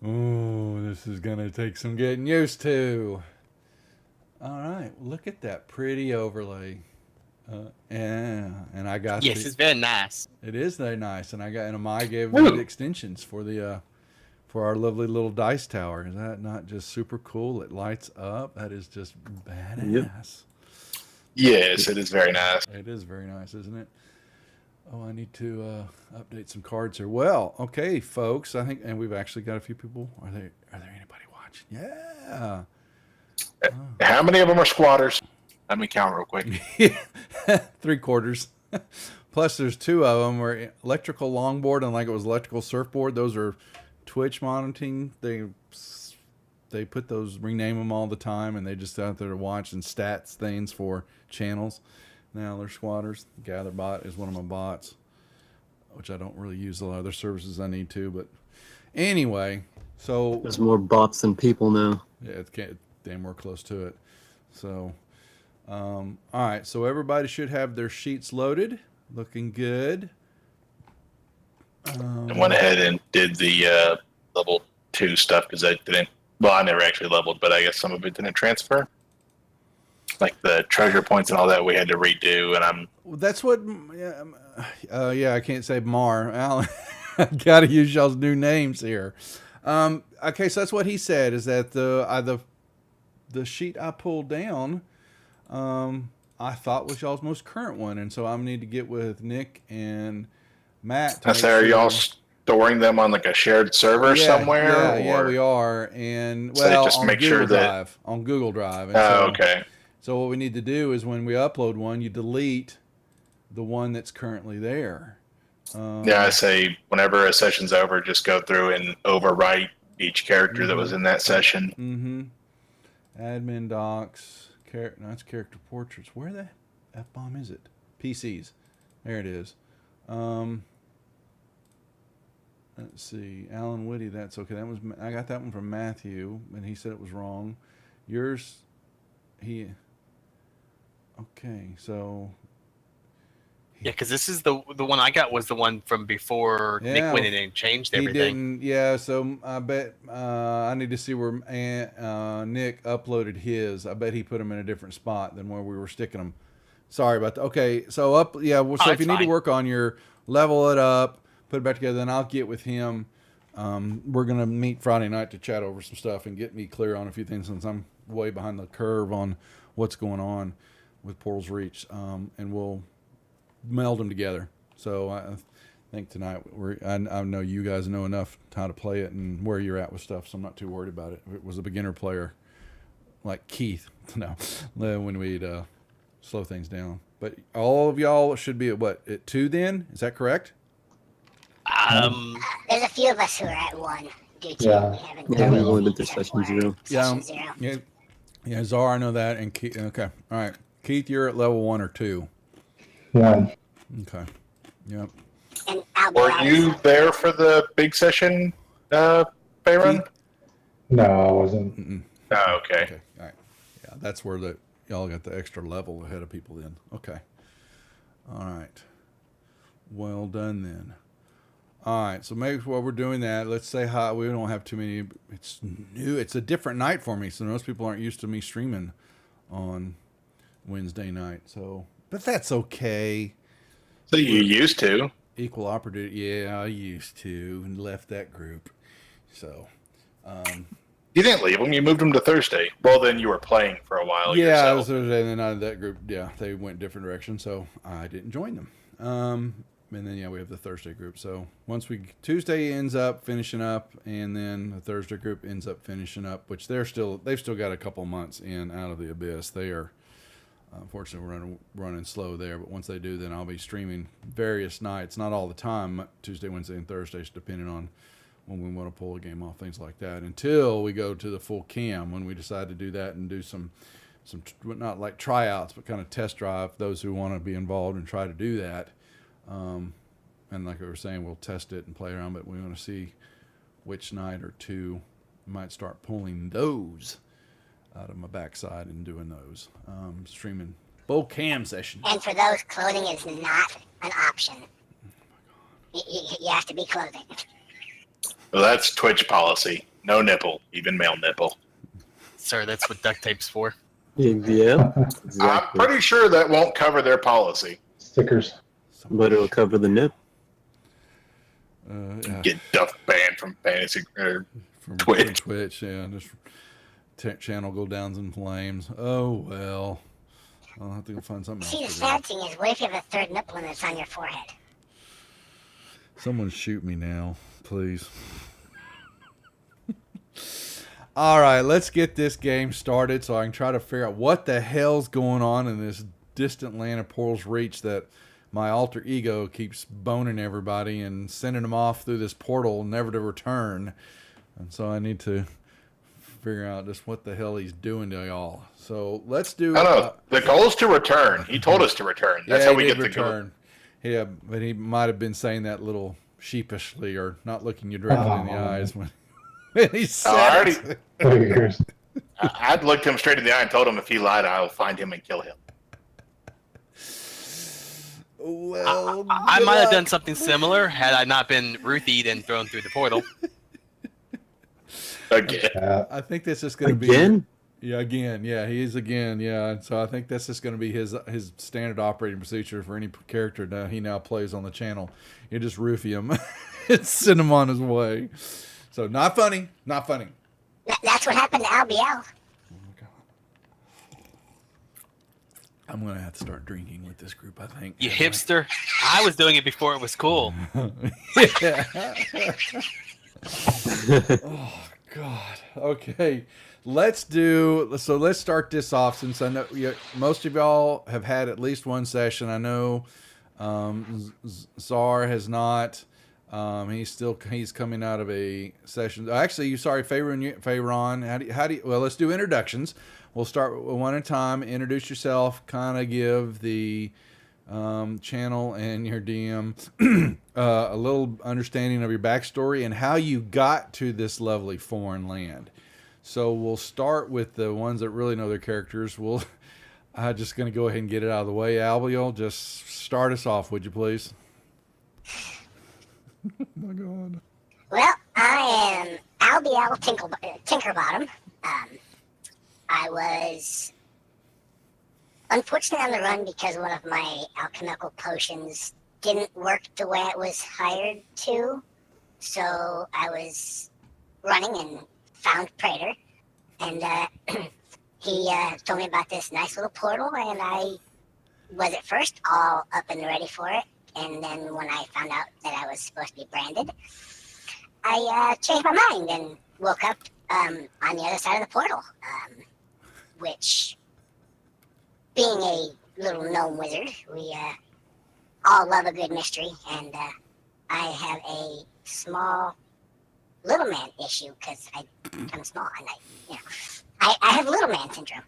Oh, this is going to take some getting used to. All right, look at that pretty overlay. Yeah, and I got Yes, it's very nice. It is very nice, and Amaya gave me the extensions for the for our lovely little dice tower. Is that not just super cool? It lights up. That is just badass. Yep. Yes, it is very nice. It is very nice, isn't it? Oh, I need to update some cards here. Well, okay, folks. I think, and we've actually got a few people. Are there anybody watching? Yeah. How many of them are squatters? Let me count real quick. 3/4. Plus, there's 2 of them were electrical longboard and like it was electrical surfboard. Those are Twitch monitoring. They put those, rename them all the time, and they just out there watching stats things for channels. Now they're squatters. GatherBot is one of my bots, which I don't really use a lot of other services I need to. But anyway, so There's more bots than people now. yeah, it's damn we're close to it. So, all right. So everybody should have their sheets loaded, looking good. I went ahead and did the level 2 stuff because I didn't. Well, I never actually leveled, but I guess some of it didn't transfer. Like the treasure points and all that, we had to redo, and That's what. Yeah, I can't say Mar. Alan, I gotta use y'all's new names here. Okay, so that's what he said. Is that the sheet I pulled down? I thought was y'all's most current one, and so I need to get with Nick and Matt. I say, are y'all storing them on like a shared server somewhere? Yeah, we are, and so just on make Google sure Drive, on Google Drive. And okay. So what we need to do is when we upload one, you delete the one that's currently there. Yeah, I say whenever a session's over, just go through and overwrite each character that was in that session. Mm-hmm. Admin docs. No, that's character portraits. Where the F-bomb is it? PCs. There it is. Let's see. Alan Whitty, that's okay. That was I got that one from Matthew, and he said it was wrong. Yours, okay, so... Yeah, because this is the one I got was the one from before Nick went in and changed everything. So I bet I need to see where Nick uploaded his. I bet he put them in a different spot than where we were sticking them. Sorry about that. Okay, so so if you need to work on your level it up, put it back together, then I'll get with him. We're going to meet Friday night to chat over some stuff and get me clear on a few things since I'm way behind the curve on what's going on with Portal's Reach. And we'll meld them together. So I think tonight I know you guys know enough how to play it and where you're at with stuff, so I'm not too worried about it. If it was a beginner player like Keith, when we'd slow things down. But all of y'all should be at 2 then? Is that correct? There's a few of us who are at 1. We haven't we've only been to session 0. Yeah, Czar, I know that. And Keith, okay. All right. Keith, you're at level 1 or 2. 1. Okay. Yep. Were you there for the big session, Bayron? No, I wasn't. Mm-mm. Oh, okay. Okay. All right. Yeah, that's where y'all got the extra level ahead of people then. Okay. All right. Well done then. All right. So maybe while we're doing that, let's say hi. We don't have too many. It's new. It's a different night for me, so most people aren't used to me streaming on Wednesday night. So, but that's okay. So you used to. Equal opportunity. Yeah, I used to and left that group. So, you didn't leave them. You moved them to Thursday. Well, then you were playing for a while. Yeah, yourself. I was Thursday, and then out of that group, they went different directions, so I didn't join them. And then we have the Thursday group. So once Tuesday ends up finishing up, and then the Thursday group ends up finishing up, which they've still got a couple months in out of the abyss. They are. Unfortunately, we're running slow there, but once they do, then I'll be streaming various nights, not all the time, Tuesday, Wednesday, and Thursdays, depending on when we want to pull a game off, things like that, until we go to the full cam, when we decide to do that and do some not like tryouts, but kind of test drive those who want to be involved and try to do that. And like I was saying, we'll test it and play around, but we want to see which night or two we might start pulling those out of my backside and doing those streaming full cam sessions. And for those, clothing is not an option. You have to be clothing. Well, that's Twitch policy. No nipple, even male nipple. Sir, that's what duct tape's for. Yeah, I'm exactly. pretty sure that won't cover their policy. Stickers. But it'll cover the nip. Yeah. Get Duff banned from fantasy or From Twitch. Twitch, yeah. Just channel go downs in flames. Oh, well. I'll have to go find something See, the else to sad do. thing is, what if you have a third nipple and it's on your forehead? Someone shoot me now, please. All right, let's get this game started so I can try to figure out what the hell's going on in this distant land of Portal's Reach that my alter ego keeps boning everybody and sending them off through this portal never to return. And so I need to figure out just what the hell he's doing to y'all. So let's do... I don't know. The goal is to return. He told us to return. That's yeah, how we he get did the goal. return. Yeah, but he might have been saying that a little sheepishly or not looking you directly in the eyes when he said I already- it. Figures. I'd looked him straight in the eye and told him if he lied, I'll find him and kill him. Well, I good might have luck. done something similar had I not been Ruthied and thrown through the portal. Again. I think that's just going to be... Again? Yeah, again. Yeah, he is again. Yeah, so I think that's just going to be his standard operating procedure for any character that he now plays on the channel. You just roofie him and send him on his way. So not funny. Not funny. That's what happened to LBL. Oh my God. I'm going to have to start drinking with this group, I think. You hipster. I was doing it before it was cool. Yeah. Oh God. Okay. Let's start this off since I know most of y'all have had at least one session. I know Czar has not. He's coming out of a session. Actually, Fayron, how do you, well, let's do introductions. We'll start one at a time. Introduce yourself, kind of give the channel and your DM a little understanding of your backstory and how you got to this lovely foreign land. So we'll start with the ones that really know their characters. I'm just going to go ahead and get it out of the way. Albiel, just start us off, would you please? Oh my God. Well, I am Albiel Tinkerbottom. I was unfortunately on the run because one of my alchemical potions didn't work the way it was hired to. So I was running and found Praetor. And he told me about this nice little portal, and I was at first all up and ready for it. And then when I found out that I was supposed to be branded, I changed my mind and woke up on the other side of the portal, which, being a little gnome wizard, we all love a good mystery, and I have a small little man issue because I'm small and I have little man syndrome,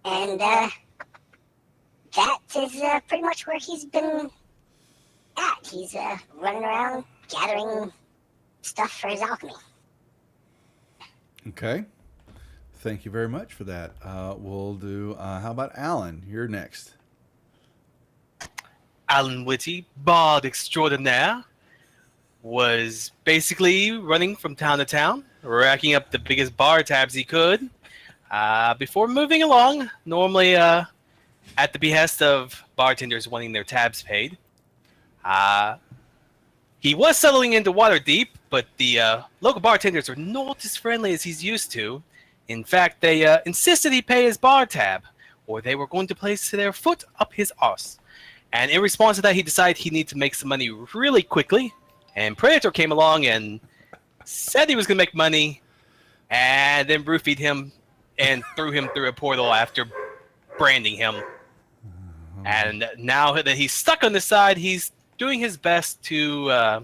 and that is pretty much where he's been at. He's running around gathering stuff for his alchemy. Okay. Thank you very much for that. We'll do, how about Alan? You're next. Alan Whitty, Bard Extraordinaire, was basically running from town to town, racking up the biggest bar tabs he could, before moving along, normally at the behest of bartenders wanting their tabs paid. He was settling into Waterdeep, but the local bartenders were not as friendly as he's used to. In fact, they insisted he pay his bar tab, or they were going to place their foot up his arse. And in response to that, he decided he needed to make some money really quickly. And Predator came along and said he was going to make money, and then roofied him and threw him through a portal after branding him. And now that he's stuck on the side, he's doing his best to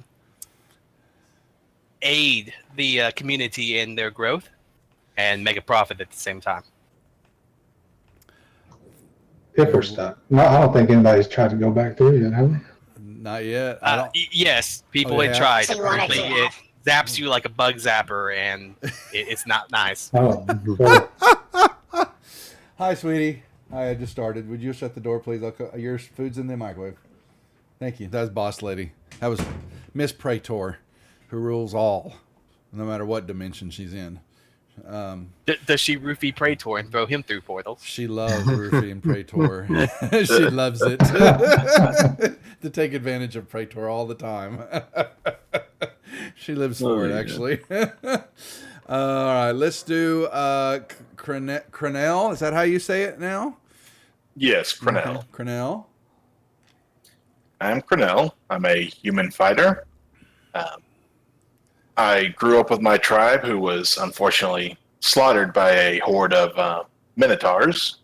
aid the community in their growth and make a profit at the same time. If we're stuck. No, I don't think anybody's tried to go back through yet, have they? Not yet. I don't, Yes, people Oh, had yeah? tried. So you wanna Apparently, get it zaps you like a bug zapper, and it's not nice. Oh, good. Hi, sweetie. I just started. Would you shut the door, please? Your food's in the microwave. Thank you. That was boss lady. That was Miss Praetor, who rules all. no matter what dimension she's in. Does she roofie Praetor and throw him through portals? She loves Rufy and Praetor. She loves it to take advantage of Praetor all the time. She lives for it, actually. All right, let's do Crenell. Is that how you say it now? Yes, Crenell. Okay. Crenell. I'm Crenell. I'm a human fighter. I grew up with my tribe, who was unfortunately slaughtered by a horde of minotaurs.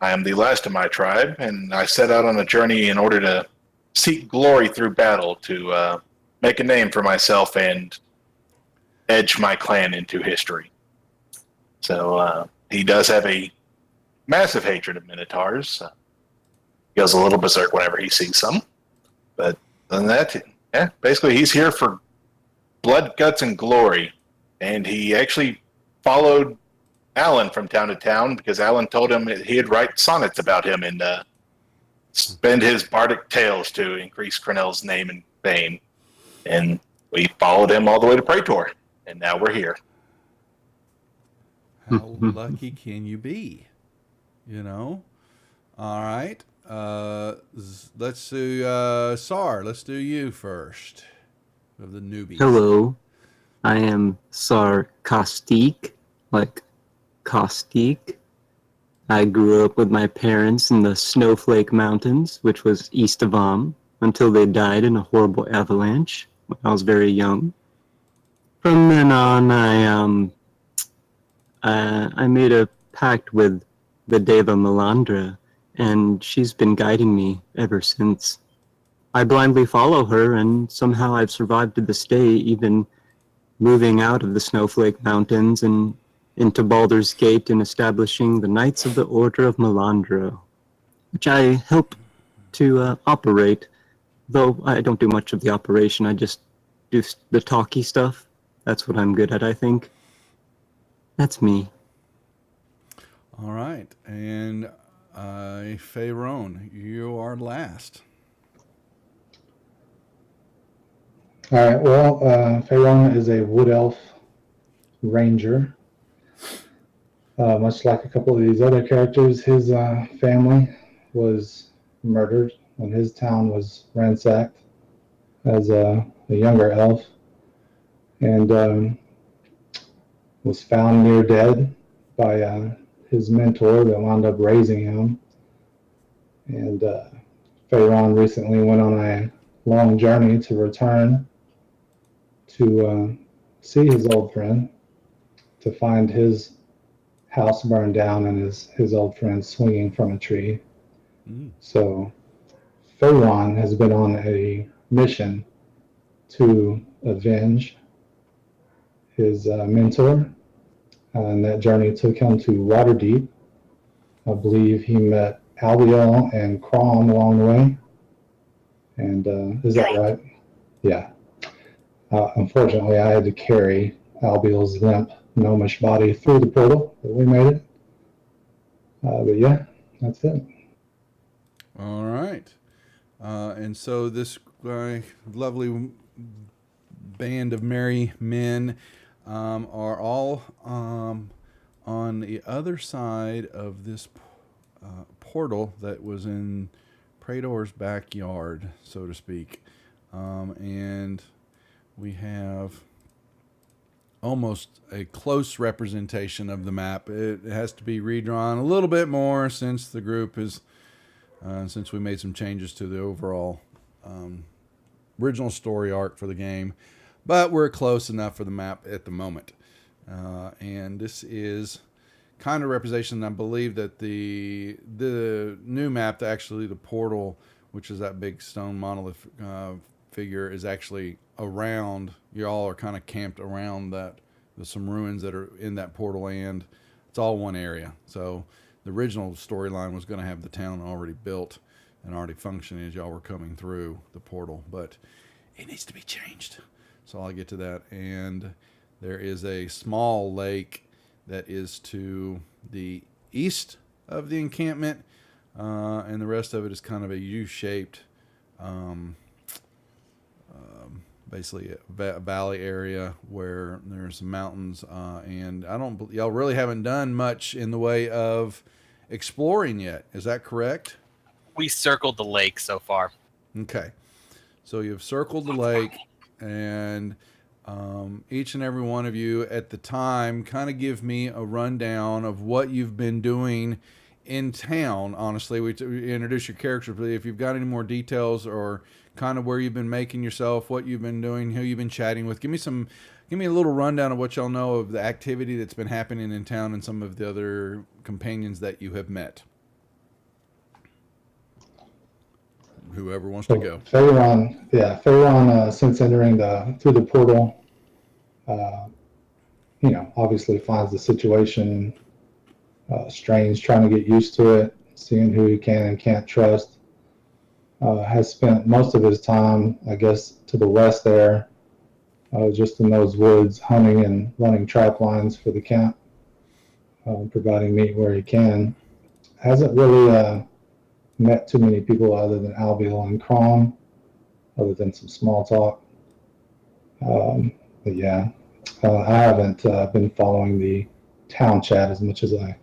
I am the last of my tribe, and I set out on a journey in order to seek glory through battle, to make a name for myself and edge my clan into history. So he does have a massive hatred of minotaurs. He goes a little berserk whenever he sees some. But other than that, yeah, basically he's here for blood, guts, and glory. And he actually followed Alan from town to town because Alan told him he'd write sonnets about him and spend his bardic tales to increase Crenell's name and fame. And we followed him all the way to Praetor. And now we're here. How lucky can you be? You know? All right. Let's do Sar. Let's do you first. Of the newbies. Hello, I am Sarcastique, like caustic. I grew up with my parents in the Snowflake Mountains, which was east of until they died in a horrible avalanche when I was very young. From then on, I made a pact with the Deva Melandra, and she's been guiding me ever since. I blindly follow her, and somehow I've survived to this day, even moving out of the Snowflake Mountains and into Baldur's Gate and establishing the Knights of the Order of Melandra, which I help to operate, though I don't do much of the operation. I just do the talky stuff. That's what I'm good at, I think. That's me. All right. And Faerone, you are last. All right. Well, Faerone is a wood elf ranger. Much like a couple of these other characters, his family was murdered when his town was ransacked as a younger elf, and was found near dead by his mentor that wound up raising him. And Faerone recently went on a long journey to return to see his old friend, to find his house burned down and his old friend swinging from a tree. So Faerone has been on a mission to avenge his mentor, and that journey took him to Waterdeep. I believe he met Albiel and Crom along the way. And is that right? Yeah. Unfortunately, I had to carry Albiel's limp, gnomish body through the portal, but we made it. But yeah, that's it. All right. And so this lovely band of merry men are all on the other side of this portal that was in Praetor's backyard, so to speak. And we have almost a close representation of the map. It has to be redrawn a little bit more since the group is, since we made some changes to the overall original story arc for the game. But we're close enough for the map at the moment. And this is kind of representation. I believe that the new map, actually the portal, which is that big stone monolith figure, is actually around. You all are kind of camped around that. There's some ruins that are in that portal, and it's all one area. So the original storyline was going to have the town already built and already functioning as y'all were coming through the portal, but it needs to be changed. So I'll get to that. And there is a small lake that is to the east of the encampment, and the rest of it is kind of a U-shaped basically a valley area where there's some mountains, and y'all really haven't done much in the way of exploring yet. Is that correct? We circled the lake so far. Okay. So you've circled the lake, and each and every one of you at the time kind of give me a rundown of what you've been doing in town. Honestly, we introduce your characters, but if you've got any more details or kind of where you've been making yourself, what you've been doing, who you've been chatting with, give me a little rundown of what y'all know of the activity that's been happening in town and some of the other companions that you have met. Whoever wants to go. Feyron, since entering through the portal, obviously finds the situation strange, trying to get used to it, seeing who he can and can't trust. Has spent most of his time, I guess, to the west there, just in those woods, hunting and running trap lines for the camp, providing meat where he can. Hasn't really met too many people other than Albiel and Crom, other than some small talk. But yeah, I haven't been following the town chat as much as I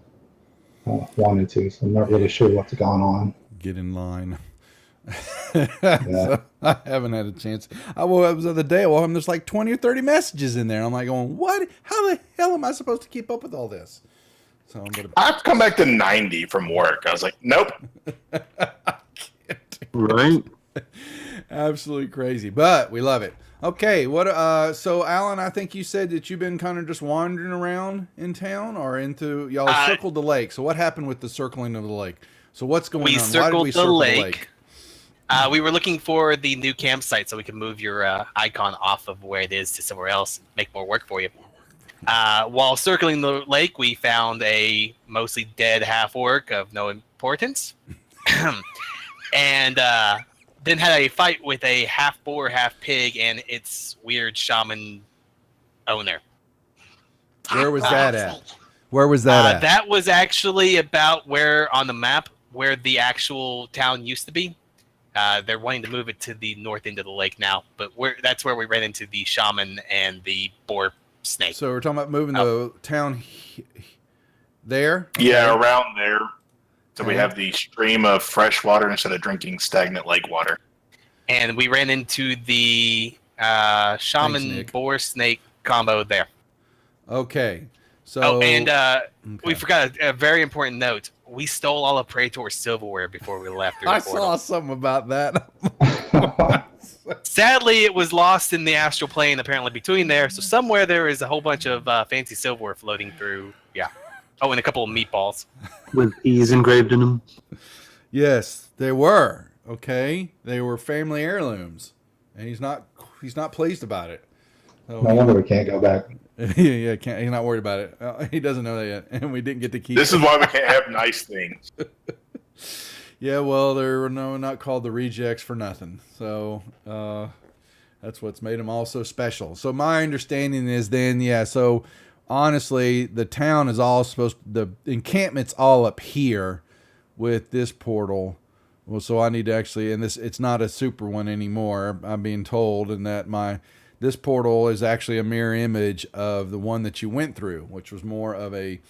wanted to, so I'm not really sure what's going on. Get in line. So I haven't had a chance. I woke up the other day, there's like 20 or 30 messages in there. I'm like going, what? How the hell am I supposed to keep up with all this? So I've come back to 90 from work. I was like, nope. Right? Absolutely crazy, but we love it. Okay, so Alan, I think you said that you've been kind of just wandering around in town, or y'all circled the lake. So what happened with the circling of the lake? So what's going on? We circled the lake. We were looking for the new campsite so we could move your icon off of where it is to somewhere else, make more work for you. While circling the lake, we found a mostly dead half-orc of no importance. And then had a fight with a half-boar, half-pig, and its weird shaman owner. Where was that at? Where was that at? That was actually about where on the map where the actual town used to be. They're wanting to move it to the north end of the lake now, but that's where we ran into the shaman and the boar snake. So we're talking about moving the town there? Yeah, around there. So we have the stream of fresh water instead of drinking stagnant lake water. And we ran into the shaman boar snake combo there. Okay. So we forgot a very important note. We stole all of Praetor's silverware before we left through the portal. I saw something about that. Sadly, it was lost in the astral plane, apparently between there. So somewhere there is a whole bunch of fancy silverware floating through. Yeah. Oh, and a couple of meatballs. With E's engraved in them. Yes, they were. Okay. They were family heirlooms. And he's not pleased about it. So, no wonder we can't go back. Yeah, he's not worried about it. He doesn't know that yet. And we didn't get to keep This is why we can't have nice things. Yeah, well, they're not called the rejects for nothing. So that's what's made them all so special. So my understanding is then, so honestly, the town is all the encampment's all up here with this portal. Well, so I need to actually, and it's not a super one anymore, I'm being told, and that this portal is actually a mirror image of the one that you went through, which was more of a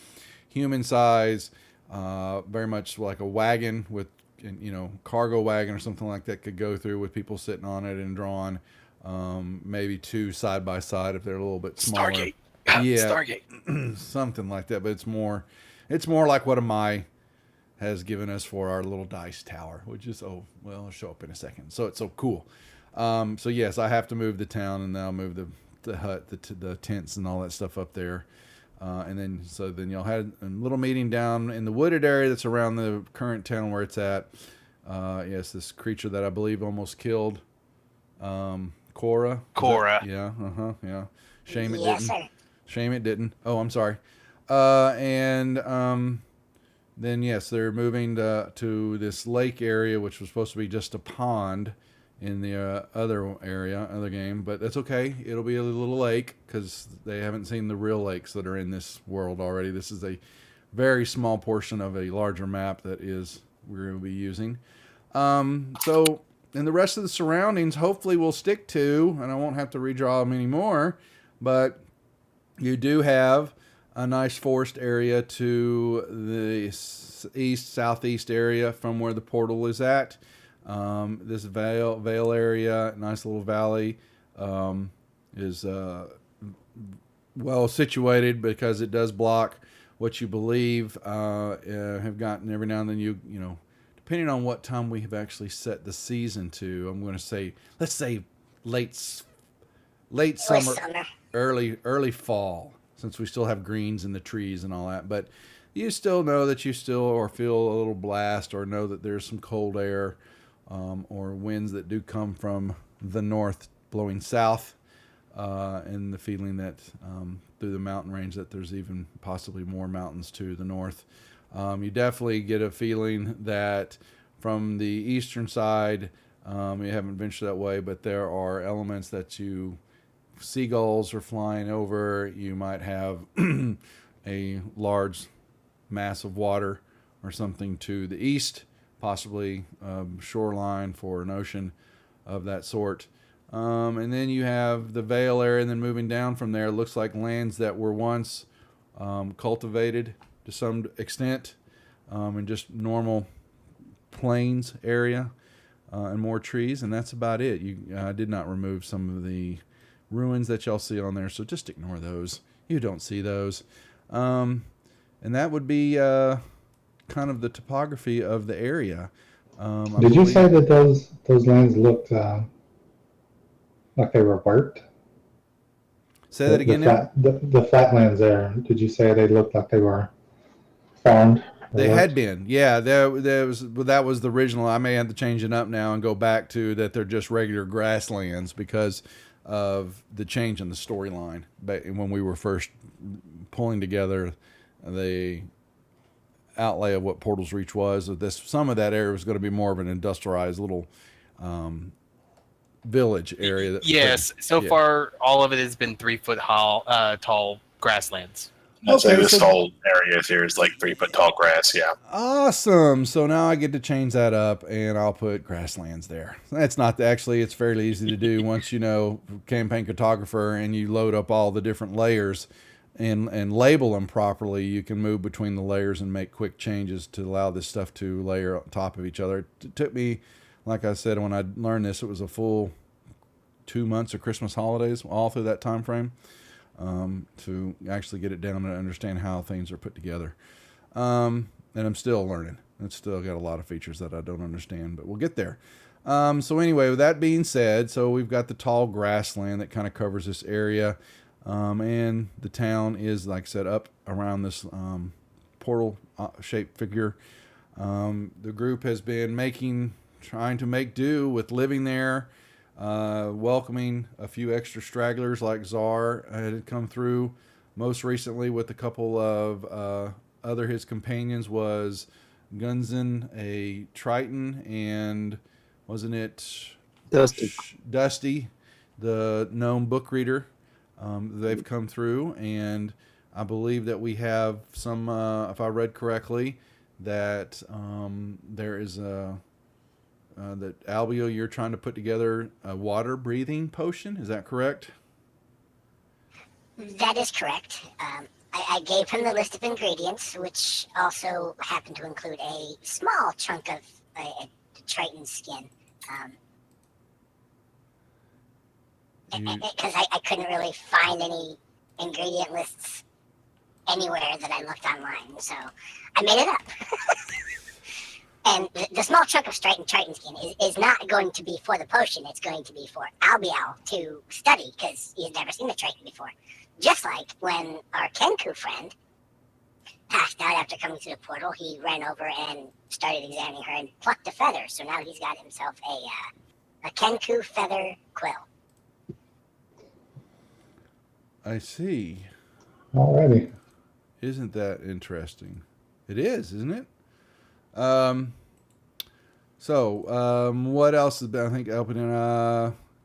human size, very much like a wagon with, cargo wagon or something like that could go through with people sitting on it and drawn, maybe two side by side if they're a little bit smaller. Stargate. Yeah, Stargate. Something like that. But it's more like what Amai has given us for our little dice tower, which is it'll show up in a second. So it's so cool. So yes, I have to move the town, and then I'll move the hut, the tents, and all that stuff up there. And then y'all had a little meeting down in the wooded area that's around the current town where it's at. Yes, this creature that I believe almost killed Cora. Cora. Yeah. Yeah. Shame it Yes, didn't. sir. Shame it didn't. Oh, I'm sorry. Then yes, they're moving to this lake area, which was supposed to be just a pond in the other game, but that's okay. It'll be a little lake because they haven't seen the real lakes that are in this world already. This is a very small portion of a larger map that we're going to be using. So and the rest of the surroundings hopefully will stick to, and I won't have to redraw them anymore, but you do have a nice forest area to the southeast area from where the portal is at. This vale area, nice little valley, is well situated because it does block what you believe have gotten every now and then. You know, depending on what time we have actually set the season to, I'm going to say, let's say late summer, early fall, since we still have greens in the trees and all that. But you still know that you still or feel a little blast, or know that there's some cold air or winds that do come from the north blowing south, and the feeling that through the mountain range that there's even possibly more mountains to the north. You definitely get a feeling that from the eastern side, you haven't ventured that way, but there are elements that seagulls are flying over. You might have a large mass of water or something to the east, possibly shoreline for an ocean of that sort. And then you have the Vale area, and then moving down from there, it looks like lands that were once cultivated to some extent, and just normal plains area, and more trees, and that's about it. I did not remove some of the ruins that y'all see on there, so just ignore those. You don't see those. And that would be kind of the topography of the area. Did you say that those lands looked like they were worked? Say that again. The flatlands there. Did you say they looked like they were farmed? They had been, yeah. That was the original. I may have to change it up now and go back to that they're just regular grasslands because of the change in the storyline. But when we were first pulling together the outlay of what Portal's Reach was, some of that area was going to be more of an industrialized little village area. Yes, so far all of it has been 3 foot tall grasslands. I'd say this whole area here is like 3 foot tall grass. Yeah. Awesome. So now I get to change that up, and I'll put grasslands there. That's not actually. It's fairly easy to do once you know campaign cartographer and you load up all the different layers and label them properly. You can move between the layers and make quick changes to allow this stuff to layer on top of each other. It took me, like I said, when I learned this, it was a full 2 months of Christmas holidays all through that time frame. To actually get it down and understand how things are put together. And I'm still learning. It's still got a lot of features that I don't understand, but we'll get there. So anyway, with that being said, so we've got the tall grassland that kind of covers this area. And the town is, like I said, up around this portal shaped figure. The group has been trying to make do with living there. Welcoming a few extra stragglers like Czar had come through. Most recently with a couple of his companions was Gunzin, a Triton, and wasn't it Dusty, the gnome book reader. They've come through, and I believe that we have some, if I read correctly, that there is that Albio, you're trying to put together a water breathing potion. Is that correct? That is correct. I gave him the list of ingredients, which also happened to include a small chunk of a Triton skin. Because I couldn't really find any ingredient lists anywhere that I looked online, so I made it up. And the small chunk of Triton skin is not going to be for the potion. It's going to be for Albial to study, because he's never seen a Triton before. Just like when our Kenku friend passed out after coming through the portal, he ran over and started examining her and plucked a feather. So now he's got himself a Kenku feather quill. I see. Alrighty. Isn't that interesting? It is, isn't it? What else is, I think, opening?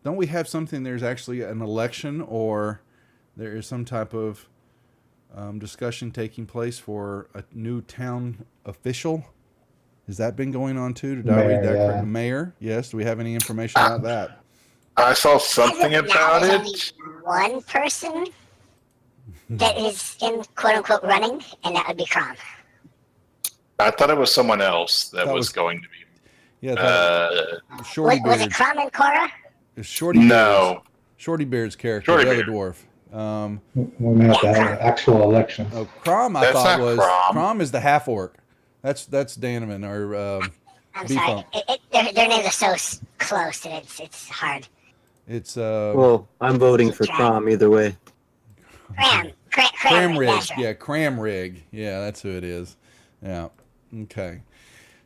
Don't we have something? There's actually an election, or there is some type of discussion taking place for a new town official. Has that been going on too? Did I read that correct? Mayor, yes. Do we have any information about that? I saw something As of now, about there's only it. one person that is in quote unquote running, and that would be Crom. I thought it was someone else that Thought was was- going to be. Yeah, I thought Shorty Was it Beard. Crom and Cora? Shorty No. Shorty Beard's character, Shorty the other Beard. dwarf. We may have to have an actual election. Oh, Crom, I That's thought not was Crom. Crom is the half orc. That's Danaman or I'm B-Funk. sorry. Their names are so close that it's hard. It's Well, I'm voting for Crom either way. Cram Cramrig. that's right. Yeah, Cramrig. Yeah, that's who it is. Yeah. Okay.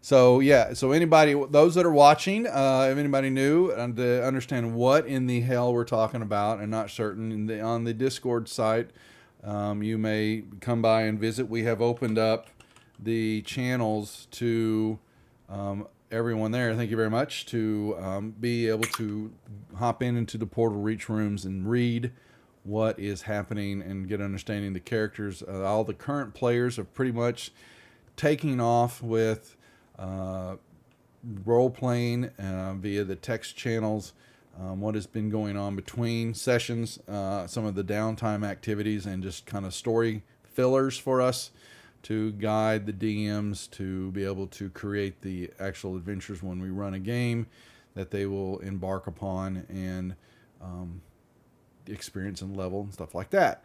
So yeah, so anybody, those that are watching, if anybody new and to understand what in the hell we're talking about and not certain, on the Discord site, you may come by and visit. We have opened up the channels to everyone there. Thank you very much to be able to hop into the portal reach rooms and read what is happening and get understanding of the characters. All the current players are pretty much taking off with role playing via the text channels, what has been going on between sessions, some of the downtime activities, and just kind of story fillers for us to guide the DMs to be able to create the actual adventures when we run a game that they will embark upon and experience and level and stuff like that.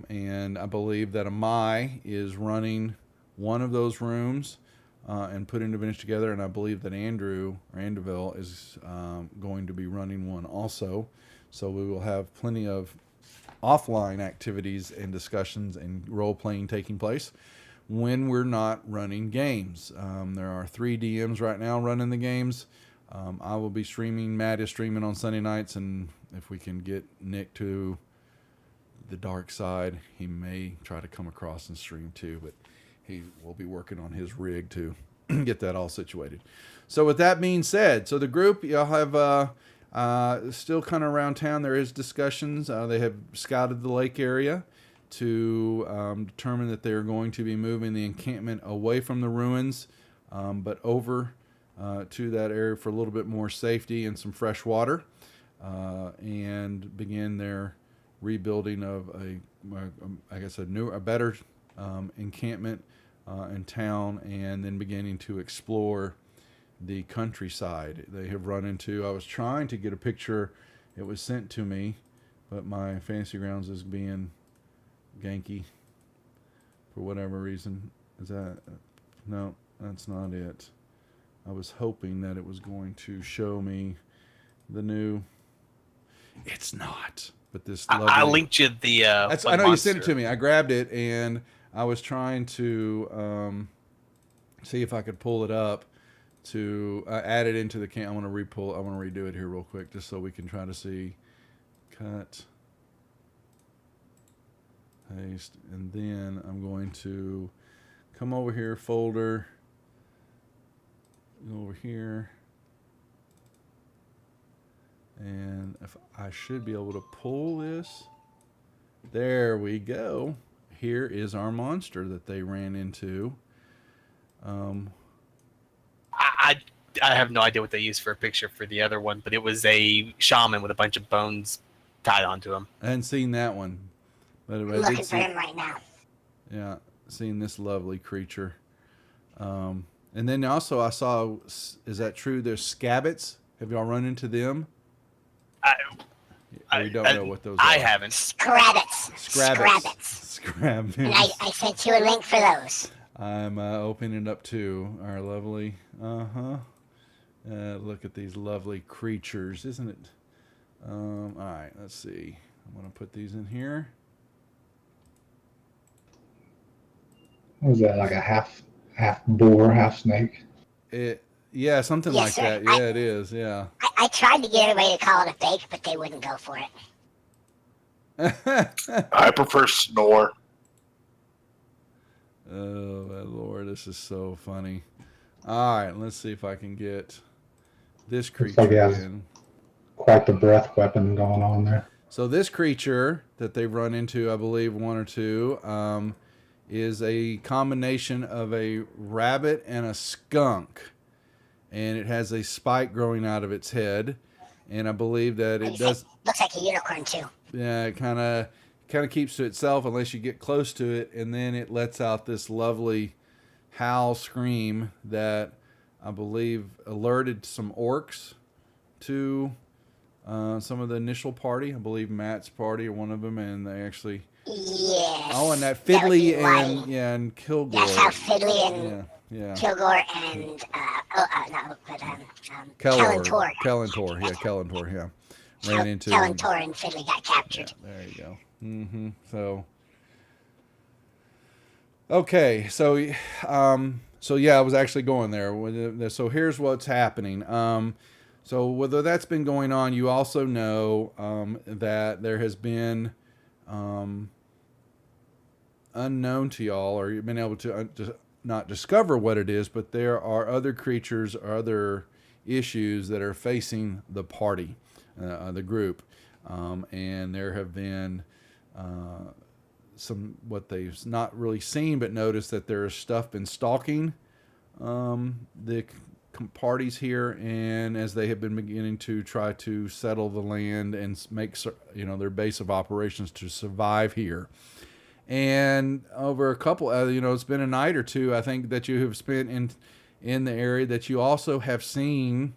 And I believe that Amai is running one of those rooms and putting the bench together, and I believe that Andrew or Andeville is going to be running one also. So we will have plenty of offline activities and discussions and role playing taking place when we're not running games. There are 3 DMs right now running the games. I will be streaming. Matt is streaming on Sunday nights, and if we can get Nick to the dark side, he may try to come across and stream too, but he will be working on his rig to get that all situated. So with that being said, so the group, y'all have still kind of around town. There is discussions. They have scouted the lake area to determine that they're going to be moving the encampment away from the ruins, but over to that area for a little bit more safety and some fresh water, and begin their rebuilding of a better encampment in town, and then beginning to explore the countryside. They have run into, I was trying to get a picture, it was sent to me, but my Fantasy Grounds is being ganky for whatever reason. Is that, no, that's not it. I was hoping that it was going to show me the new, it's not. But this lovely, I linked you the I know you sent it to me. I grabbed it and I was trying to see if I could pull it up to add it into the I want to redo it here real quick just so we can try to see. Cut, paste, and then I'm going to come over here, folder, go over here, and if I should be able to pull this, there we go. Here is our monster that they ran into. I have no idea what they used for a picture for the other one, but it was a shaman with a bunch of bones tied onto him. I hadn't seen that one, but I'm I looking did for see. him right now. Yeah, seeing this lovely creature. And then also I saw, is that true? There's scabbits. Have y'all run into them? We don't know what those are. I haven't. Scrabbits. Scrabbits. And I sent you a link for those. I'm opening it up to our lovely, look at these lovely creatures, isn't it? All right, let's see. I'm going to put these in here. What was that, like a half boar, half snake? Yeah, something Yes, like sir. that. Yeah, it is. Yeah. I tried to get everybody to call it a fake, but they wouldn't go for it. I prefer snore. Oh, my Lord, this is so funny. All right, let's see if I can get this creature like he has in. Quite the breath weapon going on there. So this creature that they've run into, I believe one or two, is a combination of a rabbit and a skunk, and it has a spike growing out of its head, and I believe that it does. Looks like a unicorn too. Yeah, it kind of keeps to itself unless you get close to it, and then it lets out this lovely howl scream that I believe alerted some orcs to some of the initial party. I believe Matt's party or one of them, and they actually. Yes. Oh, and that That would be Fiddly why. and Kilgore. That's how Fiddly and Yeah. Kilgore and Kellentor. Kellentor, yeah. Ran into Kellentor and Fiddly got captured. Yeah, there you go. So okay, so yeah, I was actually going there. So here's what's happening. So whether that's been going on, you also know that there has been unknown to y'all, or you've been able to not discover what it is, but there are other creatures or other issues that are facing the party, the group, and there have been some what they've not really seen but noticed that there's stuff been stalking the parties here, and as they have been beginning to try to settle the land and make their base of operations to survive here. And over a couple, it's been a night or two, I think, that you have spent in the area, that you also have seen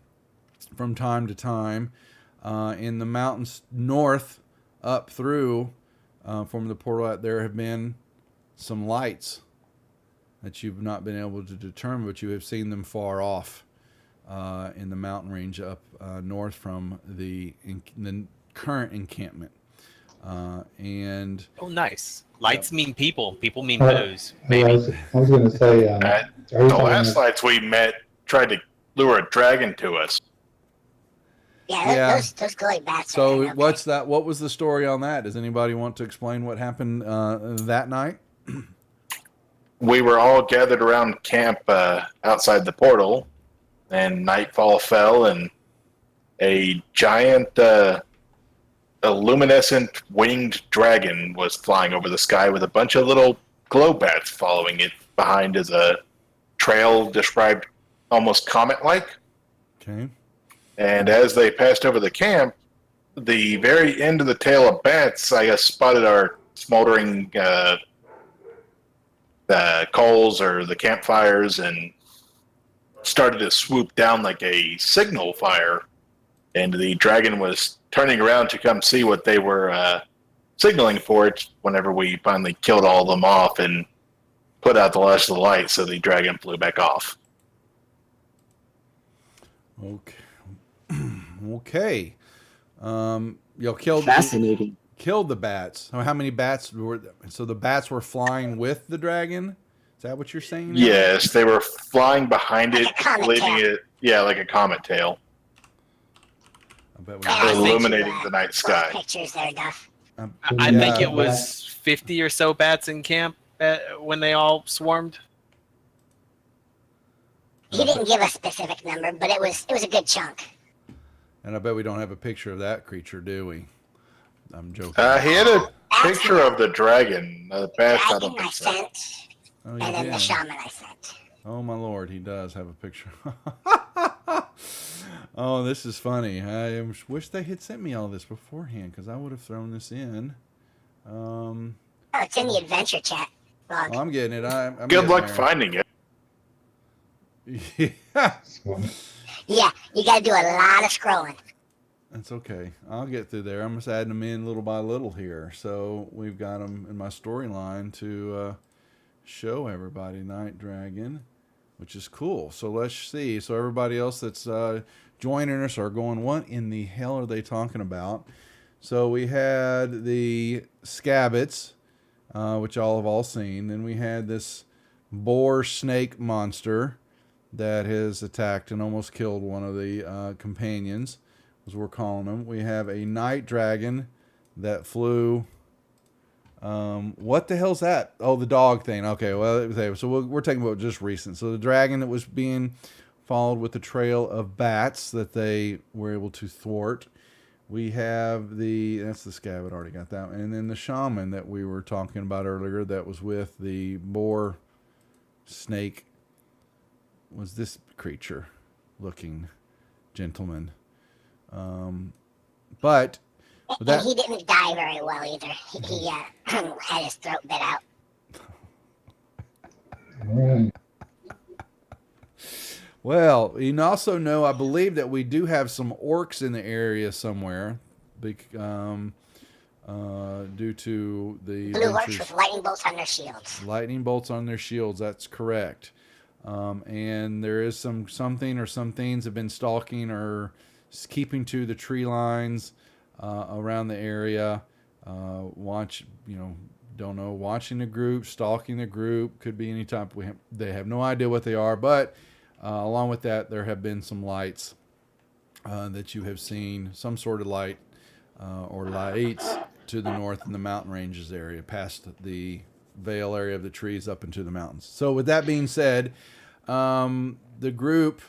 from time to time in the mountains north up through from the portal. There have been some lights that you've not been able to determine, but you have seen them far off in the mountain range up north from the current encampment. And Oh, nice. Lights mean people. People mean Uh, booze. I Maybe. was going to say, The last nights we met tried to lure a dragon to us. Yeah, those glowing bats. so are what's that? What was the story on that? Does anybody want to explain what happened that night? We were all gathered around camp outside the portal, and nightfall fell, and a giant a luminescent winged dragon was flying over the sky with a bunch of little glow bats following it behind as a trail described almost comet-like. Okay. And as they passed over the camp, the very end of the tail of bats, I guess, spotted our smoldering coals or the campfires and started to swoop down like a signal fire. And the dragon was turning around to come see what they were signaling for it whenever we finally killed all of them off and put out the last of the light, so the dragon flew back off. Okay. Okay. You killed Fascinating. killed the bats. How many bats were? So the bats were flying with the dragon. Is that what you're saying? Yes, they were flying behind Like it, a comet leaving tail. it, like a comet tail, I bet we. Yeah, I think illuminating you, the night those sky. Pictures there, Duff. I think Yeah. it was 50 or so bats in camp when they all swarmed. He didn't give a specific number, but it was a good chunk. And I bet we don't have a picture of that creature, do we? I'm joking. He had a picture of the dragon. The bats, I don't Dragon I think so. sent, Oh, and you then the did. shaman I sent. Oh my lord, he does have a picture. Oh, this is funny. I wish they had sent me all this beforehand, because I would have thrown this in. Oh, it's in the adventure chat log. I'm getting it. I'm Good getting luck there. finding it. Yeah, Yeah, you got to do a lot of scrolling. that's okay. I'll get through there. I'm just adding them in little by little here. So we've got them in my storyline to show everybody Night Dragon, which is cool. So let's see. So everybody else that's joining us are going, what in the hell are they talking about? So we had the Scabbits, which y'all have all seen. Then we had this boar snake monster that has attacked and almost killed one of the companions, as we're calling them. We have a night dragon that flew. What the hell's that? Oh, the dog thing. Okay, well, so we're talking about just recent. So the dragon that was being followed with the trail of bats that they were able to thwart. We have that's the scab. I already got that one. And then the shaman that we were talking about earlier that was with the boar snake was this creature looking gentleman. But and he didn't die very well either. He had his throat bit out. All right. Well, you also know, I believe that we do have some orcs in the area somewhere, due to the Blue orcs with lightning bolts on their shields. Lightning bolts on their shields. That's correct. And there is some things have been stalking or keeping to the tree lines around the area. Don't know, watching the group, stalking the group. Could be any type. They have no idea what they are, but along with that, there have been some lights that you have seen, some sort of light or lights to the north in the mountain ranges area, past the vale area of the trees up into the mountains. So with that being said, the group,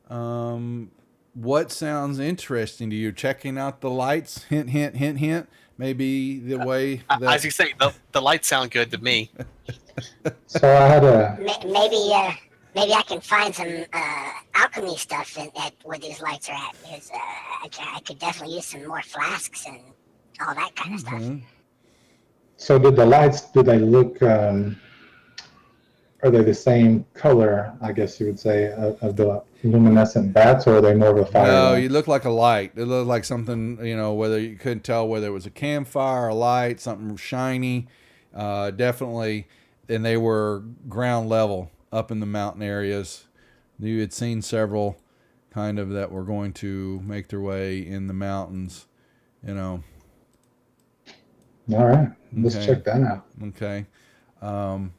what sounds interesting to you? Checking out the lights, hint, hint, hint, hint. Maybe the way that... As you say, the lights sound good to me. So I had a Maybe I can find some alchemy stuff at where these lights are at. Because I could definitely use some more flasks and all that kind of stuff. So did the lights? Do they look? Are they the same color? I guess you would say of the luminescent bats, or are they more of a fire? No, light? you look like a light. It looked like something, whether you couldn't tell whether it was a campfire, a light, something shiny. Definitely, and they were ground level up in the mountain areas. You had seen several kind of that were going to make their way in the mountains, All right, let's check that out. Okay. And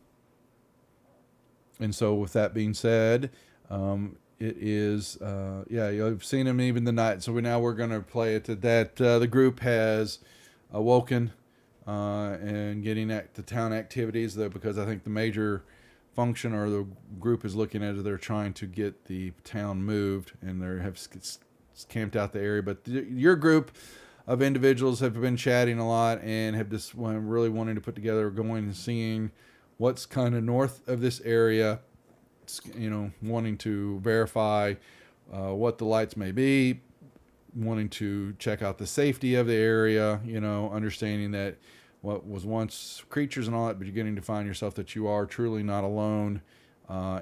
so with that being said, it is, you've seen them even the night. So we're going to play it that the group has awoken and getting at the town activities, though, because I think the major function or the group is looking at it, they're trying to get the town moved, and they have camped out the area. But your group of individuals have been chatting a lot and have just really wanting to put together, going and seeing what's kind of north of this area, wanting to verify what the lights may be, wanting to check out the safety of the area, understanding that what was once creatures and all that, but you're getting to find yourself that you are truly not alone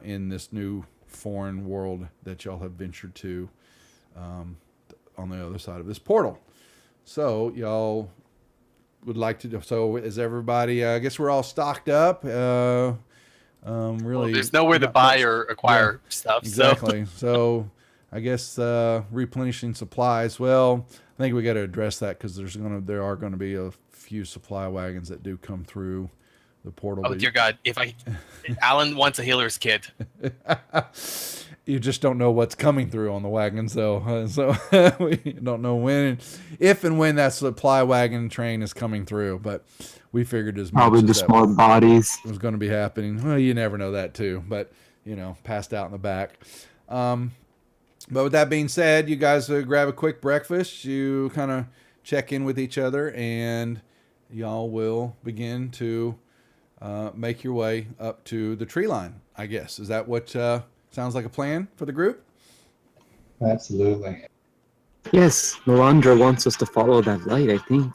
in this new foreign world that y'all have ventured to on the other side of this portal. So y'all would like to, so is everybody, I guess we're all stocked up. Really, well, there's nowhere to buy or acquire stuff. Exactly. So I guess replenishing supplies. Well, I think we got to address that because there are going to be a few supply wagons that do come through the portal. Oh dear God! Alan wants a healer's kit. You just don't know what's coming through on the wagons, though. So we don't know if and when that supply wagon train is coming through. But we figured as much probably as just that more bodies was going to be happening. Well, you never know that too. But passed out in the back. But with that being said, you guys grab a quick breakfast. You kind of check in with each other, and y'all will begin to make your way up to the tree line, I guess. Is that what sounds like a plan for the group? Absolutely. Yes, Melandra wants us to follow that light, I think.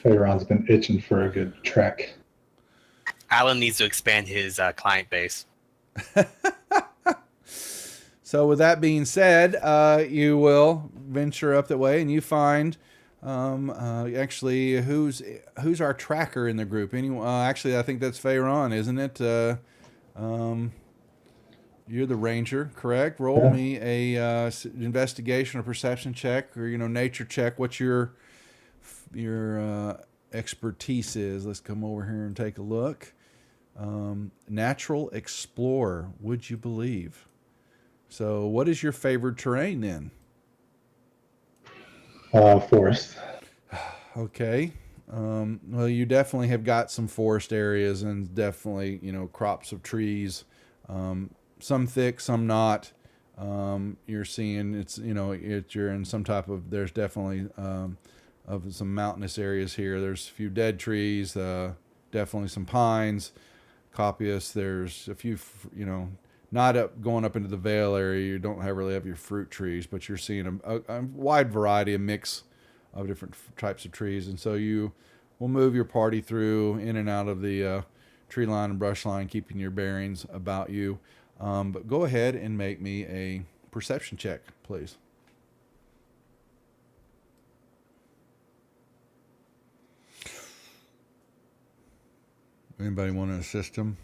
Faron's been itching for a good trek. Alan needs to expand his client base. So with that being said, you will venture up that way, and you find actually who's our tracker in the group. Actually, I think that's Faron, isn't it? You're the ranger, correct? Roll me a investigation or perception check, or nature check. What your expertise is. Let's come over here and take a look. Natural explorer, would you believe? So what is your favored terrain then? Forest. Okay. Well, you definitely have got some forest areas, and definitely, crops of trees, some thick, some not. You're seeing you're in some type of, there's definitely of some mountainous areas here. There's a few dead trees, definitely some pines, coppice. There's a few, not up going up into the vale area. You don't really have your fruit trees, but you're seeing a wide variety, a mix of different types of trees. And so you will move your party through in and out of the tree line and brush line, keeping your bearings about you. But go ahead and make me a perception check, please. Anybody want to assist him?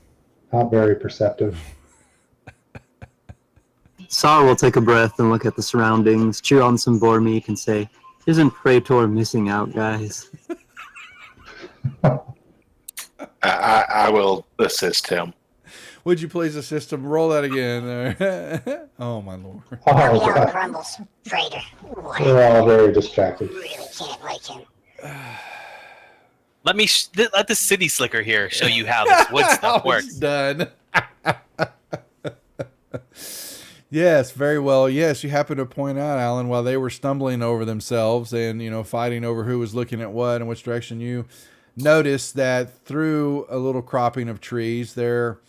Not very perceptive. Sar will take a breath and look at the surroundings, chew on some boar meat, and say, "Isn't Praetor missing out, guys?" I will assist him. Would you please assist him? Roll that again there. Oh, my Lord. Oh, Abiel God. grumbles. Freighter. What? We're all very distracted. Really can't like him. Let the city slicker here show you how this wood stuff It's works. done. Yes, very well. Yes, you happen to point out, Alan, while they were stumbling over themselves and, fighting over who was looking at what and which direction, you noticed that through a little cropping of trees, there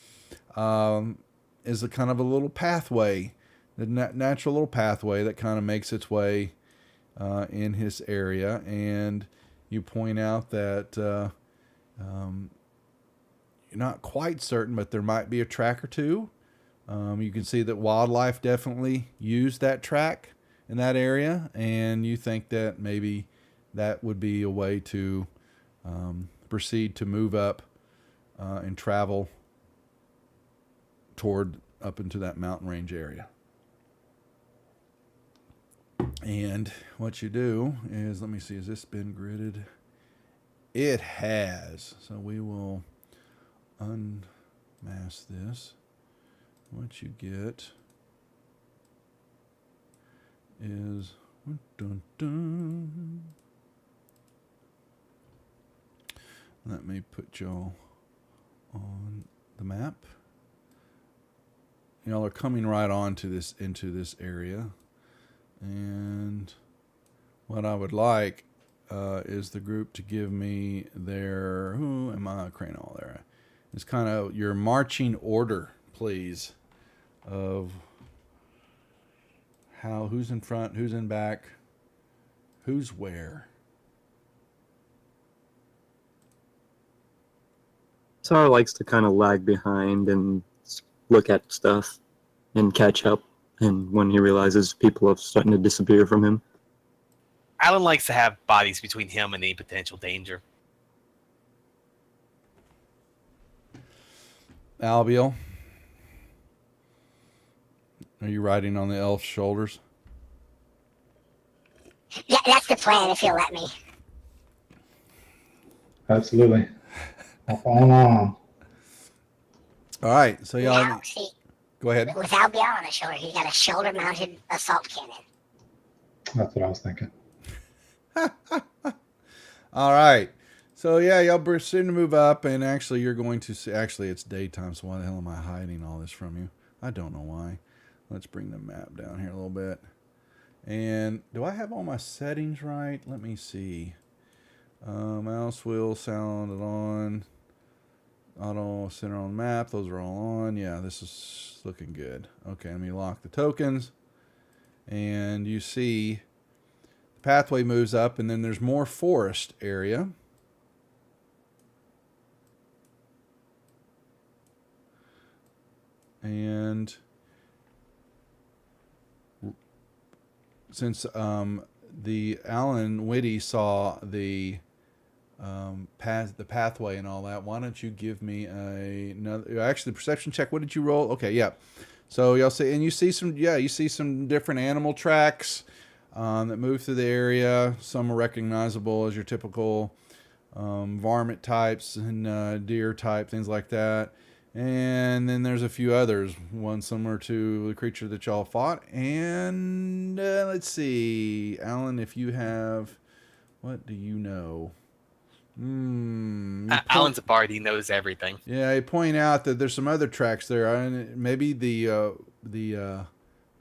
is a kind of a little pathway, the natural little pathway that kind of makes its way in his area. And you point out that you're not quite certain, but there might be a track or two. You can see that wildlife definitely used that track in that area, and you think that maybe that would be a way to proceed to move up and travel toward up into that mountain range area. And what you do is, let me see, has this been gridded? It has. So we will unmask this. What you get is dun, dun. Let me put y'all on the map. Y'all are coming right on to this into this area, and what I would like is the group to give me their Crane there. It's kind of your marching order, please, of who's in front, who's in back, who's where. Sar likes to kind of lag behind and look at stuff and catch up, and when he realizes people are starting to disappear from him. Alan likes to have bodies between him and any potential danger. Albiel, are you riding on the elf's shoulders? Yeah, that's the plan, if you'll let me. Absolutely. Up on. All right, so y'all Now, see, go ahead. with Abiel on his shoulder, he's got a shoulder-mounted assault cannon. That's what I was thinking. All right. So yeah, y'all proceed to move up, and actually you're going to see, actually it's daytime, so why the hell am I hiding all this from you? I don't know why. Let's bring the map down here a little bit. And do I have all my settings right? Let me see. Mouse wheel sound on. Auto center on map. Those are all on. Yeah, this is looking good. Okay, let me lock the tokens. And you see the pathway moves up, and then there's more forest area. And since the Alan Whitty saw the pathway and all that, why don't you give me another? Actually, the perception check. What did you roll? Okay, yeah. So y'all see, and you see some different animal tracks that move through the area. Some are recognizable as your typical varmint types and deer type, things like that. And then there's a few others, one similar to the creature that y'all fought. And let's see, Alan, if you have, what do you know? Alan's a bard; he knows everything. Yeah, I point out that there's some other tracks there. Maybe the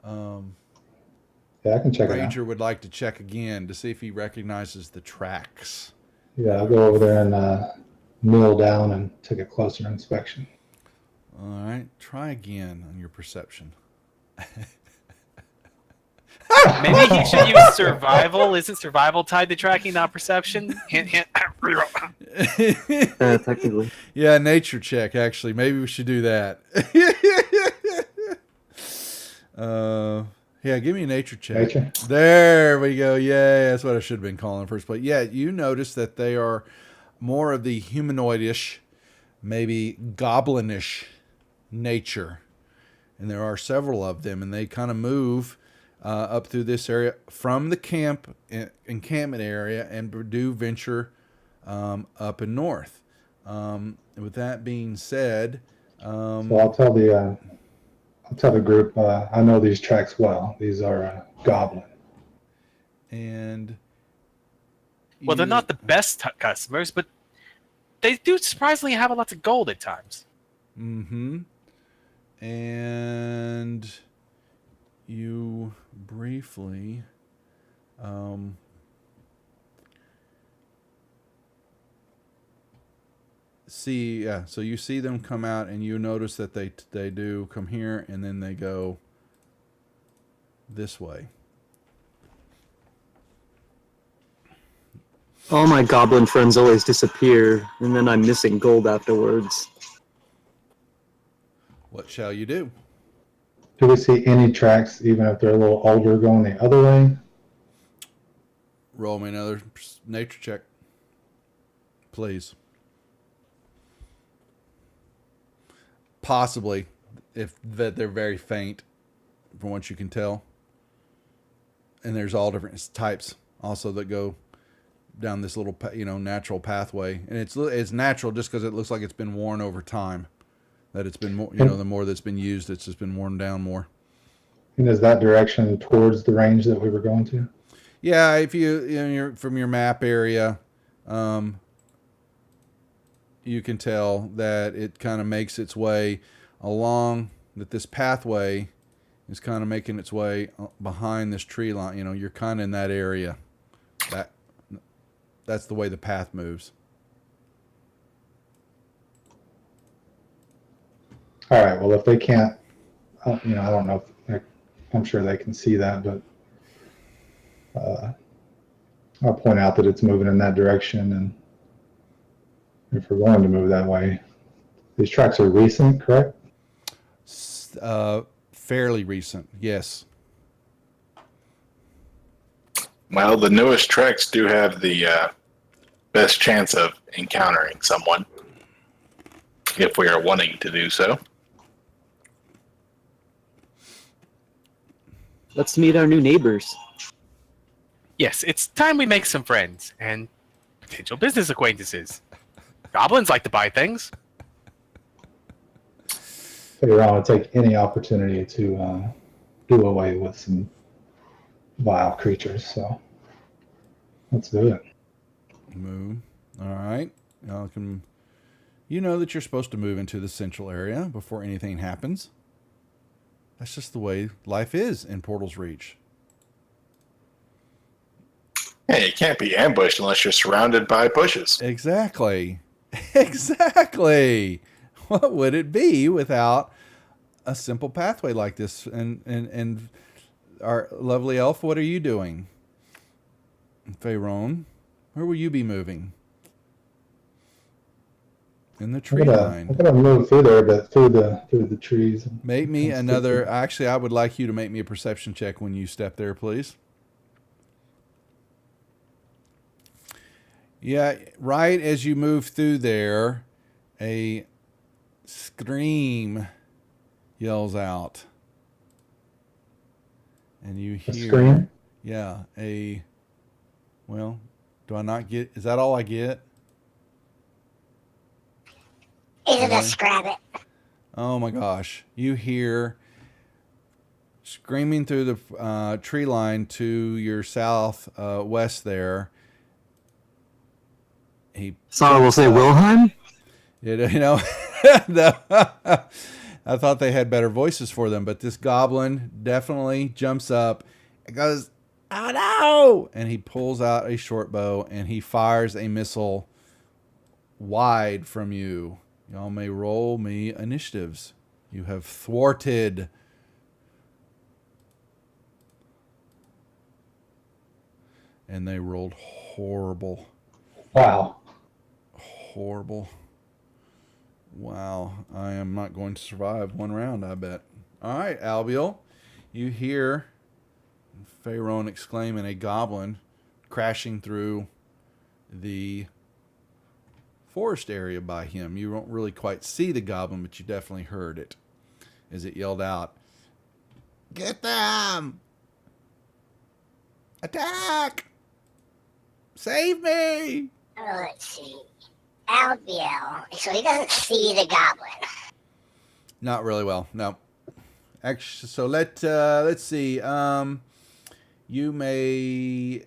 Yeah, I can check it out. Ranger would like to check again to see if he recognizes the tracks. Yeah, I'll go over there and kneel down and take a closer inspection. All right, try again on your perception. Maybe he should use survival. Isn't survival tied to tracking, not perception? Hint, hint. Technically. Yeah, nature check, actually. Maybe we should do that. Yeah, give me a nature check. Nature? There we go. Yeah, that's what I should have been calling in the first place. Yeah, you notice that they are more of the humanoidish, maybe goblinish nature. And there are several of them, and they kind of move up through this area from the encampment area and do venture up and north. With that being said, So I'll tell the group I know these tracks well. These are Goblin. and Well, they're you- not the best customers, but they do surprisingly have a lot of gold at times. Mm-hmm. And you briefly see, yeah, so you see them come out and you notice that they do come here and then they go this way. All my goblin friends always disappear, and then I'm missing gold afterwards. What shall you do? Do we see any tracks, even if they're a little older, going the other way? Roll me another nature check, please. Possibly, if that they're very faint, from what you can tell. And there's all different types also that go down this little, natural pathway, and it's natural just because it looks like it's been worn over time. That it's been more, the more that's been used, it's just been worn down more. And is that direction towards the range that we were going to? Yeah, if you're from your map area, you can tell that it kind of makes its way along. That this pathway is kind of making its way behind this tree line. You're kind of in that area. That's the way the path moves. All right. Well, if they can't, I don't know. I'm sure they can see that, but I'll point out that it's moving in that direction, and if we're going to move that way, these tracks are recent, correct? Fairly recent, yes. Well, the newest tracks do have the best chance of encountering someone, if we are wanting to do so. Let's meet our new neighbors. Yes, it's time we make some friends and potential business acquaintances. Goblins like to buy things. Figure I want to take any opportunity to do away with some vile creatures. So let's do it. Move. All right. You know that you're supposed to move into the central area before anything happens. That's just the way life is in Portal's Reach. Hey, you can't be ambushed unless you're surrounded by bushes. Exactly. Exactly. What would it be without a simple pathway like this? And our lovely elf, what are you doing? Pharaoh, where will you be moving? In the tree line. I'm gonna move through there, but through the trees. Make me another. Actually, I would like you to make me a perception check when you step there, please. Yeah, right as you move through there, a scream yells out. And you hear. A scream? Yeah, do I not get, is that all I get? Is it a scrabbit? Oh my gosh. You hear screaming through the tree line to your south west there. Sorry, we'll say Wilhelm? No, I thought they had better voices for them, but this goblin definitely jumps up and goes, "Oh no!" And he pulls out a short bow and he fires a missile wide from you. Y'all may roll me initiatives. You have thwarted. And they rolled horrible. Wow. Horrible. Wow. I am not going to survive one round, I bet. All right, Albiel. You hear Pharaoh exclaim and a goblin crashing through the forest area by him. You don't really quite see the goblin, but you definitely heard it as it yelled out, "Get them! Attack! Save me!" Oh, let's see. Albiel. So he doesn't see the goblin. Not really well, no. Actually, so let's see. You may,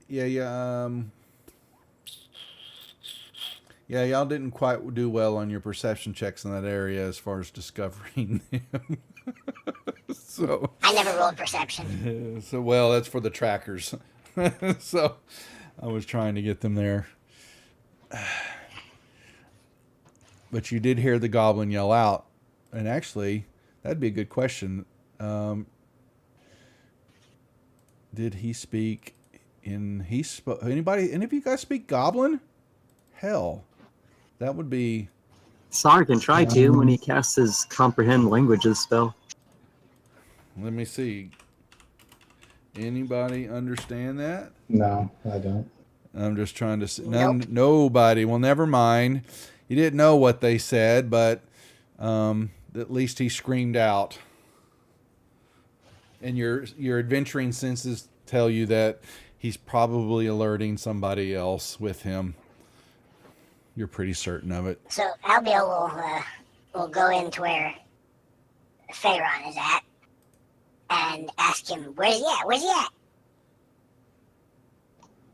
y'all didn't quite do well on your perception checks in that area as far as discovering them. So I never rolled perception. So well, that's for the trackers. So I was trying to get them there. But you did hear the goblin yell out. And actually, that'd be a good question. Did he speak in... Any of you guys speak Goblin? Hell. That would be... Sar can try to when he casts his comprehend languages spell. Let me see. Anybody understand that? No, I don't. I'm just trying to... Nope. Nobody. Well, never mind. You didn't know what they said, but at least he screamed out. And your adventuring senses tell you that he's probably alerting somebody else with him. You're pretty certain of it. So Albiel will go into where Pharaoh is at and ask him, "Where's he at? Where's he at?"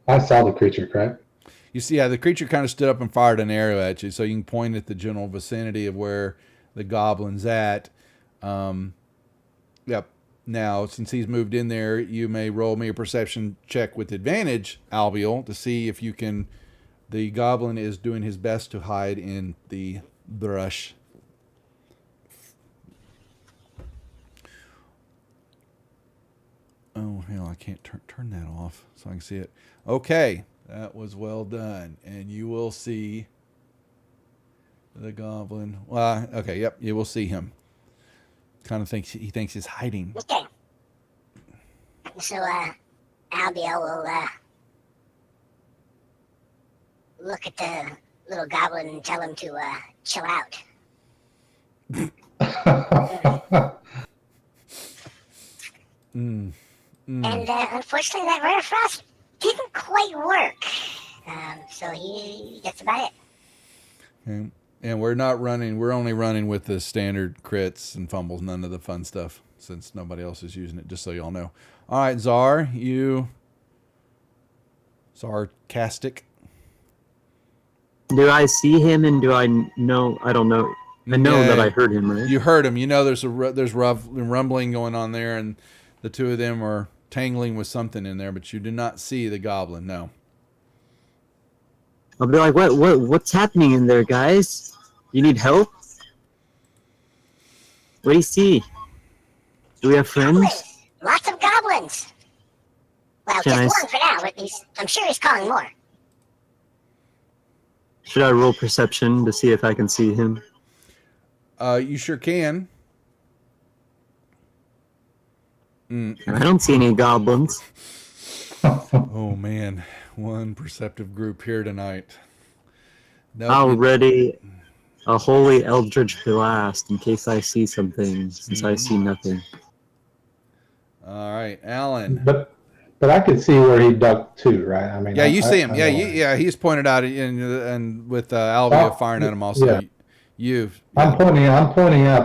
I saw the creature, correct? You see, the creature kind of stood up and fired an arrow at you, so you can point at the general vicinity of where the goblin's at. Yep. Now, since he's moved in there, you may roll me a perception check with advantage, Albiel, to see if you can... The goblin is doing his best to hide in the brush. Oh, hell, I can't turn that off so I can see it. Okay, that was well done. And you will see the goblin. Well, okay, yep, you will see him. Kind of thinks he's hiding. Okay. So Albiel will look at the little goblin and tell him to chill out. And unfortunately, that rare frost didn't quite work. So that's about it. Okay. And we're not running. We're only running with the standard crits and fumbles, none of the fun stuff, since nobody else is using it. Just so y'all know. All right, Czar, you sarcastic. Do I see him and do I know? I don't know. I know that I heard him, right? You heard him. You know there's rumbling going on there, and the two of them are tangling with something in there, but you do not see the goblin. No. I'll be like, what's happening in there, guys? You need help? What do you see? Do we have friends? Goblins. Lots of goblins. Well, Can just I one for now, but I'm sure he's calling more. Should I roll perception to see if I can see him? You sure can. I don't see any goblins. Oh man, one perceptive group here tonight. I'll ready a holy eldritch blast in case I see something, since I see nothing. All right, Alan. But I could see where he ducked too, right? I mean, Yeah, you see him. I Yeah, know. he's pointed out, and with Alvia firing at him also. Yeah. I'm pointing out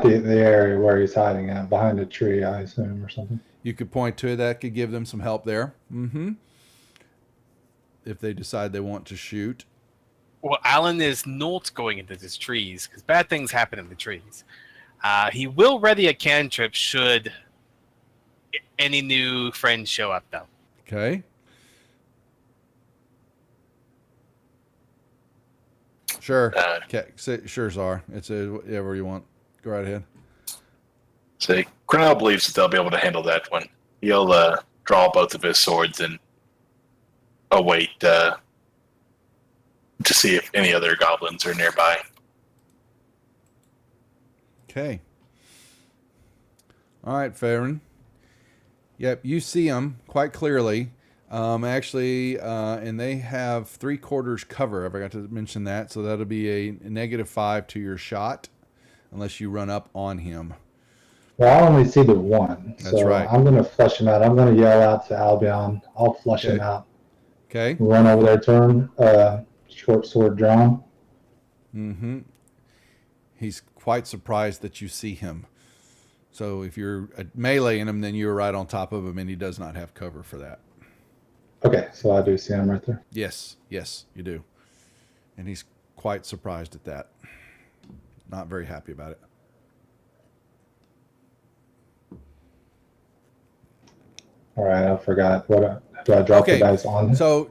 the area where he's hiding at, behind a tree, I assume, or something. You could point to it. That could give them some help there. If they decide they want to shoot. Well, Alan is not going into these trees because bad things happen in the trees. He will ready a cantrip should any new friends show up, though. Okay. Sure. Okay. Sure, Czar. It's whatever you want. Go right ahead. Say, Cornell believes that they'll be able to handle that one. He'll draw both of his swords and await to see if any other goblins are nearby. Okay. All right, Farron. Yep, you see them quite clearly. Actually, and they have 3/4 cover. I forgot to mention that. So that'll be a -5 to your shot unless you run up on him. Well, I only see the one. That's so right. I'm going to flush him out. I'm going to yell out to Albion. I'll flush him out. Okay. Run over there, turn, short sword drawn. Mm-hmm. He's quite surprised that you see him. So if you're meleeing him, then you're right on top of him, and he does not have cover for that. Okay, so I do see him right there. Yes, you do. And he's quite surprised at that. Not very happy about it. All right, I forgot. Do I drop the dice on? So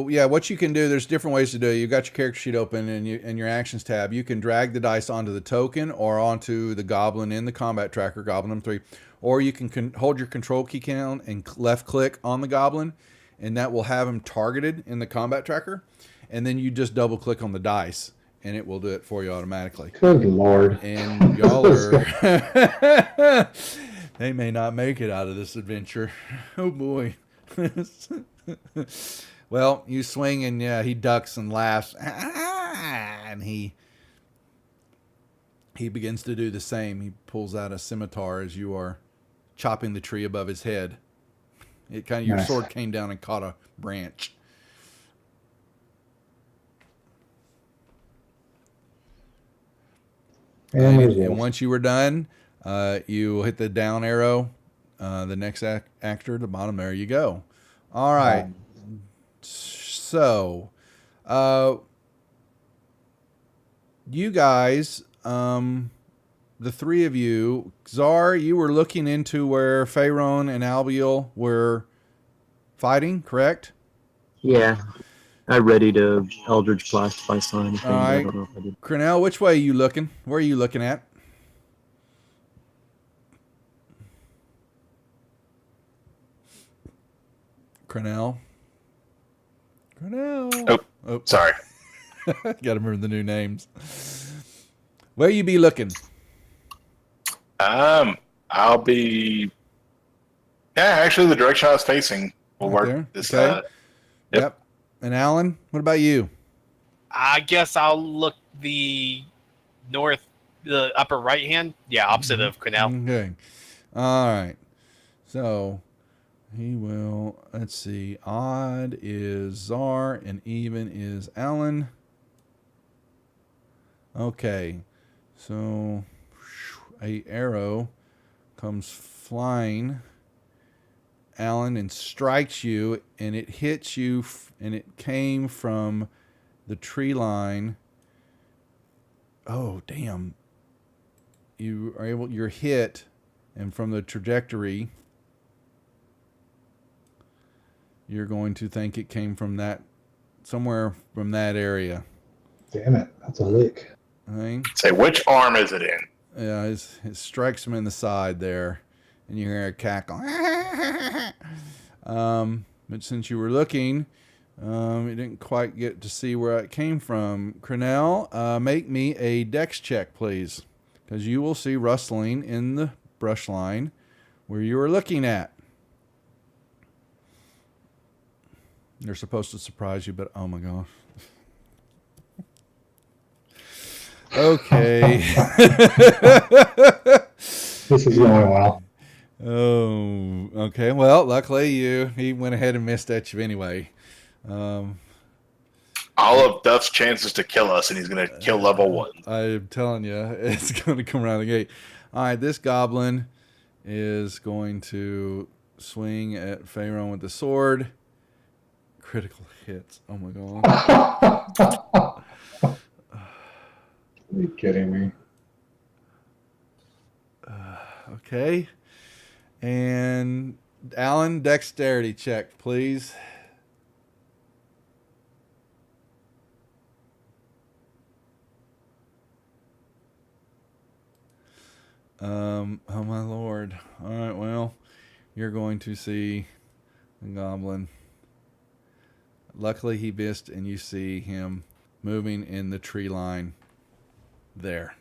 yeah, what you can do, there's different ways to do it. You've got your character sheet open and your actions tab. You can drag the dice onto the token or onto the goblin in the combat tracker, Goblin M3, or you can hold your control key down and left click on the goblin, and that will have him targeted in the combat tracker. And then you just double click on the dice, and it will do it for you automatically. Good Lord. And y'all are... They may not make it out of this adventure. Oh, boy. Well, you swing, and yeah, he ducks and laughs. And he begins to do the same. He pulls out a scimitar as you are chopping the tree above his head. It kind of your sword came down and caught a branch. And once you were done, you hit the down arrow. The next actor at the bottom. There you go. All right. So, you guys, the three of you, Czar, you were looking into where Pharaon and Albiel were fighting, correct? Yeah. I ready to Eldritch Blast if I saw anything. All right. I don't know if I did. Cornell, which way are you looking? Where are you looking at? Cornell. Oh, sorry. Got to remember the new names. Where you be looking? I'll be. Yeah, actually, the direction I was facing will Right work. there? This, Okay. Yep. And Alan, what about you? I guess I'll look the north, the upper right hand. Yeah, opposite of Cornell. Okay. All right. So he will. Let's see. Odd is Czar, and even is Alan. Okay. So a arrow comes flying, Alan, and strikes you, and it hits you, and it came from the tree line. Oh, damn. You're hit, and from the trajectory, you're going to think it came from somewhere from that area. Damn it, that's a lick. Right? Say, which arm is it in? Yeah, it strikes him in the side there, and you hear a cackle. But since you were looking, you didn't quite get to see where it came from. Cornell, make me a dex check, please, because you will see rustling in the brush line where you are looking at. They're supposed to surprise you, but oh my gosh. Okay. This is going well. Oh, okay. Well, luckily he went ahead and missed at you anyway. All of Duff's chances to kill us, and he's going to kill level 1. I'm telling you, it's going to come around the gate. All right, this goblin is going to swing at Pharaoh with the sword. Critical hits. Oh my god. Are you kidding me? Okay. And Alan, dexterity check, please. Oh my lord. All right, well, you're going to see the goblin. Luckily he missed, and you see him moving in the tree line there.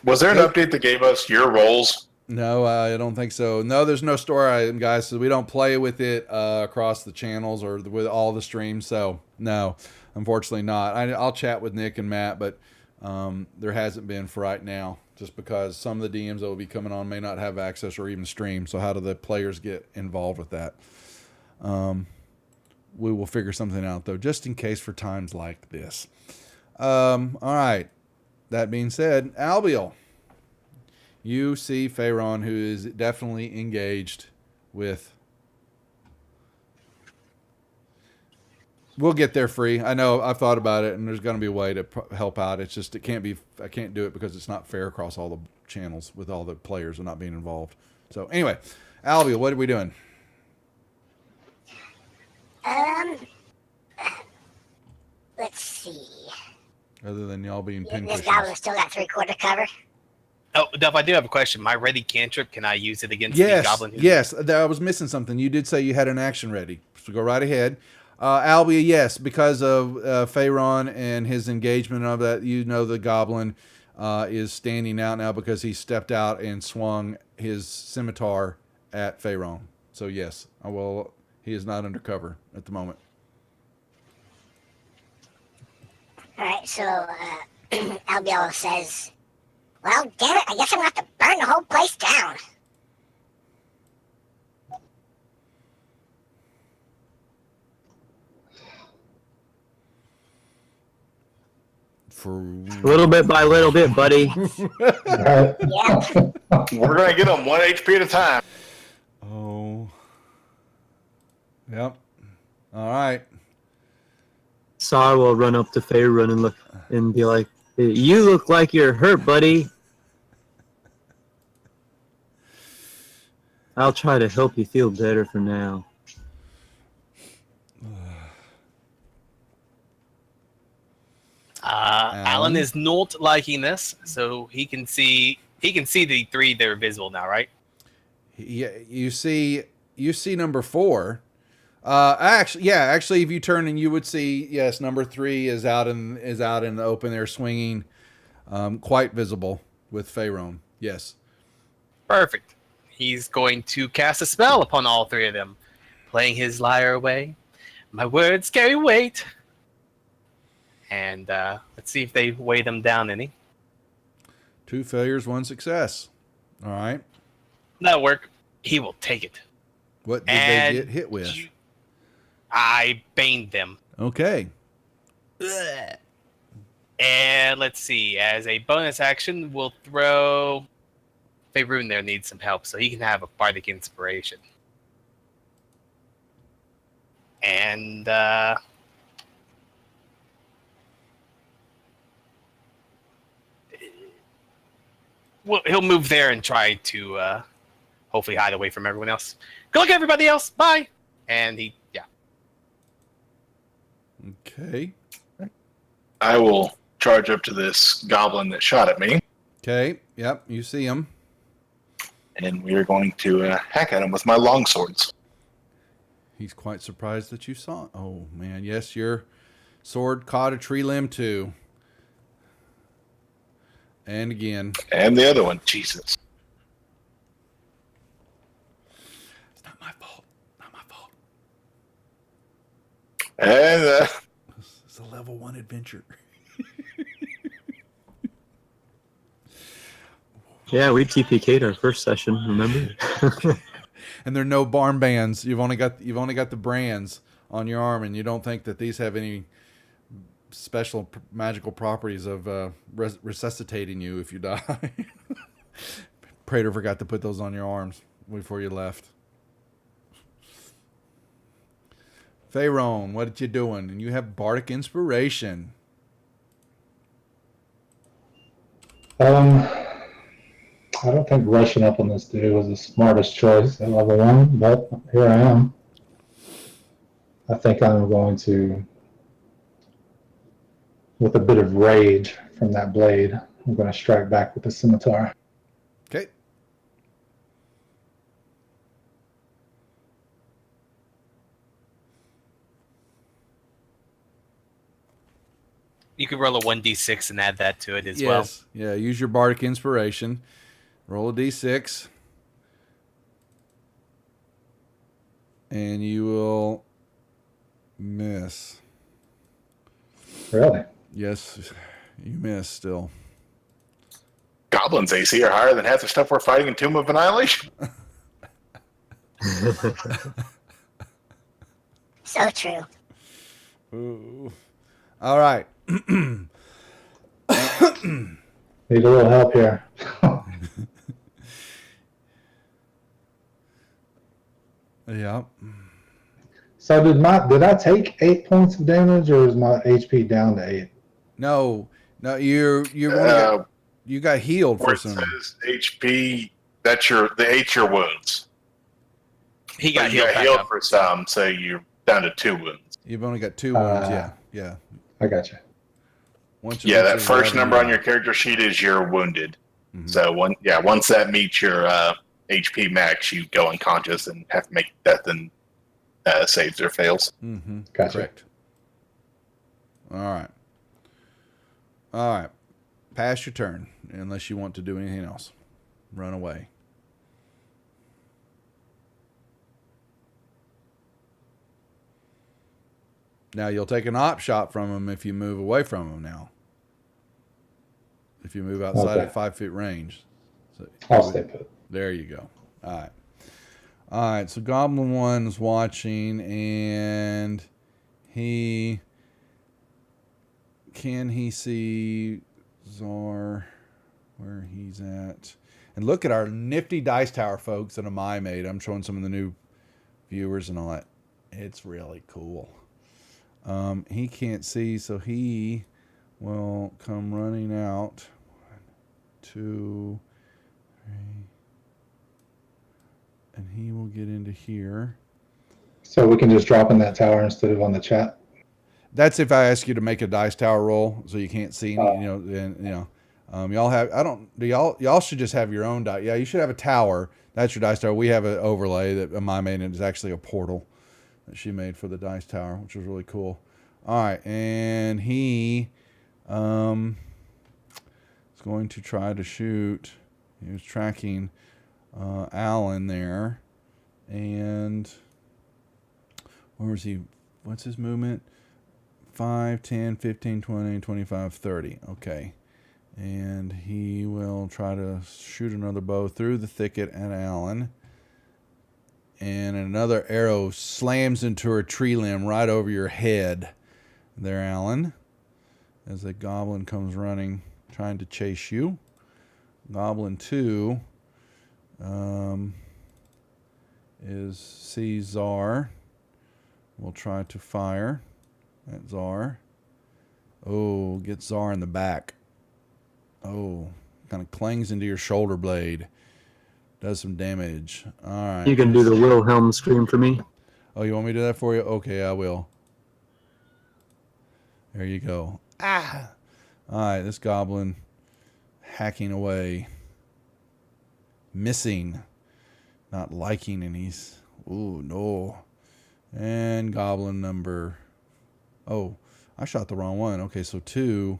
Was there an update that gave us your roles? No, I don't think so. No, there's no store item, guys, so we don't play with it across the channels or with all the streams. So, no, unfortunately not. I'll chat with Nick and Matt, but there hasn't been for right now, just because some of the DMs that will be coming on may not have access or even stream. So how do the players get involved with that? We will figure something out, though, just in case for times like this. All right. That being said, Albiel, you see Pharaon, who is definitely engaged with. We'll get there free. I know I've thought about it, and there's going to be a way to help out. It's just it can't be. I can't do it because it's not fair across all the channels with all the players and not being involved. So anyway, Albiel, what are we doing? Let's see. Other than y'all being This pincushions. goblin still got 3/4 cover. Oh, Duff, I do have a question. My ready cantrip, can I use it against the Yes, goblin? yes. I was missing something. You did say you had an action ready, so go right ahead. Albia, yes, because of Pharaon and his engagement of that, you know the goblin is standing out now because he stepped out and swung his scimitar at Pharaon. So yes, he is not undercover at the moment. All right, so Albiel says, "Well, damn it! I guess I'm gonna have to burn the whole place down." For Little bit by little bit, buddy. Alright. Yeah. We're going to get them 1 HP at a time. oh, yep. All right. Sar will run up to Faerun and look and be like, "You look like you're hurt, buddy. I'll try to help you feel better for now." Alan is not liking this, so he can see the three that are visible now, right? Yeah, you see number 4. Actually, if you turn and you would see, yes, number 3 is out in the open there, swinging, quite visible with Pharaon. Yes. Perfect. He's going to cast a spell upon all three of them, playing his lyre away. My words carry weight. And let's see if they weigh them down any. 2 failures, 1 success. All right. That'll work. He will take it. What did And they get hit with? I baned them. Okay. And let's see. As a bonus action, we'll throw. Faerun there needs some help, so he can have a bardic inspiration. And well, he'll move there and try to hopefully hide away from everyone else. Good luck, everybody else. Bye. And yeah. Okay. I will charge up to this goblin that shot at me, Okay. Yep. You see him. and we are going to hack at him with my long swords. He's quite surprised that you saw. Oh man, yes, your sword caught a tree limb too. And again. And the other one, Jesus. It's not my fault. Not my fault. And It's a level 1 adventure. Yeah, we TPK'd our first session, remember? And there are no barn bands. You've only got the brands on your arm, and you don't think that these have any special magical properties of resuscitating you if you die. Praetor forgot to put those on your arms before you left. Pharaon, what are you doing? And you have bardic inspiration. I don't think rushing up on this dude was the smartest choice at level 1, but here I am. I think I'm going to, with a bit of rage from that blade, I'm going to strike back with the scimitar. Okay. You could roll a 1d6 and add that to it as well. Yes. Yeah, use your bardic inspiration. Roll a d6. And you will miss. Really? Yes, you miss still. Goblins AC are higher than half the stuff we're fighting in Tomb of Annihilation. So true. Ooh. All right. Need a little help here. Yeah. So did I take 8 points of damage, or is my HP down to 8? No, you got healed Where for it some. says HP, that's the 8's your wounds. He But got you healed got back healed up. for some, so you're down to 2 wounds. You've only got 2 wounds. Yeah. I got you. Once it Yeah, that reaches first 11, number you're on your out. character sheet is your wounded. Mhm. So once that meets your HP max, you go unconscious and have to make death and saves or fails. Mm-hmm. Gotcha. Correct. All right. Pass your turn, unless you want to do anything else. Run away. Now you'll take an op shot from him if you move away from him now. If you move outside Okay. at 5 feet range. So I'll stay put. there you go. All right. So Goblin 1 is watching, and can he see Czar where he's at? And look at our nifty dice tower, folks, that Amai made. I'm showing some of the new viewers and all that. It's really cool. He can't see, so he will come running out. 1, 2, 3. And he will get into here. So we can just drop in that tower instead of on the chat? That's if I ask you to make a dice tower roll, so you can't see any, y'all have, y'all should just have your own die. Yeah, you should have a tower. That's your dice tower. We have an overlay that Amai made, and it's actually a portal that she made for the dice tower, which was really cool. All right, and he is going to try to shoot. He was tracking Alan there, and where was he? What's his movement? 5, 10, 15, 20, 25, 30. Okay. And he will try to shoot another bow through the thicket at Alan. And another arrow slams into a tree limb right over your head there, Alan, as the goblin comes running, trying to chase you. Goblin 2 sees Czar. Will try to fire at Czar. Oh, get Czar in the back. Oh, kind of clangs into your shoulder blade. Does some damage. All right. You can do the Wilhelm scream for me. Oh, you want me to do that for you? Okay, I will. There you go. Ah! All right, this goblin hacking away. Missing. Not liking, and he's... Ooh, no. And goblin number... Oh, I shot the wrong one. Okay, so 2...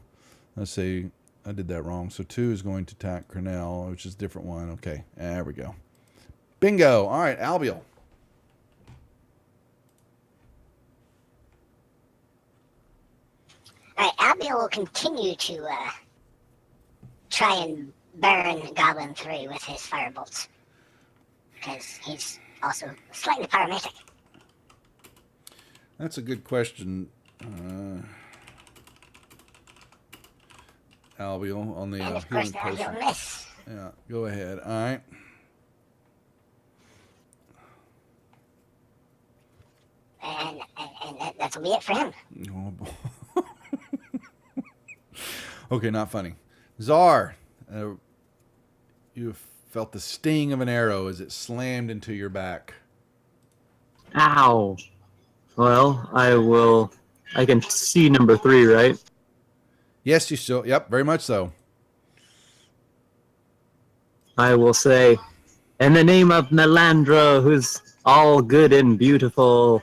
Let's see. I did that wrong. So 2 is going to attack Cornell, which is a different one. Okay, there we go. Bingo. All right, Albiel. All right, Abiel will continue to try and burn Goblin 3 with his firebolts. Because he's also slightly pyromantic. That's a good question, Albiel, on the And of course, healing now he'll potion. miss. Yeah, go ahead. All right. And that'll be it for him. Oh, boy. Okay, not funny. Czar, You felt the sting of an arrow as it slammed into your back. Ow. Well, I can see number 3, right? Yes, you still. Yep, very much so. I will say, in the name of Melandra, who's all good and beautiful,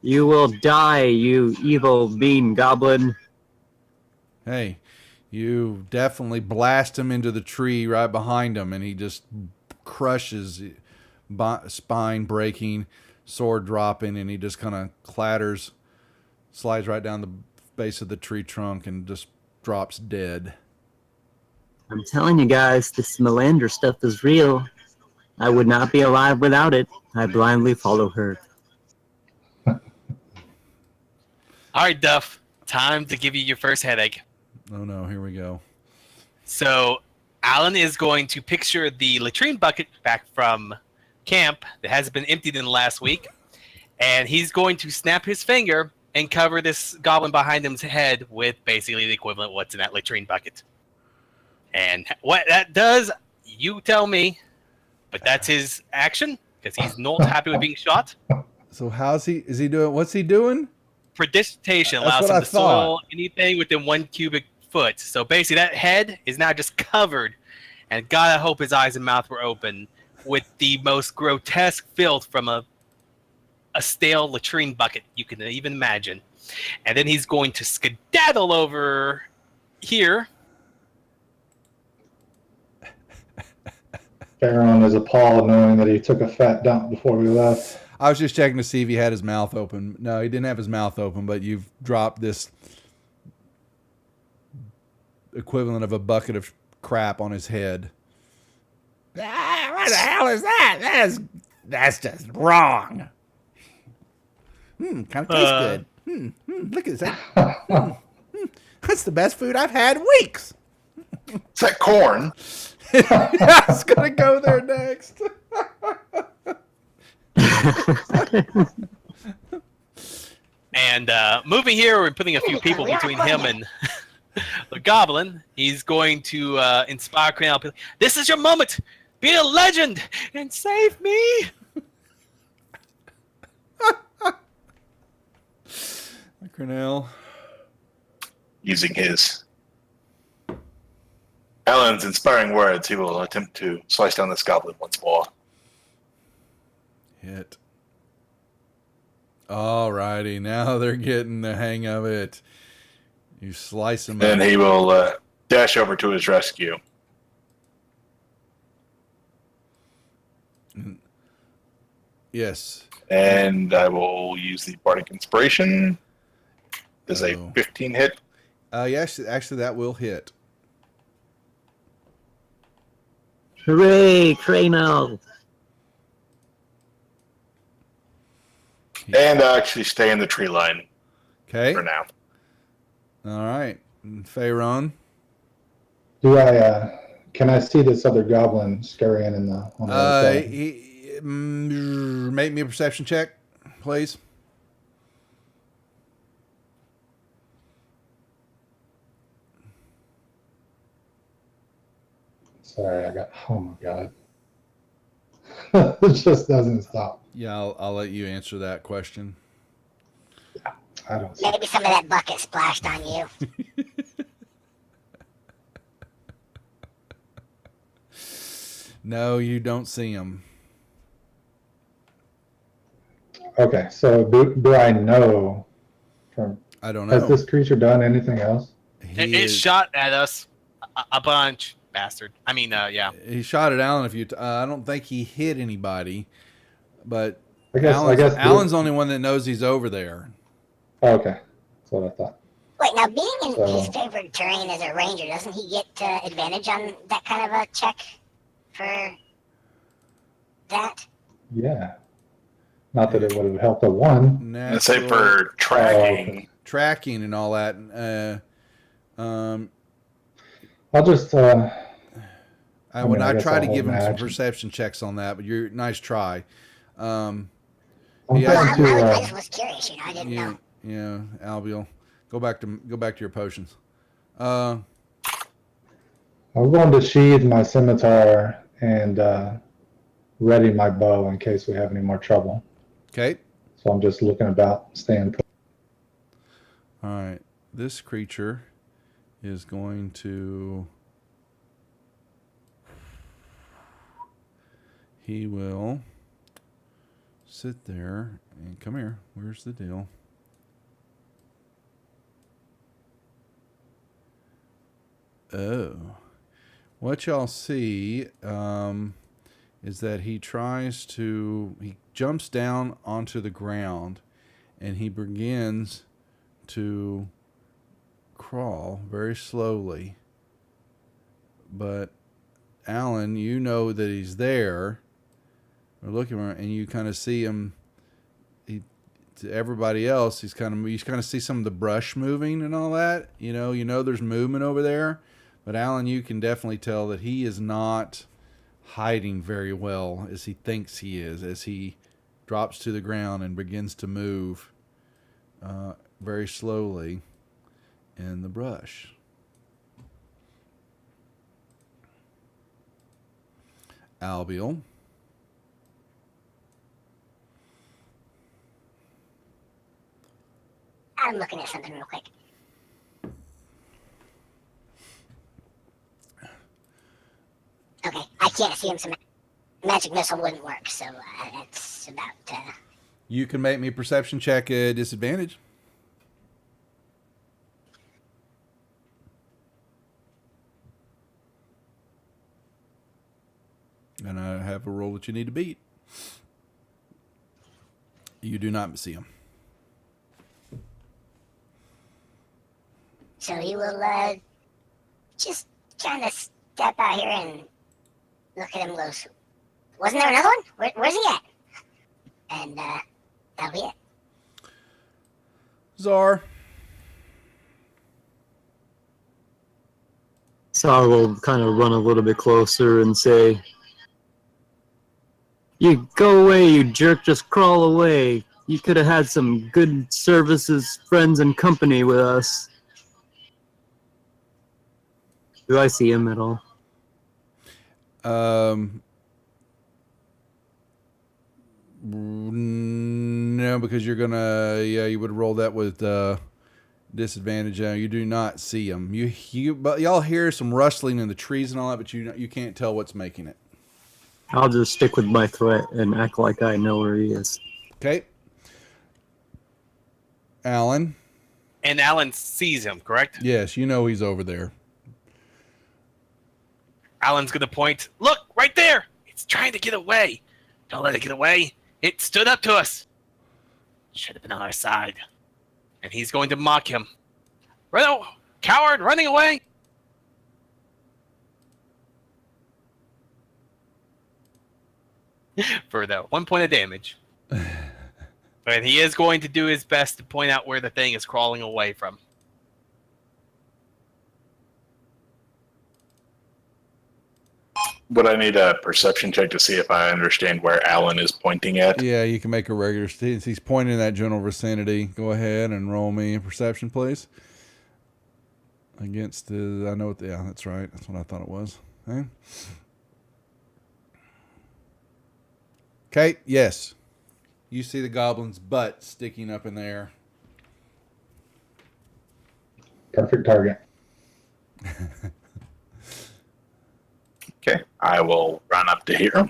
you will die, you evil mean goblin. Hey, you definitely blast him into the tree right behind him, and he just crushes, spine breaking, sword dropping, and he just kind of clatters, slides right down the base of the tree trunk, and just drops dead. I'm telling you guys, this Melandra stuff is real. I would not be alive without it. I blindly follow her. All right, Duff. Time to give you your first headache. Oh no, here we go. So, Alan is going to picture the latrine bucket back from camp that hasn't been emptied in the last week, and he's going to snap his finger and cover this goblin behind him's head with basically the equivalent of what's in that latrine bucket. And what that does, you tell me, but that's his action because he's not happy with being shot. So is he doing? What's he doing? Predigitation That's allows what him I to soil thought. anything within 1 cubic foot. So basically, that head is now just covered, and God, I hope his eyes and mouth were open with the most grotesque filth from a stale latrine bucket you can even imagine. And then he's going to skedaddle over here. Pharaoh is appalled knowing that he took a fat dump before we left. I was just checking to see if he had his mouth open. No, he didn't have his mouth open, but you've dropped this equivalent of a bucket of crap on his head. Ah, what the hell is that? That's just wrong. Kind of tastes good. Look at that. That's the best food I've had in weeks. It's that corn. I was gonna go there next. And moving here, we're putting a few people between him and the goblin. He's going to inspire Cornell. This is your moment. Be a legend and save me. Cornell. Using his Alan's inspiring words, he will attempt to slice down this goblin once more. Hit. Alrighty, now they're getting the hang of it. You slice him Then up. he will dash over to his rescue. Yes. And I will use the Bardic Inspiration. Does a 15 hit? Yes, actually that will hit. Hooray, Crano! And I actually stay in the tree line Okay. for now. All right. Pharaoh. Can I see this other goblin scurrying on the other side? Make me a perception check, please. Sorry, oh my God. It just doesn't stop. Yeah, I'll let you answer that question. I don't see. Maybe some of that bucket splashed on you. No, you don't see him. Okay, so do I know from I don't know. has this creature done anything else? It shot at us a bunch, bastard. I mean, yeah. He shot at Alan. I don't think he hit anybody, but I guess Alan's the only one that knows he's over there. Oh, okay, that's what I thought. Wait, now being in So- his favorite terrain as a ranger, doesn't he get advantage on that kind of a check for that? Yeah, not that it would have helped a one. Let's say for tracking. Tracking and all that. I'll just. When I I guess tried to I'll give him some imagine. perception checks on that, but you're nice try. I'm Yeah, Well, trying I to. just was curious, I didn't know. Yeah, Albiel, go back to your potions. I'm going to sheathe my scimitar and ready my bow in case we have any more trouble. Okay. So I'm just looking about, staying put. All right. This creature is going to. He will sit there and come here. Where's the deal? Oh. What y'all see is that he jumps down onto the ground and he begins to crawl very slowly. But Alan, you know that he's there. We're looking around, and you kind of see him. To everybody else, you kind of see some of the brush moving and all that. You know, there's movement over there. But Alan, you can definitely tell that he is not hiding very well as he thinks he is, as he drops to the ground and begins to move very slowly in the brush. Albiel. I'm looking at something real quick. Okay, I can't see him, so magic missile wouldn't work, so that's about... You can make me a perception check at disadvantage. And I have a roll that you need to beat. You do not see him. So he will just kind of step out here and look at him close. Wasn't there another one? Where's he at? And that'll be it. Czar. So I will kind of run a little bit closer and say, "You go away, you jerk, just crawl away. You could have had some good services, friends, and company with us." Do I see him at all? No, because you're gonna, you would roll that with disadvantage. You do not see him. But y'all hear some rustling in the trees and all that, but you can't tell what's making it. I'll just stick with my threat and act like I know where he is. Okay. Alan. And Alan sees him, correct? Yes, you know he's over there. Alan's gonna point. Look, right there! It's trying to get away. Don't let it get away. It stood up to us. Should have been on our side. And he's going to mock him. Run, coward, running away! For the 1 point of damage. But he is going to do his best to point out where the thing is crawling away from. Would I need a perception check to see if I understand where Alan is pointing at? Yeah, you can make a regular. He's pointing in that general vicinity. Go ahead and roll me a perception, please. Against the, I know what. Yeah, that's right. That's what I thought it was. Okay. Okay. Yes. You see the goblin's butt sticking up in the air. Perfect target. Okay, I will run up to here.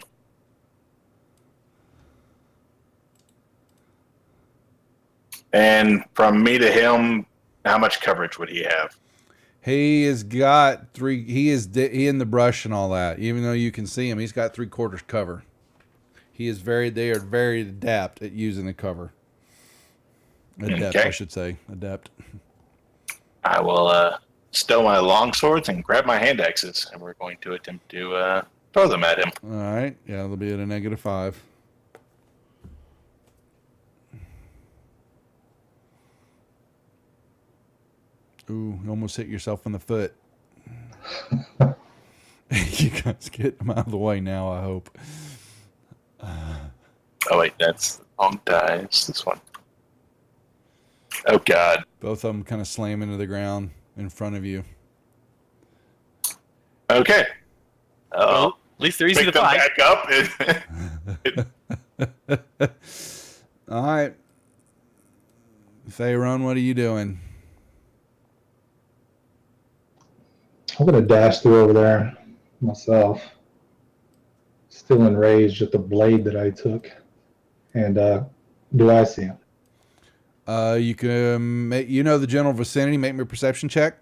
And from me to him, how much coverage would he have? He has got three. He in the brush and all that. Even though you can see him, he's got 3/4 cover. They are very adept at using the cover. Adept, Okay. I should say. Adept. I will stow my long swords and grab my hand axes, and we're going to attempt to throw them at him. All right. Yeah, they'll be at a -5. Ooh, you almost hit yourself in the foot. You guys get them out of the way now, I hope. Oh, wait, that's the wrong die. It's this one. Oh, God. Both of them kind of slam into the ground in front of you. Okay. Well, at least they're easy Pick to them find. back up. All right. Faerun, what are you doing? I'm gonna dash through over there myself, still enraged at the blade that I took. And do I see him? You can make, you know, the general vicinity. Make me a perception check.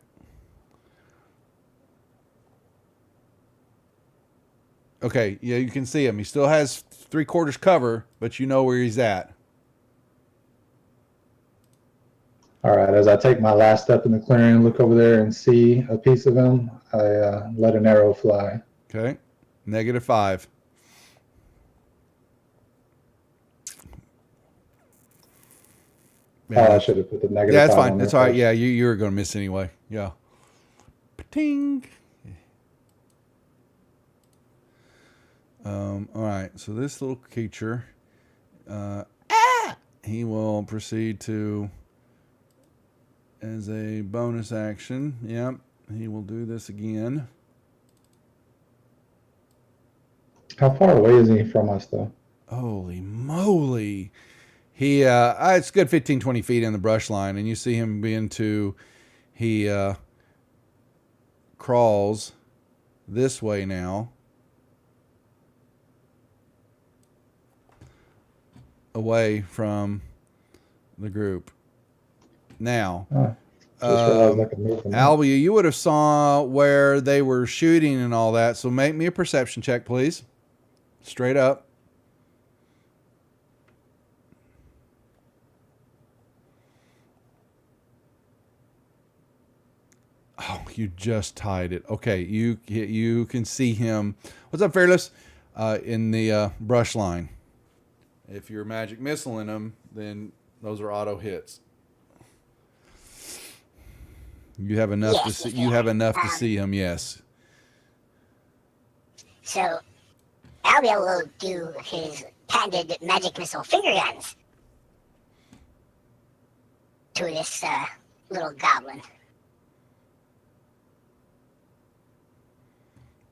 Okay, yeah, you can see him. He still has 3/4 cover, but you know where he's at. All right, as I take my last step in the clearing, look over there and see a piece of him, I let an arrow fly. Okay, -5. Oh, I should have put the negative. Yeah, that's 5 fine. on That's there all right. first. Yeah, you're going to miss anyway. Yeah. Ting. All right. So this little creature, he will proceed to, as a bonus action. Yep. He will do this again. How far away is he from us, though? Holy moly. He, it's a good 15, 20 feet in the brush line, and you see him begin to, he crawls this way now, away from the group. Now, Just realized I could move from there. Albia, you would have saw where they were shooting and all that, so make me a perception check, please. Straight up. Oh, you just tied it. Okay, you can see him. What's up, Fearless? In the brush line. If you're magic missiling him, then those are auto hits. You have enough to Yes, see. yes, You have enough to um, see him. Yes. So Albia will do his patented magic missile finger guns to this little goblin.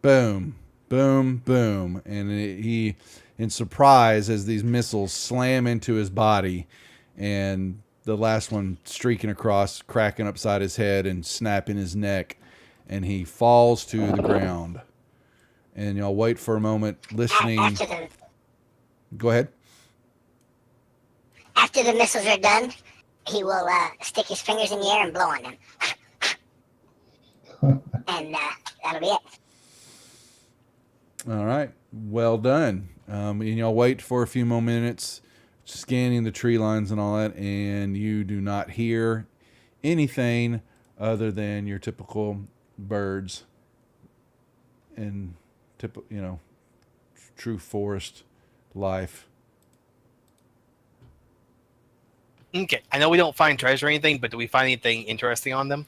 Boom, boom, boom, and he, in surprise, as these missiles slam into his body, and the last one streaking across, cracking upside his head and snapping his neck, and he falls to the ground. And y'all wait for a moment, listening. Go ahead. After the missiles are done, he will stick his fingers in the air and blow on them. And that'll be it. All right, well done. And y'all wait for a few more minutes, scanning the tree lines and all that, and you do not hear anything other than your typical birds and true forest life. Okay, I know we don't find treasure or anything, but do we find anything interesting on them?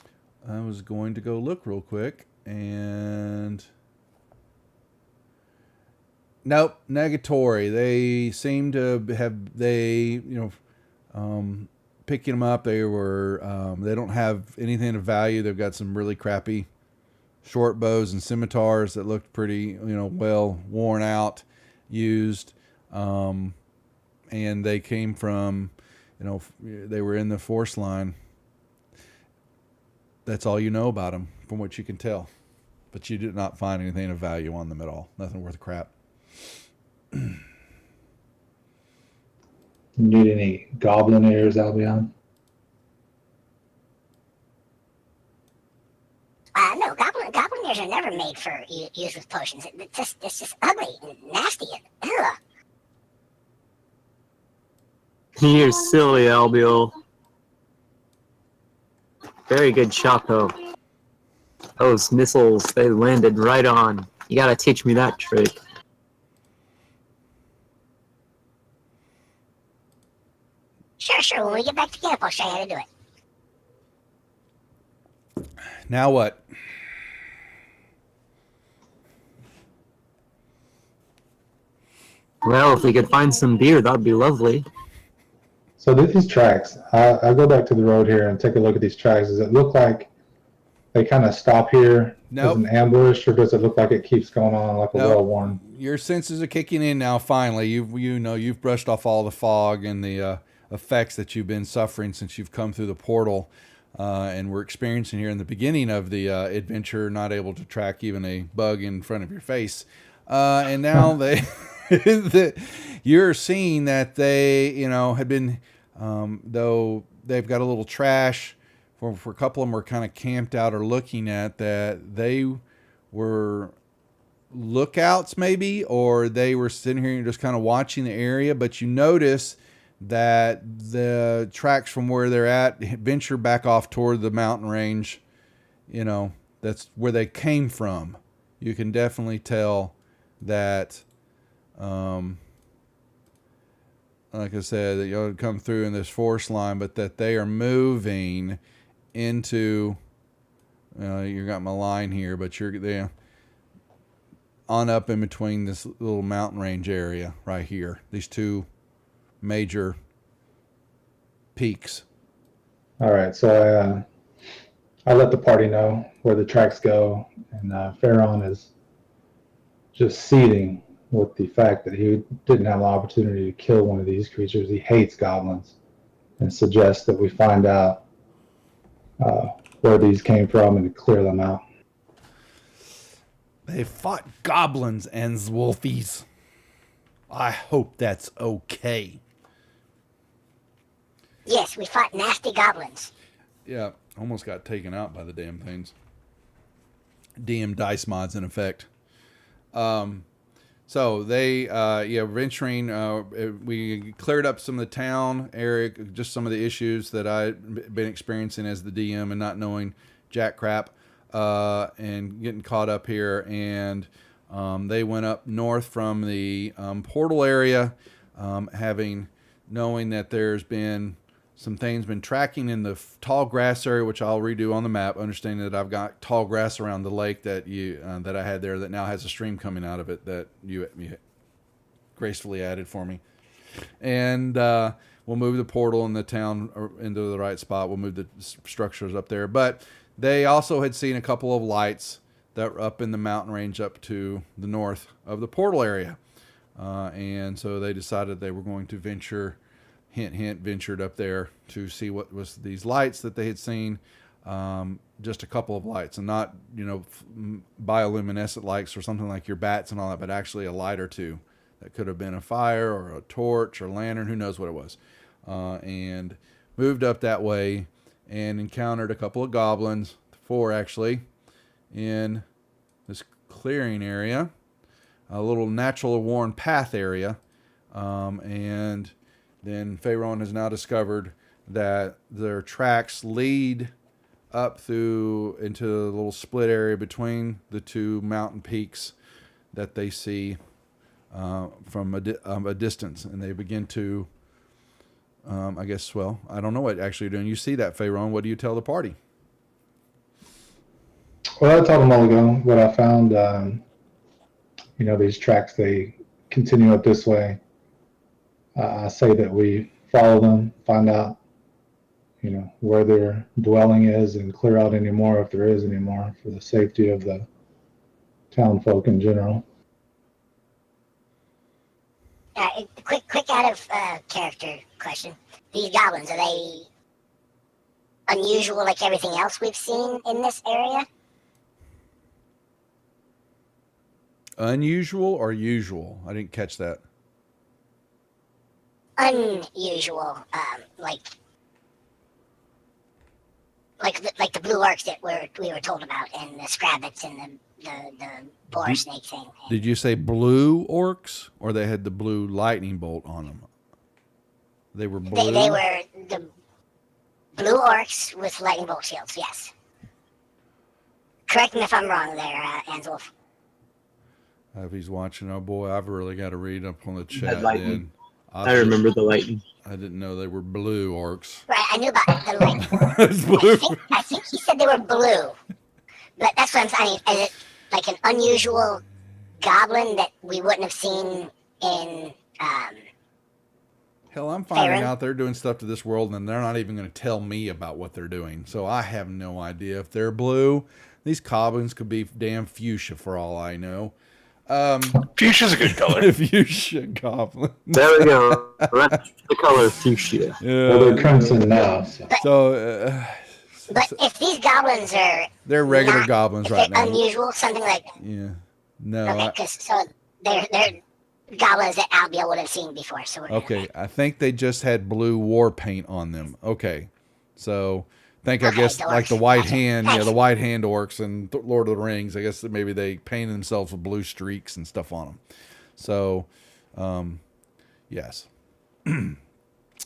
I was going to go look real quick, and nope, negatory. They seem to have picking them up. They were they don't have anything of value. They've got some really crappy short bows and scimitars that looked pretty well worn out, used, and they came from they were in the force line. That's all you know about them, from what you can tell. But you did not find anything of value on them at all. Nothing worth a crap. Need any goblin ears, Albion? No, goblin ears are never made for use with potions. It's just ugly and nasty. And, ugh. You're silly, Albiol. Very good shot, though. Those missiles, they landed right on. You gotta teach me that trick. Sure. When we get back to camp, I'll show you how to do it. Now what? Well, if we could find some beer, that'd be lovely. So these tracks, I go back to the road here and take a look at these tracks. Does it look like they kind of stop here Nope. an ambush, or does it look like it keeps going on like a Nope. well-worn? Your senses are kicking in now. Finally, you've brushed off all the fog and the effects that you've been suffering since you've come through the portal, and we're experiencing here in the beginning of the adventure, not able to track even a bug in front of your face, and now you're seeing that they, had been, though they've got a little trash. For a couple of them were kind of camped out or looking at that they were lookouts maybe, or they were sitting here and just kind of watching the area. But you notice that the tracks from where they're at venture back off toward the mountain range. That's where they came from. You can definitely tell that, like I said, that you'll come through in this forest line, but that they are moving into, you got my line here, but you're there on up in between this little mountain range area right here, these two major peaks. All right, so I let the party know where the tracks go, and Pharaon is just seething with the fact that he didn't have the opportunity to kill one of these creatures. He hates goblins and suggests that we find out where these came from and to clear them out. They fought goblins and wolfies. I hope that's okay. Yes, we fought nasty goblins. Yeah, almost got taken out by the damn things. DM dice mods in effect. So they, venturing, we cleared up some of the town area, just some of the issues that I'd been experiencing as the DM and not knowing jack crap, and getting caught up here. And they went up north from the portal area, knowing that there's been some things been tracking in the tall grass area, which I'll redo on the map, understanding that I've got tall grass around the lake that that I had there that now has a stream coming out of it that you gracefully added for me. And we'll move the portal in the town into the right spot. We'll move the structures up there. But they also had seen a couple of lights that were up in the mountain range up to the north of the portal area. And so they decided they were going to venture, hint, hint, ventured up there to see what was these lights that they had seen. Just a couple of lights, and not, bioluminescent lights or something like your bats and all that, but actually a light or two that could have been a fire or a torch or lantern, who knows what it was. And moved up that way and encountered a couple of goblins, 4 actually, in this clearing area, a little natural worn path area. And then Pharaon has now discovered that their tracks lead up through into the little split area between the two mountain peaks that they see from a distance. And they begin to, I don't know what actually you're doing. You see that, Pharaon. What do you tell the party? Well, I told them all ago what I found. These tracks, they continue up this way. I say that we follow them, find out, where their dwelling is, and clear out any more if there is any more, for the safety of the town folk in general. Quick out of character question. These goblins, are they unusual like everything else we've seen in this area? Unusual or usual? I didn't catch that. Unusual, like the blue orcs that we were told about, and the scrabbits and the boar snake thing. Did you say blue orcs, or they had the blue lightning bolt on them? They were blue? They were the blue orcs with lightning bolt shields, yes. Correct me if I'm wrong there, Answolf. If he's watching, oh boy, I've really got to read up on the chat. Lightning. I remember the lightning. I didn't know they were blue orcs. Right, I knew about the lightning. It's blue. I think he said they were blue. But that's what I'm saying. Is it like an unusual goblin that we wouldn't have seen in Hell, I'm finding Farron? out they're doing stuff to this world, and they're not even going to tell me about what they're doing. So I have no idea if they're blue. These goblins could be damn fuchsia for all I know. Fuchsia's a good color. Fuchsia goblin. There we go. That's the color fuchsia. Well, they're crimson now. So. So But if these goblins are they're regular not- goblins if right they're now. unusual, something like Yeah. No. okay, because so they're goblins that Albia would have seen before. So we're Okay, I think they just had blue war paint on them. Okay, so I Okay, guess the like the orcs. white Gotcha. hand, Thanks. the white hand orcs and Lord of the Rings. I guess that maybe they painted themselves with blue streaks and stuff on them. So, yes,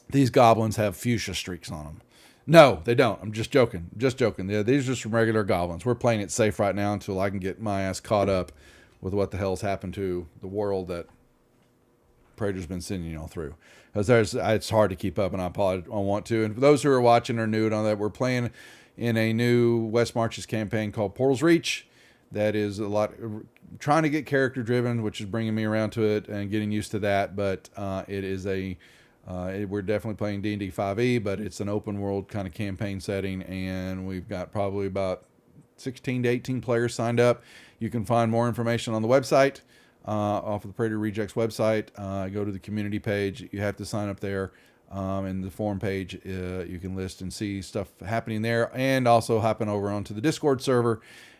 these goblins have fuchsia streaks on them. No, they don't. I'm just joking. Just joking. Yeah, these are just regular goblins. We're playing it safe right now until I can get my ass caught up with what the hell's happened to the world that Praetor's been sending y'all through, because it's hard to keep up, and I apologize. I want to. And for those who are watching or new on that, we're playing in a new West Marches campaign called Portal's Reach. That is a lot trying to get character driven, which is bringing me around to it and getting used to that. But it is we're definitely playing D&D 5e, but it's an open world kind of campaign setting, and we've got probably about 16 to 18 players signed up. You can find more information on the website. Off of the Praetor Rejects website, go to the community page. You have to sign up there. And the forum page, you can list and see stuff happening there, and also hopping over onto the Discord server.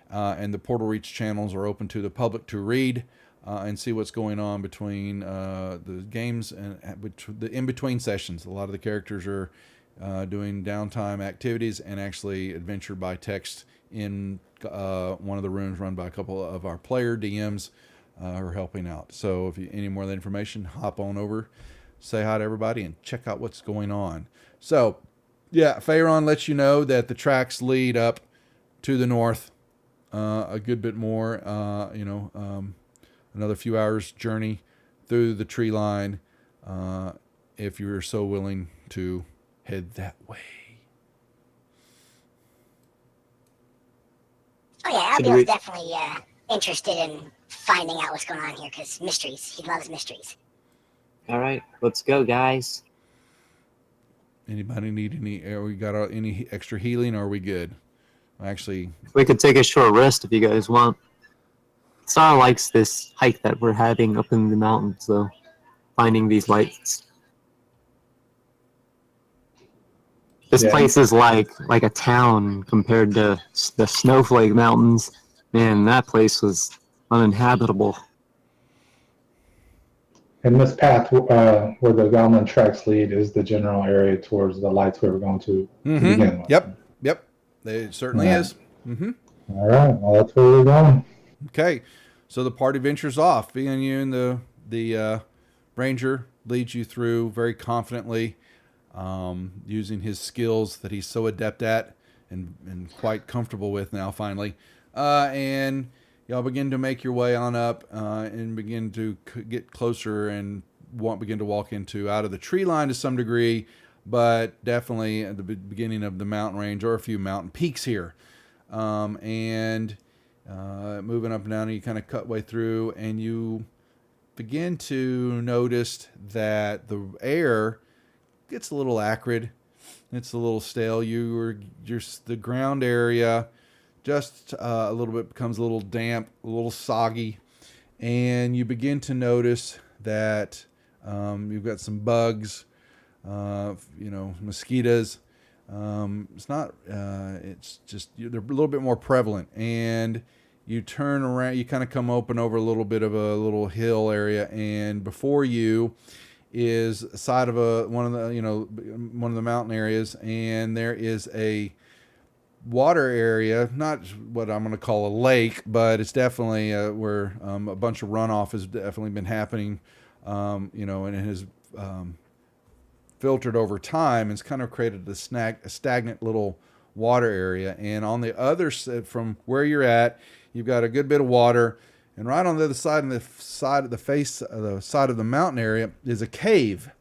And the Portal Reach channels are open to the public to read and see what's going on between the games and the in-between sessions. A lot of the characters are doing downtime activities and actually adventure by text in one of the rooms run by a couple of our player DMs. Who are helping out. So if you any more of that information, hop on over, say hi to everybody, and check out what's going on. So, yeah, Pharaon lets you know that the tracks lead up to the north a good bit more. Another few hours journey through the tree line, if you're so willing to head that way. Oh yeah, Should Albiel's we- definitely interested in finding out what's going on here because mysteries. He loves mysteries. All right, let's go, guys. Anybody need any? We got any extra healing? Or are we good? Actually, We could take a short rest if you guys want. Sarah likes this hike that we're having up in the mountains, though. Finding these lights. This Yeah. place is like a town compared to the Snowflake Mountains. Man, that place was uninhabitable. And this path where the Goblin tracks lead is the general area towards the lights we were going to begin with. Yep. It certainly Yeah. is. All right. Well, that's where we're going. Okay, so the party ventures off. Being you and the ranger leads you through very confidently, using his skills that he's so adept at and quite comfortable with now. Finally, and y'all begin to make your way on up and begin to get closer and begin to walk out of the tree line to some degree, but definitely at the beginning of the mountain range or a few mountain peaks here. And moving up and down, and you kind of cut way through, and you begin to notice that the air gets a little acrid. It's a little stale. The ground area just a little bit becomes a little damp, a little soggy, and you begin to notice that you've got some bugs, mosquitoes. It's not. It's just they're a little bit more prevalent, and you turn around. You kind of come open over a little bit of a little hill area, and before you is a side of one of the mountain areas, and there is a water area, not what I'm going to call a lake, but it's definitely where a bunch of runoff has definitely been happening, and it has filtered over time, and it's kind of created a stagnant little water area. And on the other side, from where you're at, you've got a good bit of water, and right on the other side, the side of the mountain area is a cave,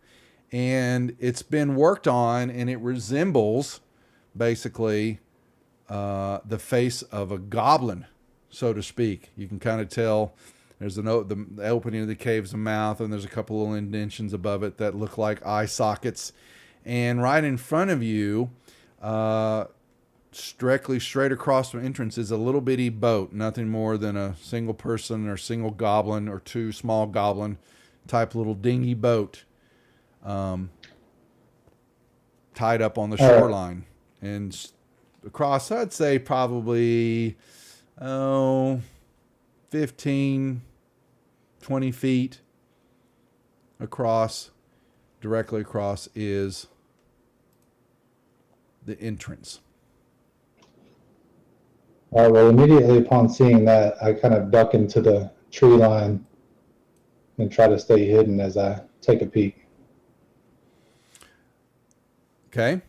and it's been worked on, and it resembles basically the face of a goblin, so to speak. You can kind of tell There's the opening of the cave's a mouth, and there's a couple little indentions above it that look like eye sockets. And right in front of you, directly straight across from entrance, is a little bitty boat, nothing more than a single person or single goblin or two small goblin type little dinghy boat, tied up on the shoreline. And across, I'd say probably 15, 20 feet across, directly across, is the entrance. All right, well, immediately upon seeing that, I kind of duck into the tree line and try to stay hidden as I take a peek. Okay.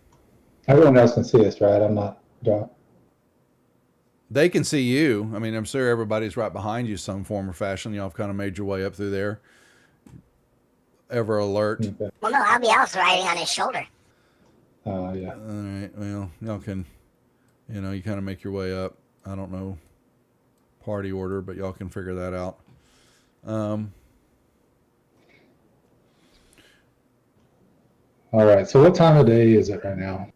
Everyone else can see us, right? I'm not dark. They can see you. I mean, I'm sure everybody's right behind you some form or fashion. Y'all have kind of made your way up through there. Ever alert. Okay. Well, no, I'll be else riding on his shoulder. Yeah. All right. Well, y'all can, you kind of make your way up. I don't know party order, but y'all can figure that out. All right. So what time of day is it right now?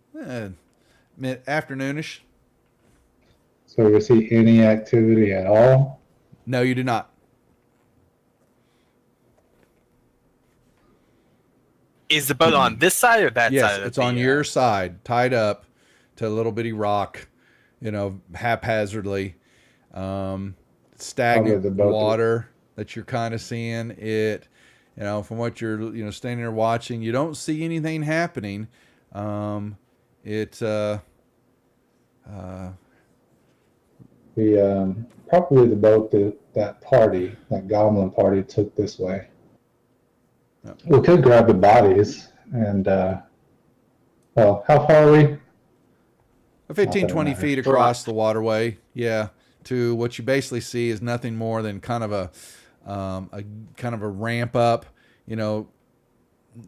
Mid-afternoonish. So do we see any activity at all? No, you do not. Is the boat on this side or that Yes, side? it's on your side, tied up to a little bitty rock, haphazardly. Stagnant the boat water that you're kind of seeing. It, from what you're, standing there watching, you don't see anything happening. Probably the boat that Goblin party took this way. Yep. We could grab the bodies and, how far are we? 15, 20 feet across the waterway. Yeah. To what you basically see is nothing more than kind of a kind of a ramp up,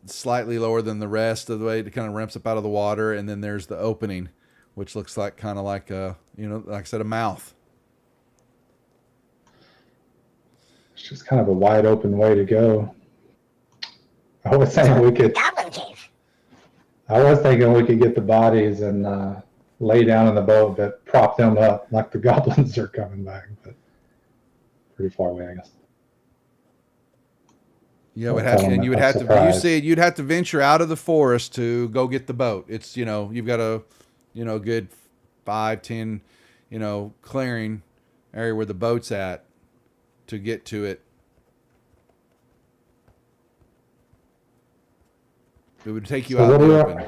slightly lower than the rest of the way. It kind of ramps up out of the water. And then there's the opening, which looks like kind of like like I said, a mouth. It's just kind of a wide open way to go. I was thinking we could Goblin cave. get the bodies and lay down in the boat, but prop them up like the goblins are coming back. But pretty far away, I guess. Yeah, you'd have to venture out of the forest to go get the boat. It's you've got a good 5-10 clearing area where the boat's at to get to it. It would take you So out in the open.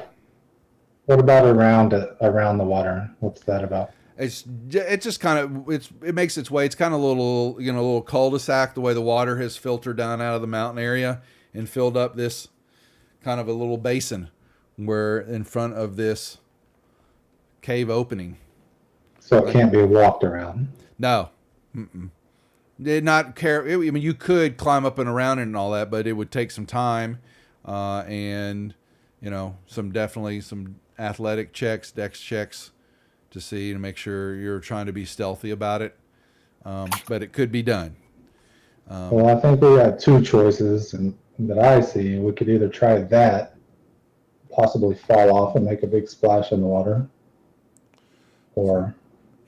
What about around the water? What's that about? It just kind of it makes its way. It's kind of a little cul-de-sac, the way the water has filtered down out of the mountain area and filled up this kind of a little basin where in front of this cave opening. So it can't be walked around. No. Did not care. I mean, you could climb up and around it and all that, but it would take some time, and some athletic checks, dex checks, to make sure you're trying to be stealthy about it. But it could be done. Well, I think we got two choices, and that I see. We could either try that, possibly fall off and make a big splash in the water, or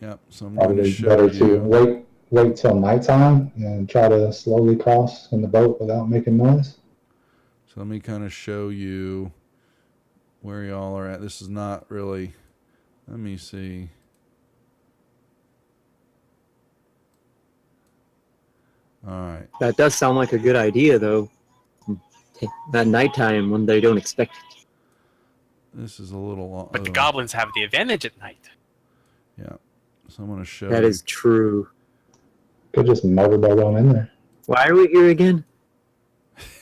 Yep. So I'm going to probably show better to you. wait till nighttime and try to slowly cross in the boat without making noise. So let me kind of show you where y'all are at. This is not really. Let me see. All right. That does sound like a good idea, though. At nighttime when they don't expect it. This is a little. But the goblins have the advantage at night. Yeah. So I'm going to show That you. is true. Could just motorboat on in there. Why are we here again?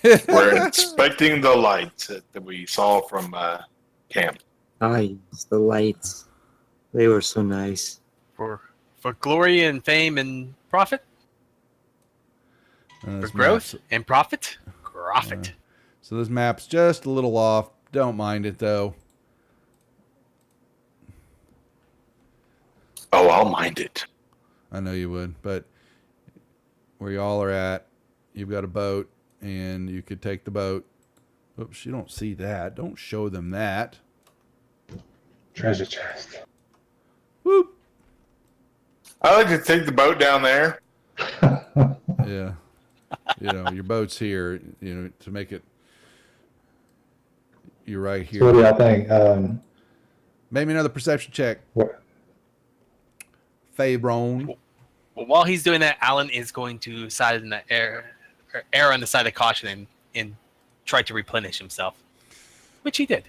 We're inspecting the lights that we saw from camp. Ah, yes, the lights. They were so nice. For glory and fame and profit? And For this growth map's- and profit? Profit. So this map's just a little off. Don't mind it though. Oh, I'll mind it. I know you would, but where y'all are at. You've got a boat, and you could take the boat. Oops, you don't see that. Don't show them that. Treasure chest. Whoop. I like to take the boat down there. Yeah. Your boat's here, to make it. You're right here. So what do y'all think? Maybe another perception check. What? Fabrone. Well, while he's doing that, Alan is going to err on the side of caution and try to replenish himself, which he did.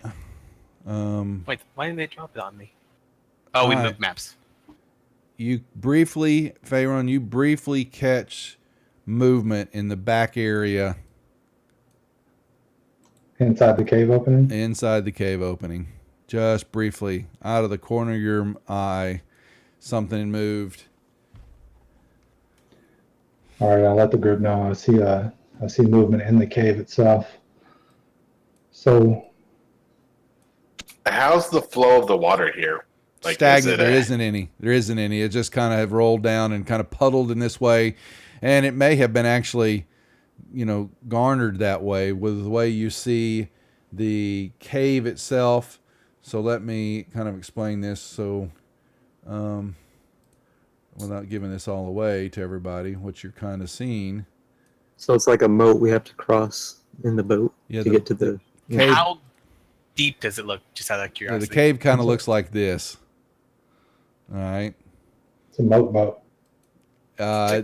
Wait, why didn't they drop it on me? Oh, we moved maps. Fabrone, you briefly catch movement in the back area. Inside the cave opening? Inside the cave opening. Just briefly. Out of the corner of your eye, something moved. All right, I'll let the group know. I see movement in the cave itself. So, How's the flow of the water here? Stagnant. There isn't any. It just kind of have rolled down and kind of puddled in this way. And it may have been actually, garnered that way with the way you see the cave itself. So let me kind of explain this. So, without giving this all away to everybody, what you're kind of seeing. So it's like a moat we have to cross in the boat to get to the cave. How deep does it look? Just out of curiosity. The cave kind of looks like this. All right. it's a moat.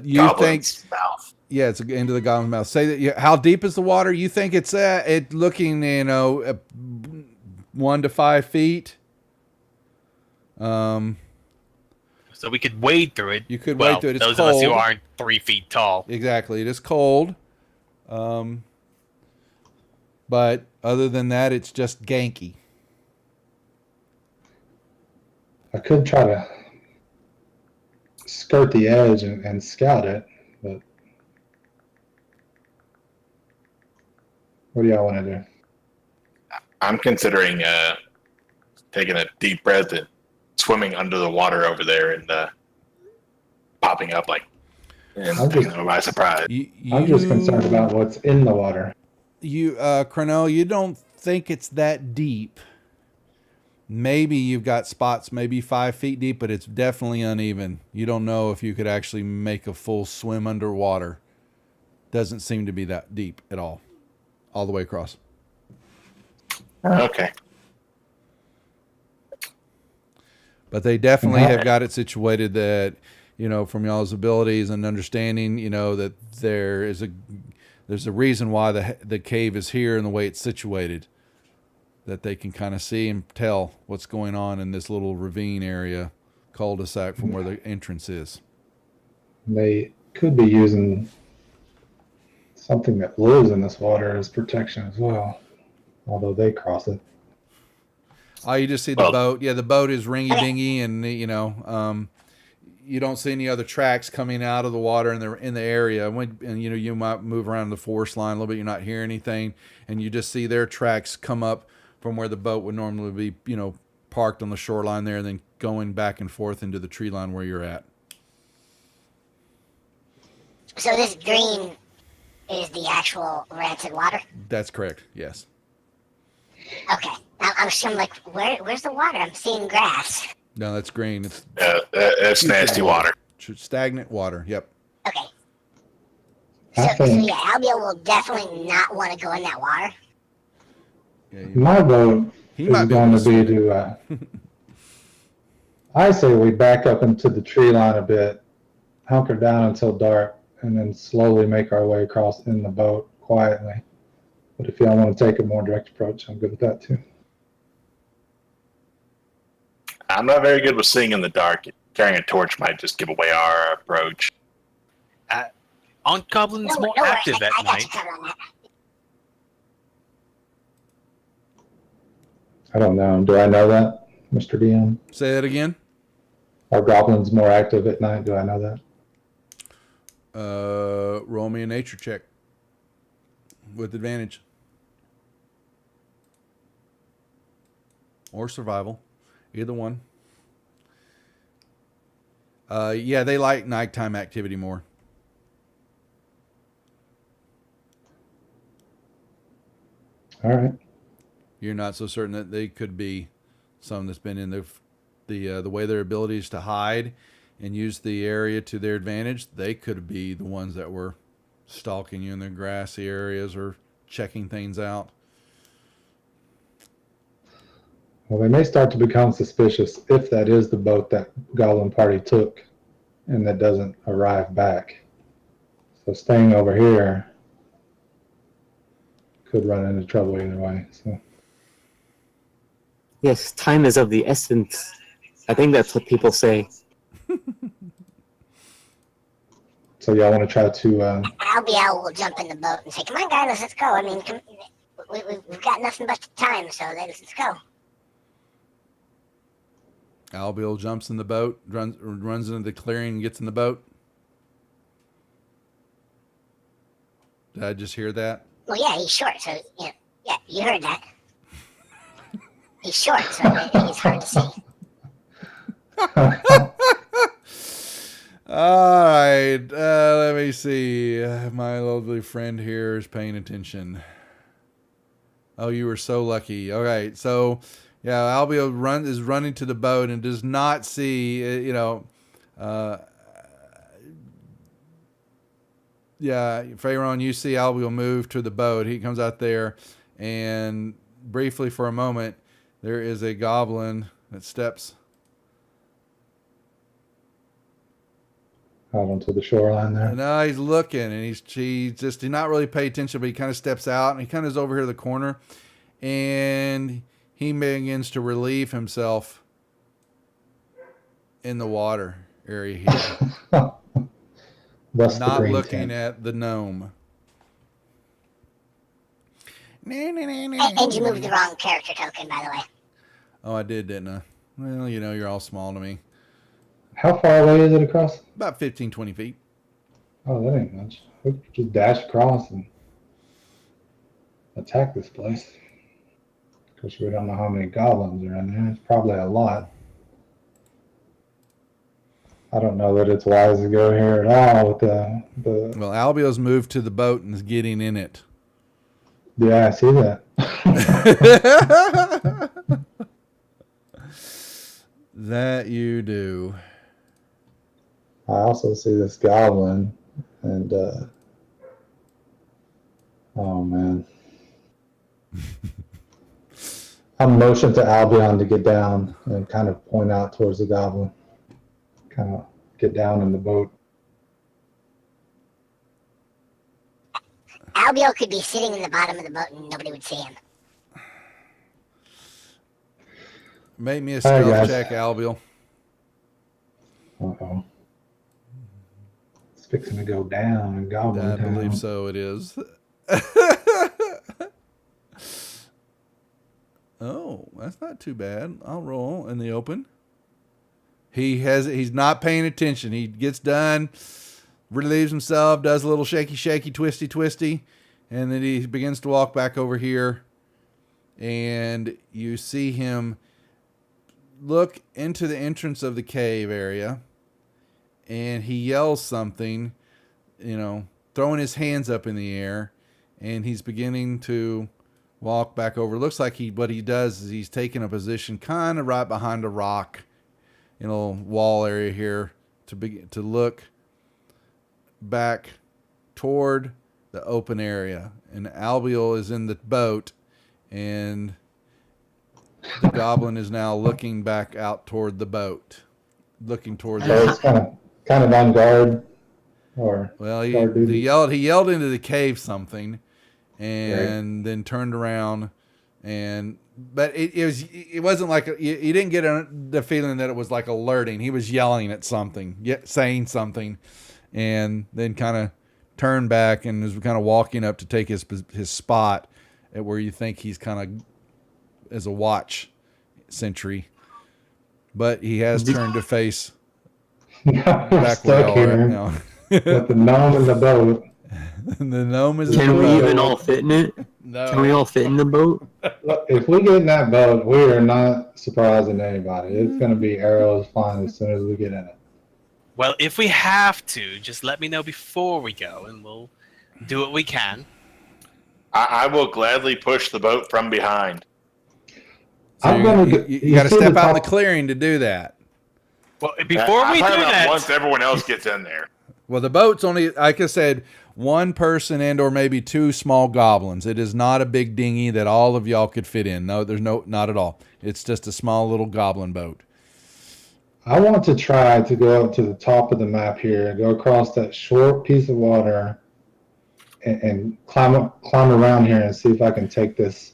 You Goblin's think? mouth. Yeah, it's into the goblin's mouth. Say that. How deep is the water? You think it's looking 1 to 5 feet. So we could wade through it. You could wade through it. It's those cold. of us who aren't 3 feet tall. Exactly. It is cold. But other than that, it's just ganky. I could try to skirt the edge and scout it, but what do y'all want to do? I'm considering taking a deep breath and swimming under the water over there and popping up and taking them by surprise. I'm just concerned about what's in the water. Chronel, you don't think it's that deep. Maybe you've got spots maybe 5 feet deep, but it's definitely uneven. You don't know if you could actually make a full swim underwater. Doesn't seem to be that deep at all the way across. Okay. But they definitely have got it situated that, from y'all's abilities and understanding, that there's a reason why the cave is here and the way it's situated. That they can kind of see and tell what's going on in this little ravine area, cul-de-sac from where the entrance is. They could be using something that lives in this water as protection as well, although they cross it. Oh, you just see the boat. Yeah, the boat is ringy-dingy, and you don't see any other tracks coming out of the water in the area. You might move around the forest line a little bit. You're not hearing anything, and you just see their tracks come up from where the boat would normally be, parked on the shoreline there, and then going back and forth into the tree line where you're at. So this green is the actual rancid water? That's correct, yes. Okay. I'm assuming, where's the water? I'm seeing grass. No, that's green. It's It's nasty water. stagnant water, yep. Okay. I So think yeah, Albiel will definitely not want to go in that water. Yeah, my vote is might be going able to to be to. I say we back up into the tree line a bit, hunker down until dark, and then slowly make our way across in the boat quietly. But if y'all want to take a more direct approach, I'm good with that too. I'm not very good with seeing in the dark. Carrying a torch might just give away our approach. Aren't goblins more worry, active I at got night? you covered on that. I don't know. Do I know that, Mr. DM? Say that again. Are goblins more active at night? Do I know that? Roll me a nature check with advantage. Or survival. Either one. Yeah, they like nighttime activity more. All right. You're not so certain that they could be some that's been in the way their abilities to hide and use the area to their advantage. They could be the ones that were stalking you in the grassy areas or checking things out. Well, they may start to become suspicious if that is the boat that Goblin Party took and that doesn't arrive back. So staying over here could run into trouble either way. So Yes, time is of the essence. I think that's what people say. y'all want to try to Albiel will jump in the boat and say, "Come on, guys, let's go." I mean, we've got nothing but time, so let's go. Albiel jumps in the boat, runs into the clearing and gets in the boat. Did I just hear that? Well, yeah, he's short, so yeah, you heard that. He's short, so he's hard to see. All right, let me see. My lovely friend here is paying attention. Oh, you were so lucky. All right, so yeah, Albiel is running to the boat and does not see. Yeah, Pharaoh, you see Albiel move to the boat. He comes out there, and briefly for a moment, there is a goblin that steps out onto the shoreline there. No, he's looking, and he did not really pay attention, but he kind of steps out, and he kind of is over here in the corner, and he begins to relieve himself in the water area here, not looking at the gnome. And you moved the wrong character token, by the way. Oh, I did, didn't I? Well, you're all small to me. How far away is it across? About 15, 20 feet. Oh, that ain't much. We could just dash across and attack this place. Of course, we don't know how many goblins are in there. It's probably a lot. I don't know that it's wise to go here at all with the Well, Albiel's moved to the boat and is getting in it. Yeah, I see that. That you do. I also see this goblin, and oh man, I'm motioning to Albion to get down and kind of point out towards the goblin, kind of get down in the boat. Albiel could be sitting in the bottom of the boat and nobody would see him. Make me a Hi, stealth guys. check, Albiel. Uh-oh. It's fixing to go down in Goblin I Town. believe so. It is. Oh, that's not too bad. I'll roll in the open. He's not paying attention. He gets done, relieves himself, does a little shaky, twisty, and then he begins to walk back over here. And you see him look into the entrance of the cave area, and he yells something, throwing his hands up in the air, and he's beginning to walk back over. Looks like what he does is he's taking a position kind of right behind a rock in a wall area here to look back toward the open area. And Albiel is in the boat, and the goblin is now looking back out toward the boat, looking toward So the. it's kind of on guard, or Well, guard duty. he yelled into the cave something, and then turned around, but it wasn't like you didn't get the feeling that it was like alerting. He was yelling at something, saying something, and then kind of turned back and was kind of walking up to take his spot at where you think he's kind of as a watch sentry, but he has turned to face Now we're back where stuck y'all are here at now. with the gnome in the boat. The gnome is in Can the we boat. even all fit in it? No. Can we all fit in the boat? Look, if we get in that boat, we are not surprising anybody. It's going to be arrows flying as soon as we get in it. Well, if we have to, just let me know before we go, and we'll do what we can. I will gladly push the boat from behind. So I'm you got to see step the out in the top- clearing to do that. Well, before we do that, once everyone else gets in there. Well, the boat's only, like I said, one person and or maybe two small goblins. It is not a big dinghy that all of y'all could fit in. No, not at all. It's just a small little goblin boat. I want to try to go up to the top of the map here, go across that short piece of water, and climb around here and see if I can take this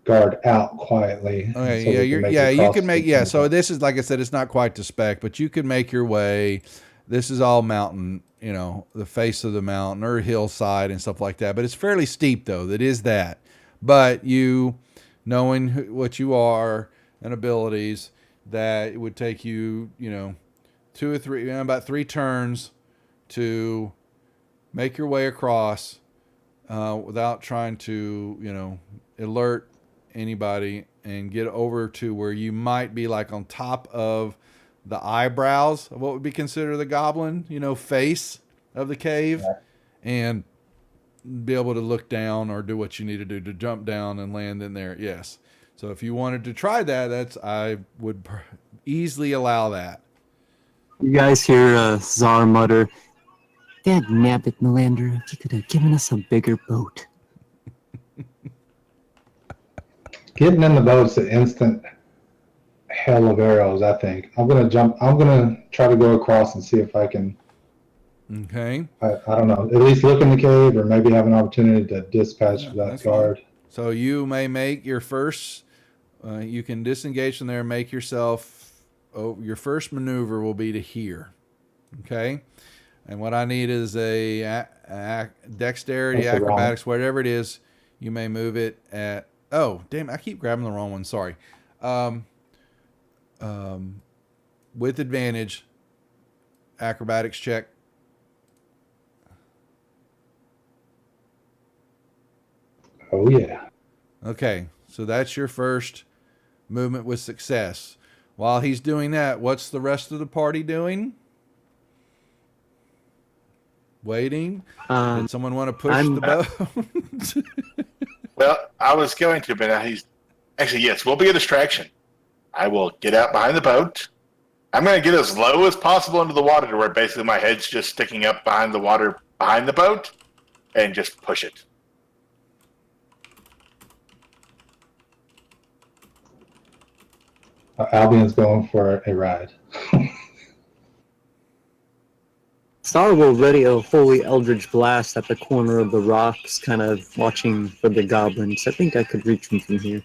guard out quietly. Okay, so yeah, we can make it you across can make, to yeah. the So top. this is, like I said, it's not quite to spec, but you can make your way. This is all mountain, you know, the face of the mountain or hillside and stuff like that. But it's fairly steep, though. That is that. But you, knowing what you are and abilities, that it would take you, you know, about 3 turns to make your way across without trying to, you know, alert anybody and get over to where you might be like on top of the eyebrows of what would be considered the goblin, you know, face of the cave, and be able to look down or do what you need to do to jump down and land in there. Yes. So if you wanted to try that, I would easily allow that. You guys hear Czar mutter, "Dad nabbit, Melandra, if you could have given us a bigger boat." Getting in the boat's an instant hell of arrows, I think. I'm gonna try to go across and see if I can, Okay. I don't know, at least look in the cave or maybe have an opportunity to dispatch Yeah, that that's guard. So you may make your first, you can disengage from there, make yourself, your first maneuver will be to here. Okay. And what I need is a dexterity, That's the wrong- acrobatics, whatever it is. You may move it at, oh, damn, I keep grabbing the wrong one. Sorry. With advantage, acrobatics check. Oh yeah. Okay, so that's your first movement with success. While he's doing that, what's the rest of the party doing? Waiting? Did someone want to push the boat? Well, I was going to, but he's actually, yes, we'll be a distraction. I will get out behind the boat. I'm going to get as low as possible into the water to where basically my head's just sticking up behind the water behind the boat and just push it. Albion's going for a ride. Star will ready a holy eldritch blast at the corner of the rocks, kind of watching for the goblins. I think I could reach him from here.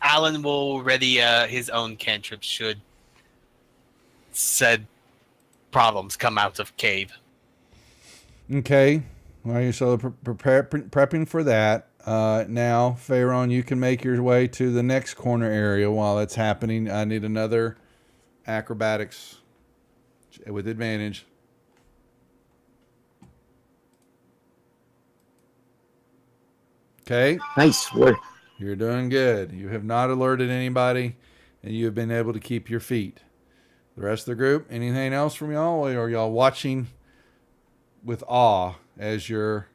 Alan will ready his own cantrip should said problems come out of cave. Okay. Well, you're so prepping for that. Now, Pharaoh, you can make your way to the next corner area while that's happening. I need another acrobatics with advantage. Okay. Nice work. You're doing good. You have not alerted anybody, and you have been able to keep your feet. The rest of the group, anything else from y'all? Or are y'all watching with awe as your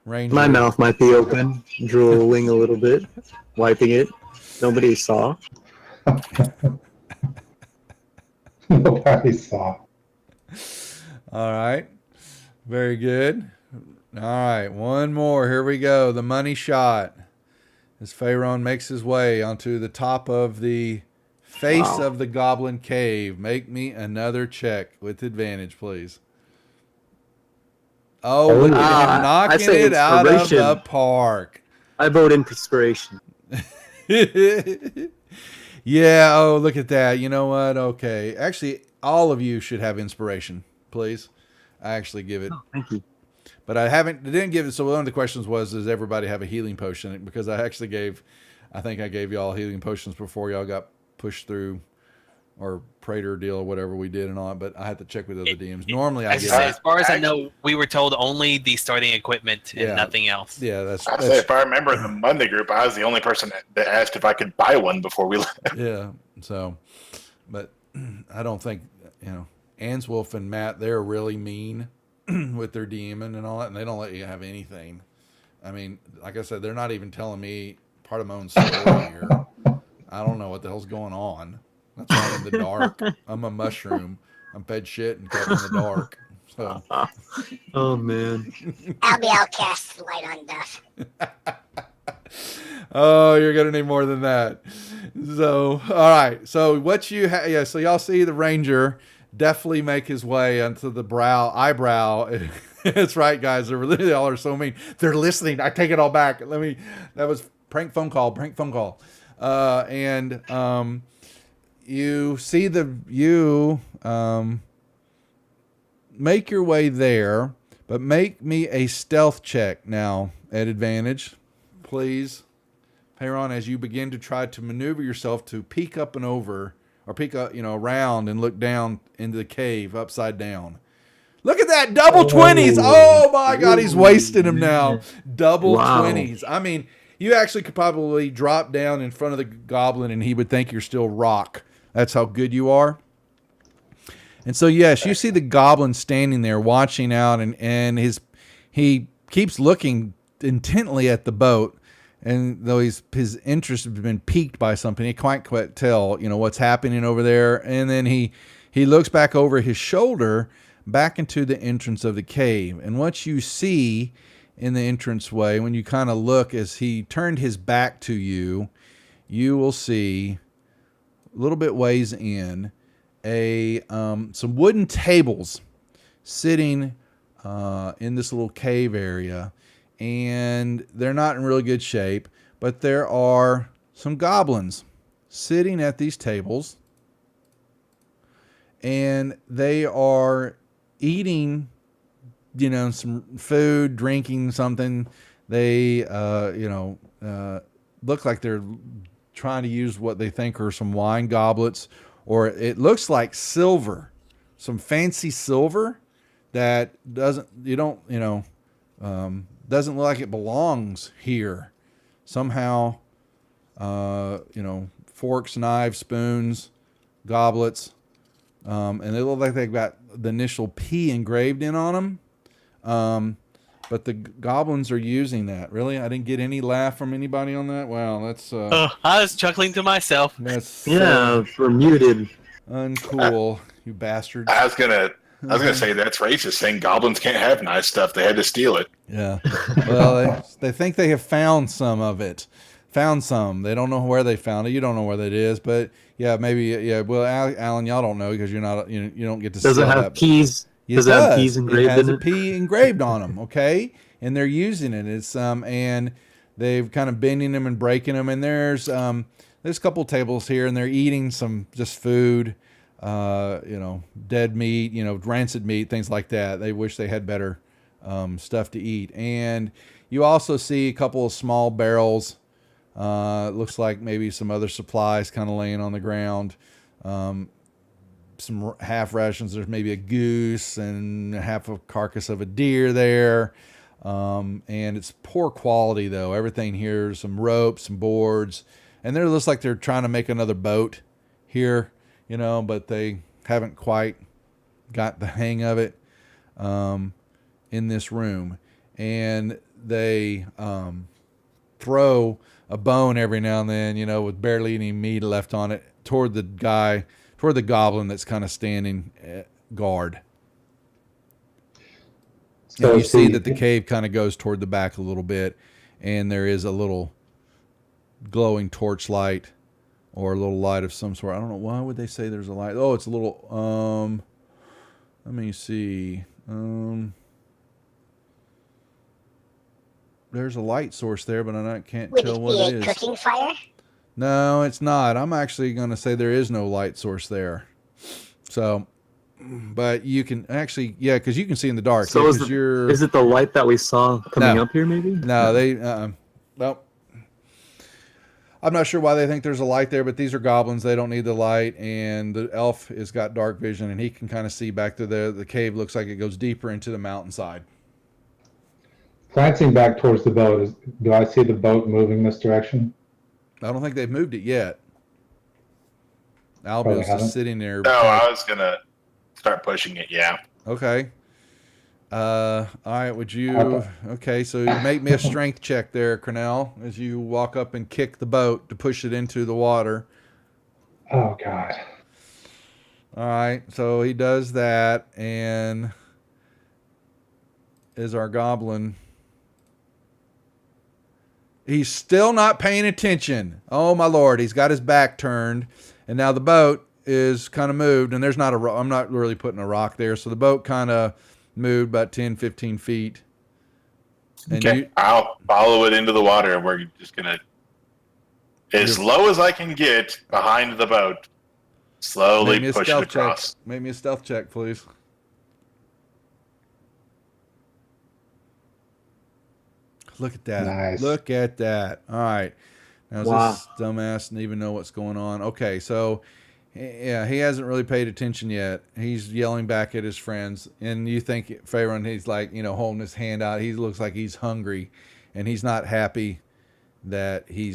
ranger? My mouth might be open, drooling a little bit, wiping it. Nobody saw. Nobody saw. All right. Very good. All right. One more. Here we go. The money shot. As Pharaoh makes his way onto the top of the face of the goblin cave. Make me another check with advantage, please. Oh, look at him knocking say it out of the inspiration. park. I vote inspiration. Yeah. Oh, look at that. You know what? Okay. Actually, all of you should have inspiration, please. I actually give it. Oh, thank you. But I didn't give it. So one of the questions was, does everybody have a healing potion? Because I think I gave y'all healing potions before y'all got pushed through or Praetor deal or whatever we did and all that. But I had to check with other DMs. Normally I give As far as I know, we were told only the starting equipment and Yeah. nothing else. Yeah, I say, if I remember in the Monday group, I was the only person that asked if I could buy one before we left. yeah. So, but I don't think, Answolf and Matt, they're really mean with their demon and all that, and they don't let you have anything. I mean, like I said, they're not even telling me part of my own story here. I don't know what the hell's going on. That's why I'm in the dark. I'm a mushroom. I'm fed shit and kept in the dark. So. Oh man. I'll cast the light on Duff. Oh, you're gonna need more than that. So, all right. So what you have? Yeah. So y'all see the ranger definitely make his way onto the eyebrow. That's right, guys. They really all are so mean. They're listening. I take it all back. That was prank phone call. You see make your way there, but make me a stealth check now at advantage, please. Perron, as you begin to try to maneuver yourself to peek up and over, or peek up, around and look down into the cave upside down. Look at that, double 20s. Oh my God, he's wasting them now. Double 20s. I mean, you actually could probably drop down in front of the goblin and he would think you're still rock. That's how good you are. And so, yes, you see the goblin standing there watching out, and he keeps looking intently at the boat. And though his interest has been piqued by something, he can't quite tell, what's happening over there. And then he looks back over his shoulder back into the entrance of the cave. And what you see in the entranceway, when you kind of look as he turned his back to you, you will see a little bit ways in some wooden tables sitting in this little cave area. And they're not in really good shape, but there are some goblins sitting at these tables, and they are eating, some food, drinking something. They, look like they're trying to use what they think are some wine goblets, or it looks like silver, some fancy silver that doesn't look like it belongs here. Somehow, forks, knives, spoons, goblets, and they look like they've got the initial P engraved in on them. But the goblins are using that. Really? I didn't get any laugh from anybody on that? Wow, that's... I was chuckling to myself. That's we're muted. Uncool, you bastards. I was gonna say that's racist, saying goblins can't have nice stuff. They had to steal it. Yeah. Well, they think they have found some of it. Found some. They don't know where they found it. You don't know where that is, but yeah, maybe. Yeah. Well, Alan, y'all don't know because you're not. You don't get to. Does it have that. P's? Does it have P's engraved it has in a P engraved on them. Okay, and they're using it. It's and they've kind of bending them and breaking them. And there's a couple tables here, and they're eating some just food. Dead meat, rancid meat, things like that. They wish they had better stuff to eat. And you also see a couple of small barrels. Looks like maybe some other supplies kind of laying on the ground. Some half rations. There's maybe a goose and half a carcass of a deer there. And it's poor quality though. Everything here, some ropes, some boards, and it looks like they're trying to make another boat here. But they haven't quite got the hang of it in this room. And they throw a bone every now and then, with barely any meat left on it, toward the goblin that's kind of standing guard. So you see that the cave kind of goes toward the back a little bit, and there is a little glowing torchlight. Or a little light of some sort. I don't know. Why would they say there's a light? Oh, it's a little, let me see. There's a light source there, but I can't tell what it is. Would it be a cooking fire? No, it's not. I'm actually going to say there is no light source there. So, but you can actually, because you can see in the dark. So is it the light that we saw coming up here, maybe? No, well, I'm not sure why they think there's a light there, but these are goblins. They don't need the light, and the elf has got dark vision, and he can kind of see back to the cave. Looks like it goes deeper into the mountainside. Glancing back towards the boat, do I see the boat moving this direction? I don't think they've moved it yet. Albio's just sitting there. No, I was gonna start pushing it. Yeah. Okay. All right. Would you? Okay. So you make me a strength check there, Cornell, as you walk up and kick the boat to push it into the water. Oh God. All right. So he does that, and is our goblin. He's still not paying attention. Oh my Lord! He's got his back turned, and now the boat is kind of moved, and there's not a. I'm not really putting a rock there, so the boat kind of moved about 10, 15 feet. And Okay. I'll follow it into the water. We're just gonna, as low as I can get behind the boat, slowly push it across. Make me a stealth check, please. Look at that. Nice. Look at that. All right. Now, Wow. this dumbass doesn't even know what's going on? Okay, so, yeah, he hasn't really paid attention yet. He's yelling back at his friends. And you think, Faerun, he's like, holding his hand out. He looks like he's hungry. And he's not happy that he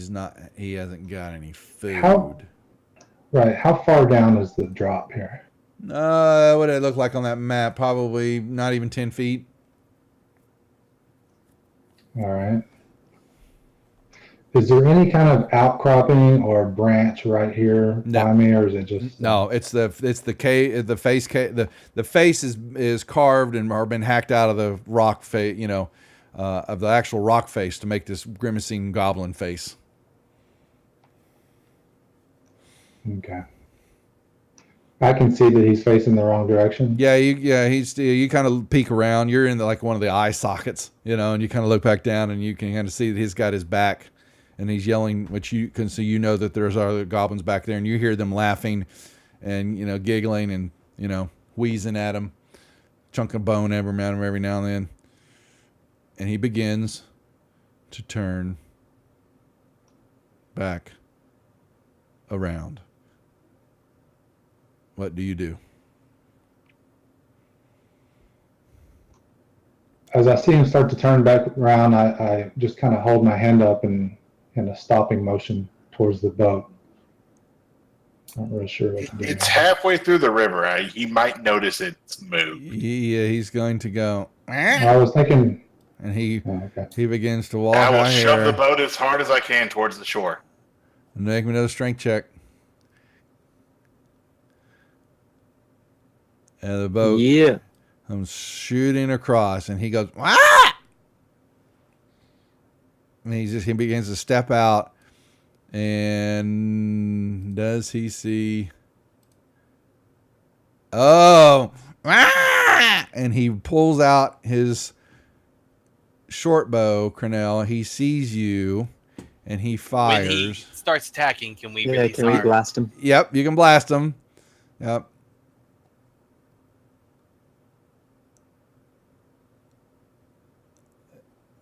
hasn't got any food. How far down is the drop here? What did it look like on that map? Probably not even 10 feet. All right. Is there any kind of outcropping or branch right here by me, or is it just no? It's the face is carved and or been hacked out of the rock face, of the actual rock face to make this grimacing goblin face. Okay. I can see that he's facing the wrong direction. Yeah, you kind of peek around. You're in like one of the eye sockets, and you kind of look back down and you can kind of see that he's got his back, and he's yelling, which you can see. That there's other goblins back there, and you hear them laughing, and giggling and wheezing at him, chunk of bone every now and then, and he begins to turn back around. What do you do? As I see him start to turn back around, I just kind of hold my hand up in a stopping motion towards the boat. Not really sure what to do. It's halfway through the river. He might notice it's moved. Yeah, he's going to go. I was thinking, and he okay. he begins to walk. I will out shove here the boat as hard as I can towards the shore. and make me another strength check. And the boat, Yeah. I'm shooting across, and he goes, "Ah!" And he begins to step out, and does he see? Oh, ah! And he pulls out his short bow, Cornell. He sees you, and he fires. When he starts attacking, can we Yeah, release can we our... blast him? Yep, you can blast him. Yep.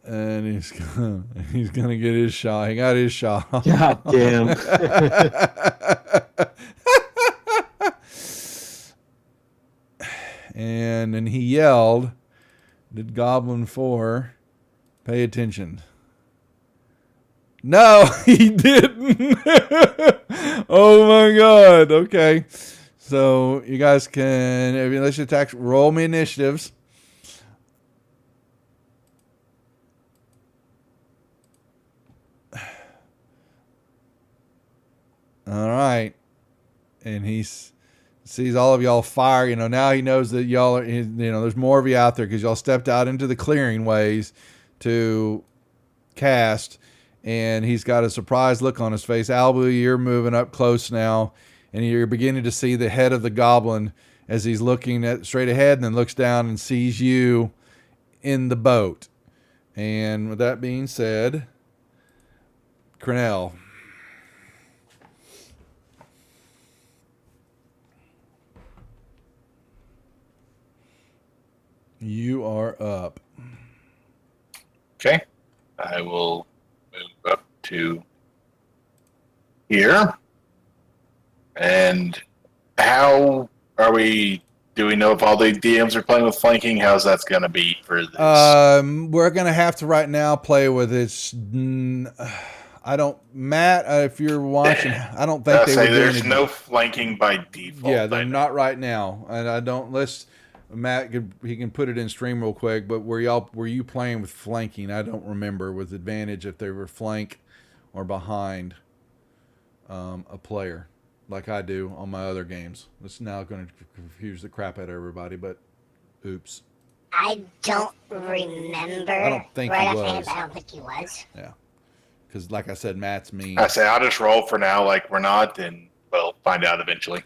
And he's gonna get his shot. He got his shot. God damn. And then he yelled, "Did Goblin 4 pay attention?" No, he didn't. Oh my God. Okay. So you guys can, let's attack, roll me initiatives. All right. And he sees all of y'all fire. Now he knows that y'all are, there's more of you out there because y'all stepped out into the clearing ways to cast. And he's got a surprised look on his face. Albu, you're moving up close now. And you're beginning to see the head of the goblin as he's looking at straight ahead and then looks down and sees you in the boat. And with that being said, Cornell. You are up. Okay. I will move up to here. And how are we? Do we know if all the DMs are playing with flanking? How's that's going to be for this? We're going to have to right now play with it. I don't, Matt. If you're watching, I don't think I they say would do there's anything. no flanking by default. Yeah, they're I know. not right now, and I don't. Let's Matt he can put it in stream real quick. But were you playing with flanking? I don't remember with advantage if they were flank or behind a player, like I do on my other games. It's now going to confuse the crap out of everybody. But oops. I don't remember. I don't think right he offhand, was. but I don't think he was. Yeah, because like I said, Matt's mean. I say I'll just roll for now, like we're not, and we'll find out eventually.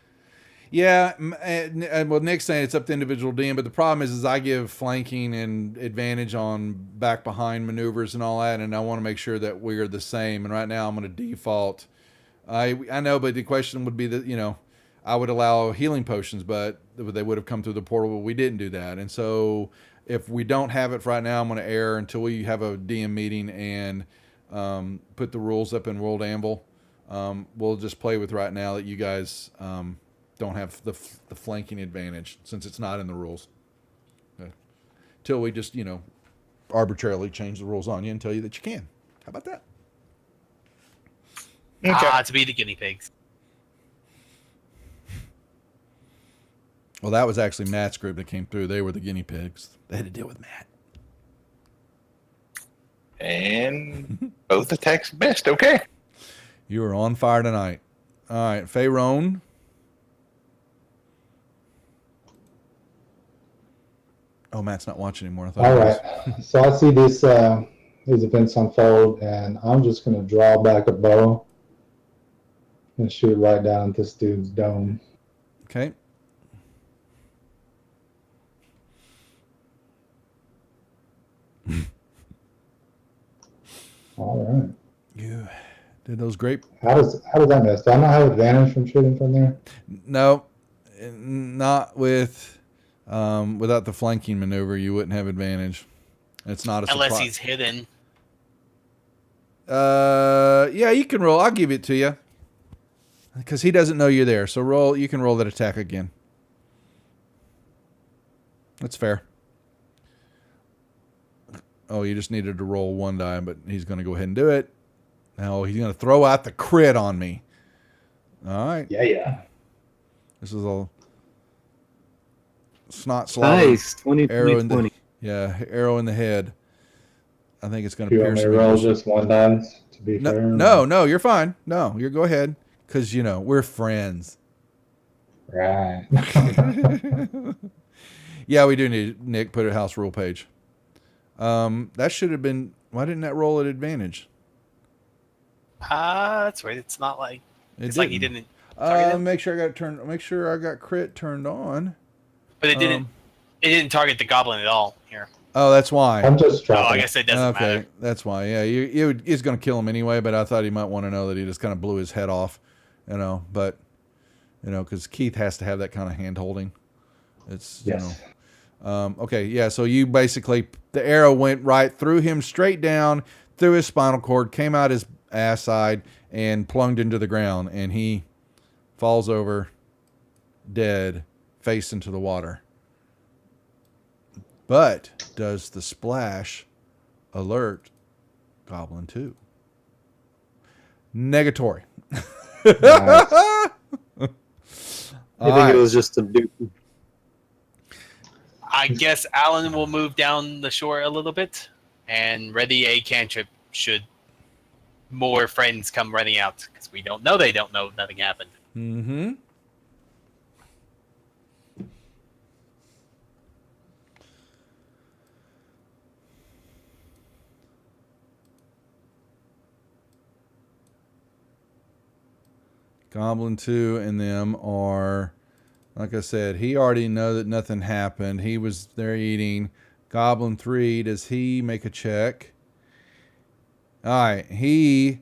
Yeah, well, Nick's saying it's up to individual DM, but the problem is I give flanking and advantage on back behind maneuvers and all that, and I want to make sure that we're the same. And right now, I'm going to default. I know, but the question would be that I would allow healing potions, but they would have come through the portal, but we didn't do that. And so, if we don't have it for right now, I'm going to err until we have a DM meeting and put the rules up in World Anvil. We'll just play with right now that you guys. Don't have the flanking advantage since it's not in the rules. Till we just, arbitrarily change the rules on you and tell you that you can. How about that? To be the guinea pigs. Well, that was actually Matt's group that came through. They were the guinea pigs. They had to deal with Matt. And both attacks missed. Okay. You are on fire tonight. All right, Faerone. Oh, Matt's not watching anymore. I thought All he was. right. So I see these events unfold, and I'm just going to draw back a bow and shoot right down at this dude's dome. Okay. All right. You did those great. How does that miss? Do I not have advantage from shooting from there? No, not with without the flanking maneuver. You wouldn't have advantage. It's not a surprise. Unless he's hidden. Yeah, you can roll. I'll give it to you because he doesn't know you're there. So roll. You can roll that attack again. That's fair. Oh, you just needed to roll one die, but he's going to go ahead and do it. Now he's going to throw out the crit on me. All right. Yeah. This is a snot slaughter. Nice. 20, Arrow in 20. arrow in the head. I think it's going to You want me pierce to me. roll just one dice to be fair? No, you're fine. No, you go ahead because we're friends. Right. Yeah, we do need Nick put a house rule page. That should have been. Why didn't that roll at advantage? That's right. It's not like like he didn't. Make sure I got it turned. Make sure I got crit turned on. But it didn't. It didn't target the goblin at all here. Oh, that's why. I'm just Oh, dropping. I guess it doesn't Okay, matter. that's why. Yeah, he's going to kill him anyway. But I thought he might want to know that he just kind of blew his head off, But because Keith has to have that kind of hand holding. It's Yes. Okay, yeah. So you basically the arrow went right through him, straight down through his spinal cord, came out his ass side, and plunged into the ground, and he falls over, dead, face into the water. But does the splash alert Goblin 2? Negatory. Nice. I think it was just a dude. I guess Alan will move down the shore a little bit and ready a cantrip should more friends come running out because we don't know. They don't know nothing happened. Mm-hmm. Goblin 2 and them are, like I said, he already know that nothing happened. He was there eating. Goblin 3, does he make a check? All right, he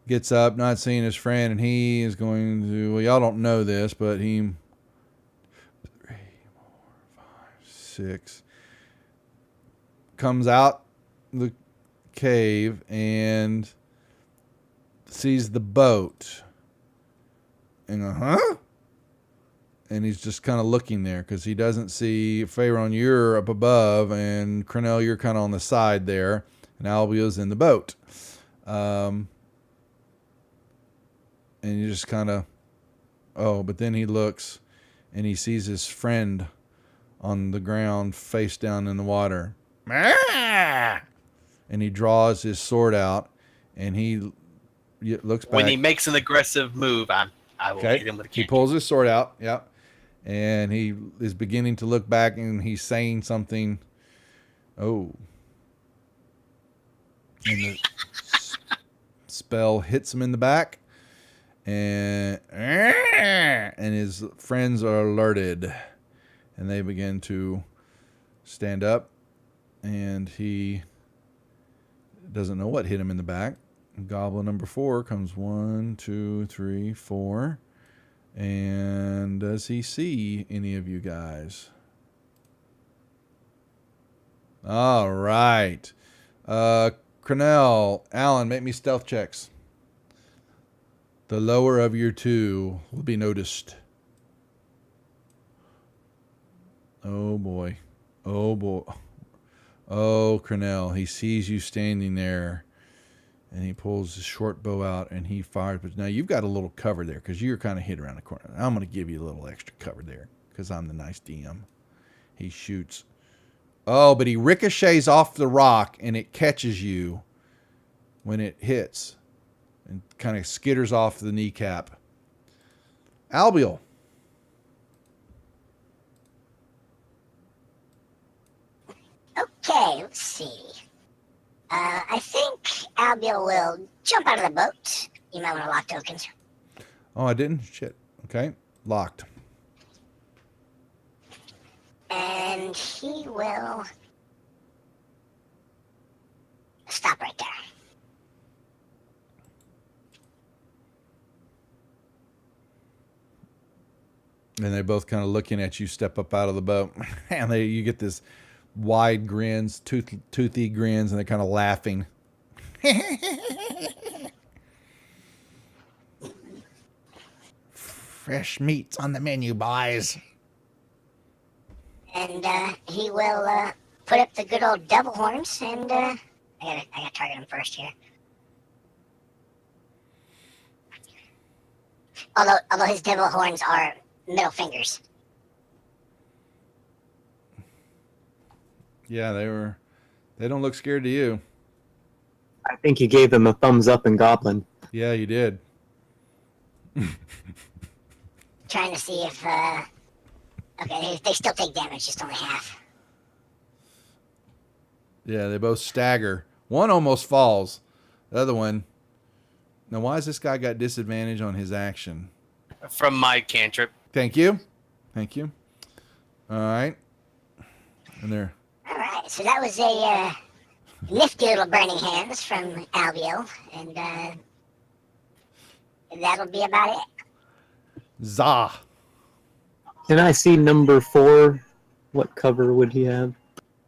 gets up, not seeing his friend, and he is going to, well, y'all don't know this, but he, 3, 4, 5, 6, comes out the cave and sees the boat. And and he's just kind of looking there because he doesn't see Faerone. You're up above, and Crenell, you're kind of on the side there, and Albio's in the boat. and you just kind of, but then he looks and he sees his friend on the ground face down in the water. And he draws his sword out and he looks back. When he makes an aggressive move, I will hit him with a He cantrip. pulls his sword out. Yep. And he is beginning to look back and he's saying something. Oh. And the spell hits him in the back. And his friends are alerted. And they begin to stand up. And he doesn't know what hit him in the back. Goblin number 4 comes 1, 2, 3, 4. And does he see any of you guys? All right. Cornell, Alan, make me stealth checks. The lower of your 2 will be noticed. Oh, boy. Oh, boy. Oh, Cornell, he sees you standing there. And he pulls his short bow out and he fires. But now you've got a little cover there because you're kind of hid around the corner. I'm going to give you a little extra cover there because I'm the nice DM. He shoots. Oh, but he ricochets off the rock and it catches you when it hits and kind of skitters off the kneecap. Albiel. Okay, let's see. I think Albiel will jump out of the boat. You might want to lock tokens. Oh, I didn't? Shit. Okay. Locked. And he will stop right there. And they're both kind of looking at you step up out of the boat. And you get this wide grins, toothy grins, and they're kind of laughing. Fresh meats on the menu, boys. And he will put up the good old devil horns, and I gotta target him first here. Although his devil horns are middle fingers. Yeah, they don't look scared to you. I think you gave them a thumbs up in Goblin. Yeah, you did. Trying to see if okay, they still take damage, just only half. Yeah, they both stagger. One almost falls. The other one. Now, why has this guy got disadvantage on his action? From my cantrip. Thank you. Thank you. All right. And there. All right, so that was a nifty little burning hands from Albiel, and that'll be about it. Zah. Can I see number 4? What cover would he have?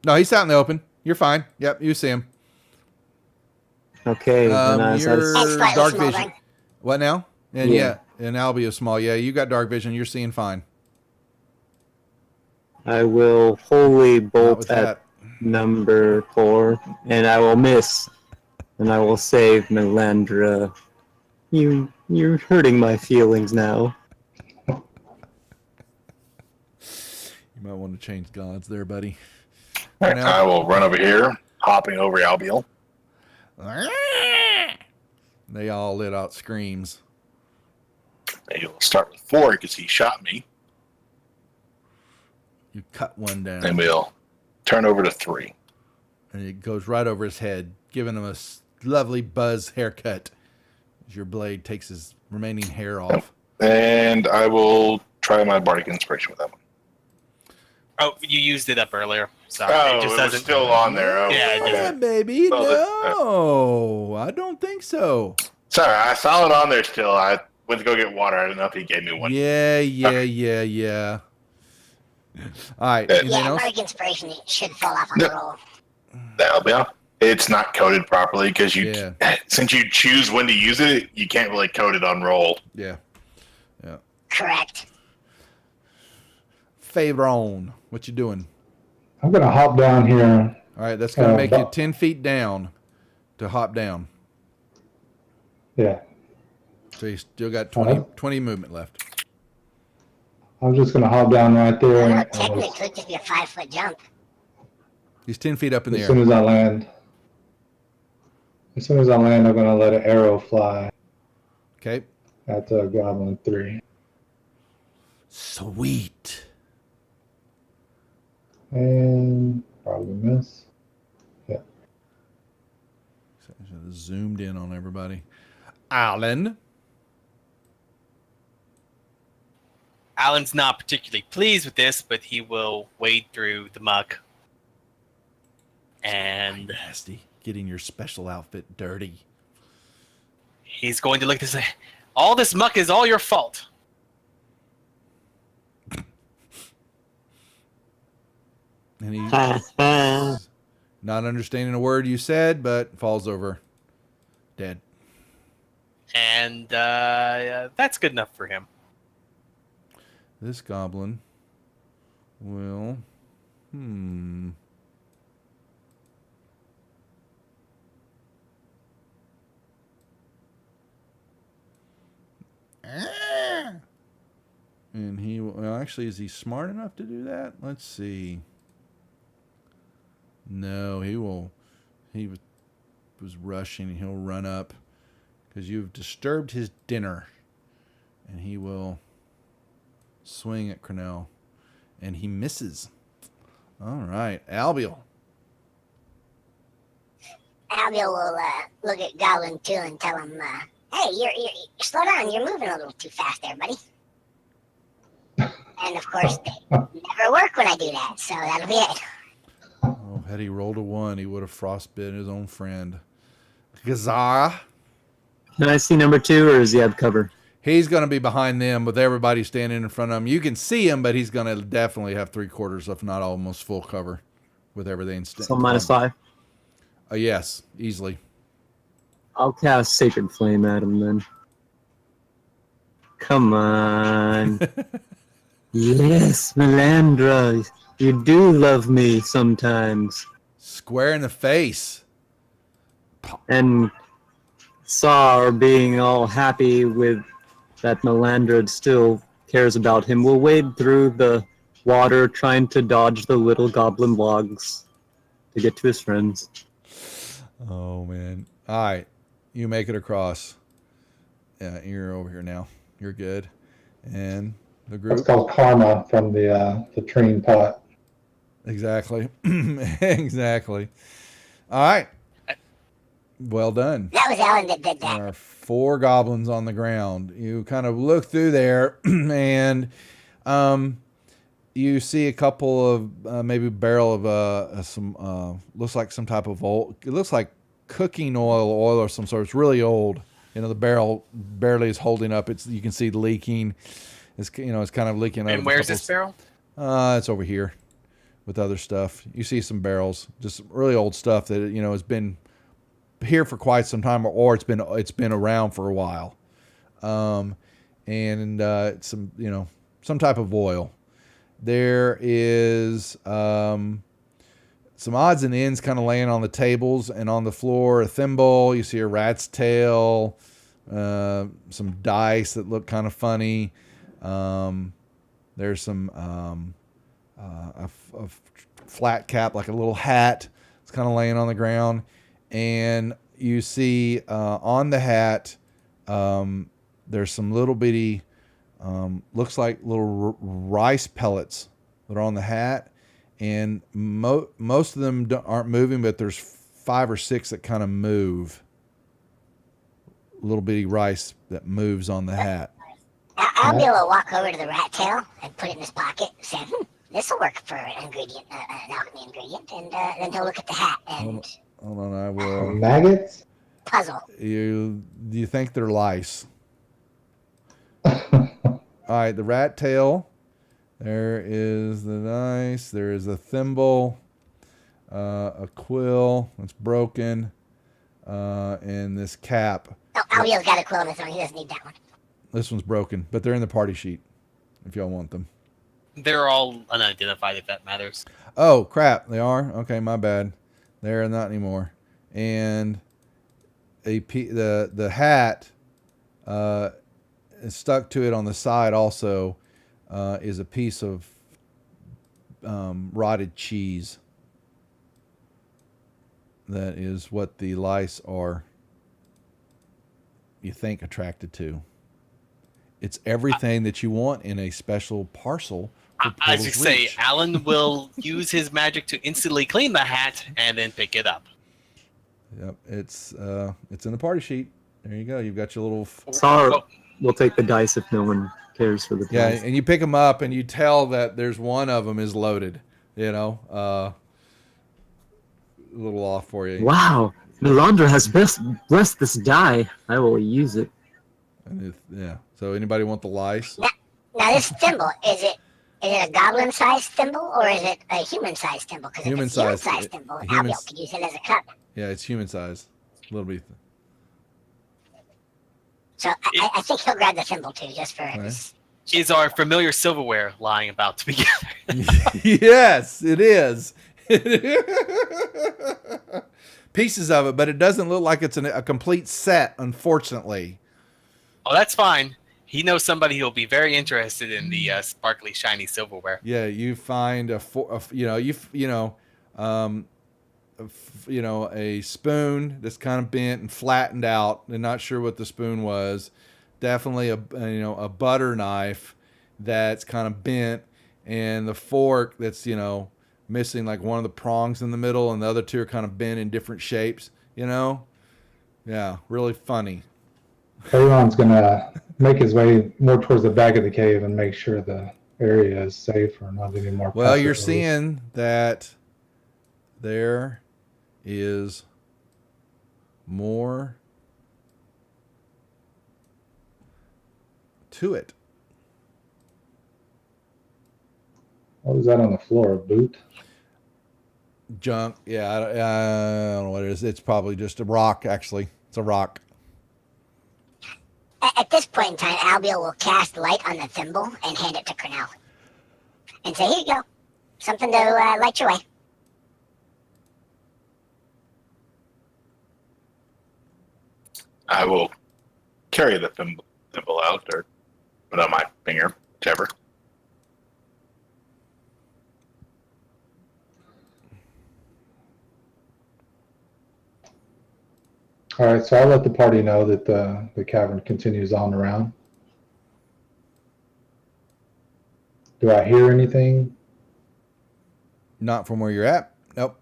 No, he's out in the open. You're fine. Yep, you see him. Okay. You're And slightly dark small vision. one. What now? And Yeah. and Albie is small. Yeah, you got dark vision. You're seeing fine. I will holy Not bolt with at that. number 4, and I will miss, and I will save Melandra. You're hurting my feelings now. You might want to change gods there, buddy. All right, I will run over here, hopping over Albiel. They all let out screams. He'll start with 4 because he shot me, You cut one down. and we'll turn over to 3. And it goes right over his head, giving him a lovely buzz haircut as your blade takes his remaining hair off. And I will try my Bardic Inspiration with that one. Oh, you used it up earlier. Sorry. Oh, it just it was doesn't. still on there. Oh, Yeah, it okay. Yeah, baby. Oh, No, I don't think so. Sorry, I saw it on there still. I went to go get water. I don't know if he gave me one. Yeah. All right. Yeah. Anything Yeah, else? Bardic Inspiration should fall off on the roll. Albiel. It's not coded properly because Yeah. since you choose when to use it, you can't really code it on roll. Yeah. Correct. Favron, what you doing? I'm gonna hop down here. All right, that's going to make you but- 10 feet down to hop down. Yeah. So you still got 20 movement left. I'm just gonna hop down right I there, don't know, and technically, it could just be a 5-foot jump. He's 10 feet up in the as soon air. as I land, I'm gonna let an arrow fly Okay. at Goblin 3, Sweet. and probably miss. Yeah. So I should've zoomed in on everybody. Alan. Alan's not particularly pleased with this, but he will wade through the muck. And Nasty. Getting your special outfit dirty. he's going to look to say, all this muck is all your fault. And he, not understanding a word you said, but falls over dead. And that's good enough for him. This goblin will... And he will... Well, actually, is he smart enough to do that? Let's see. No, he will... He was rushing. He'll run up because you've disturbed his dinner. And he will swing at Cornell. And he misses. All right. Albiel. Albiel will look at Goblin 2 and tell him, hey, you're slow down. You're moving a little too fast there, buddy. And, of course, they never work when I do that, so that'll be it. Oh, had he rolled a 1, he would have frostbitten his own friend. Gazara. Can I see number 2, or does he have cover? He's going to be behind them with everybody standing in front of him. You can see him, but he's going to definitely have 3/4, if not almost full cover with everything. So -5. Yes, easily. I'll cast Sacred Flame at him then. Come on. Yes, Melandra. You do love me sometimes. Square in the face. And Sar, being all happy with that Melandra still cares about him, will wade through the water trying to dodge the little goblin logs to get to his friends. Oh, man. All right. You make it across. Yeah, you're over here now. You're good. And the group... It's called karma from the train pot. Exactly. Exactly. All right. Well done. That was Alan that did that. There are 4 goblins on the ground. You kind of look through there, and you see a couple of maybe barrel of some looks like some type of oil. It looks like cooking oil or some sort. It's really old. You know, the barrel barely is holding up. You can see leaking. It's it's kind of leaking out. And where's this barrel? It's over here with other stuff. You see some barrels, just really old stuff that has been here for quite some time, or it's been around for a while, and some type of oil. There is some odds and ends kind of laying on the tables and on the floor. A thimble. You see a rat's tail. Some dice that look kind of funny. There's some a flat cap, like a little hat. It's kind of laying on the ground. And you see on the hat, there's some little bitty, looks like little rice pellets that are on the hat. And most of them aren't moving, but there's 5 or 6 that kind of move. Little bitty rice that moves on the hat. I'll be able to walk over to the rat tail and put it in his pocket and say, this will work for an ingredient, an alchemy ingredient. And then he'll look at the hat and... Hold on, I will. Maggots? Puzzle. Do you think they're lice? All right, the rat tail. There is the dice. There is a thimble, a quill that's broken, and this cap. Oh, Albio's got a quill in his own. He doesn't need that one. This one's broken, but they're in the party sheet if y'all want them. They're all unidentified, if that matters. Oh, crap. They are? Okay, my bad. They're not anymore. And the hat stuck to it on the side also is a piece of rotted cheese. That is what the lice are, you think, attracted to. It's everything that you want in a special parcel. As you say, Alan will use his magic to instantly clean the hat and then pick it up. Yep, it's in the party sheet. There you go. You've got your little. Sorry, we'll take the dice if no one cares for the Yeah, dice. and you pick them up, and you tell that there's one of them is loaded. You know, a little off for you. Wow, Melandra has blessed this die. I will use it. And yeah. So anybody want the lice? Now this thimble, is it a goblin-sized thimble or is it a human-sized thimble? Because if it's a human-sized thimble, Albiel could use it as a cup. Yeah, it's human size. A little bit. So I think he'll grab the thimble too, just for his. Is our familiar silverware lying about to be gathered? Yes, it is. Pieces of it, but it doesn't look like it's a complete set, unfortunately. Oh, that's fine. He knows somebody who'll be very interested in the sparkly, shiny silverware. Yeah, you find a spoon that's kind of bent and flattened out. They're not sure what the spoon was. Definitely a butter knife that's kind of bent, and the fork that's missing like one of the prongs in the middle, and the other two are kind of bent in different shapes. Yeah, really funny. Everyone's gonna make his way more towards the back of the cave and make sure the area is safe or not any more. Well, you're seeing that there is more to it. What was that on the floor? A boot? Junk. Yeah, I don't know what it is. It's probably just a rock, actually. It's a rock. At this point in time, Albiel will cast light on the thimble and hand it to Cornell. And say, here you go. Something to light your way. I will carry the thimble out or put on my finger, whichever. All right, so I'll let the party know that the cavern continues on around. Do I hear anything? Not from where you're at. Nope.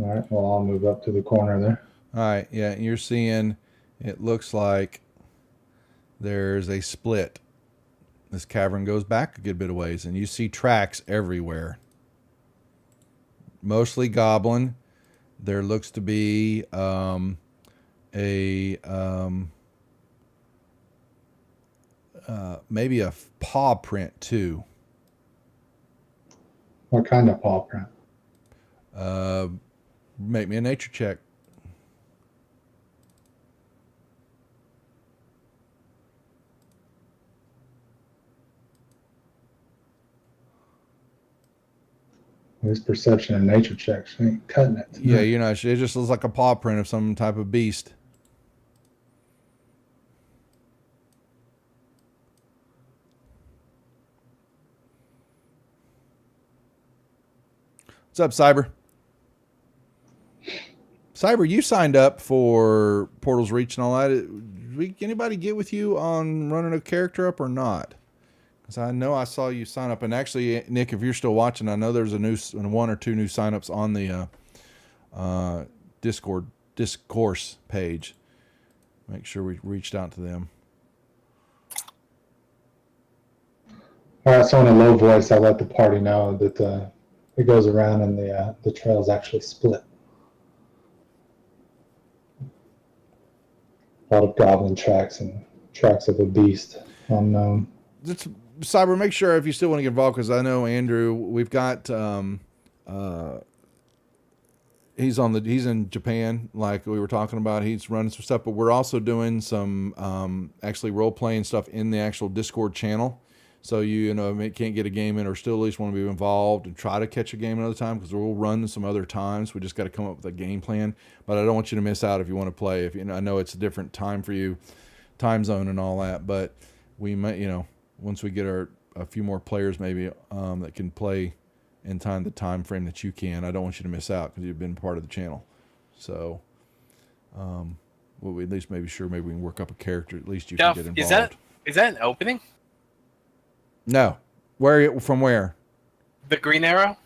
All right, well, I'll move up to the corner there. All right, yeah, you're seeing it looks like there's a split. This cavern goes back a good bit of ways, and you see tracks everywhere. Mostly goblin. There looks to be maybe a paw print too. What kind of paw print? Make me a nature check. This perception and nature checks ain't cutting it. Yeah, you're not. It just looks like a paw print of some type of beast. What's up, Cyber? Cyber, you signed up for Portal's Reach and all that. Did anybody get with you on running a character up or not? Because I know I saw you sign up. And actually, Nick, if you're still watching, I know there's a new one or two new signups on the discourse page. Make sure we reached out to them. All right, so in a low voice, I let the party know that it goes around and the trails actually split. A lot of goblin tracks and tracks of a beast unknown. Cyber, make sure if you still want to get involved, because I know Andrew, we've got he's in Japan, like we were talking about. He's running some stuff, but we're also doing some actually role playing stuff in the actual Discord channel. So you know can't get a game in, or still at least want to be involved and try to catch a game another time, because we'll run some other times. We just got to come up with a game plan. But I don't want you to miss out if you want to play. If you know, I know it's a different time for you, time zone and all that, but we might, once we get a few more players maybe that can play in the time frame that you can, I don't want you to miss out because you've been part of the channel. So we'll at least maybe we can work up a character. At least you Duff, can get involved. Is that an opening? No. From where? The green arrow?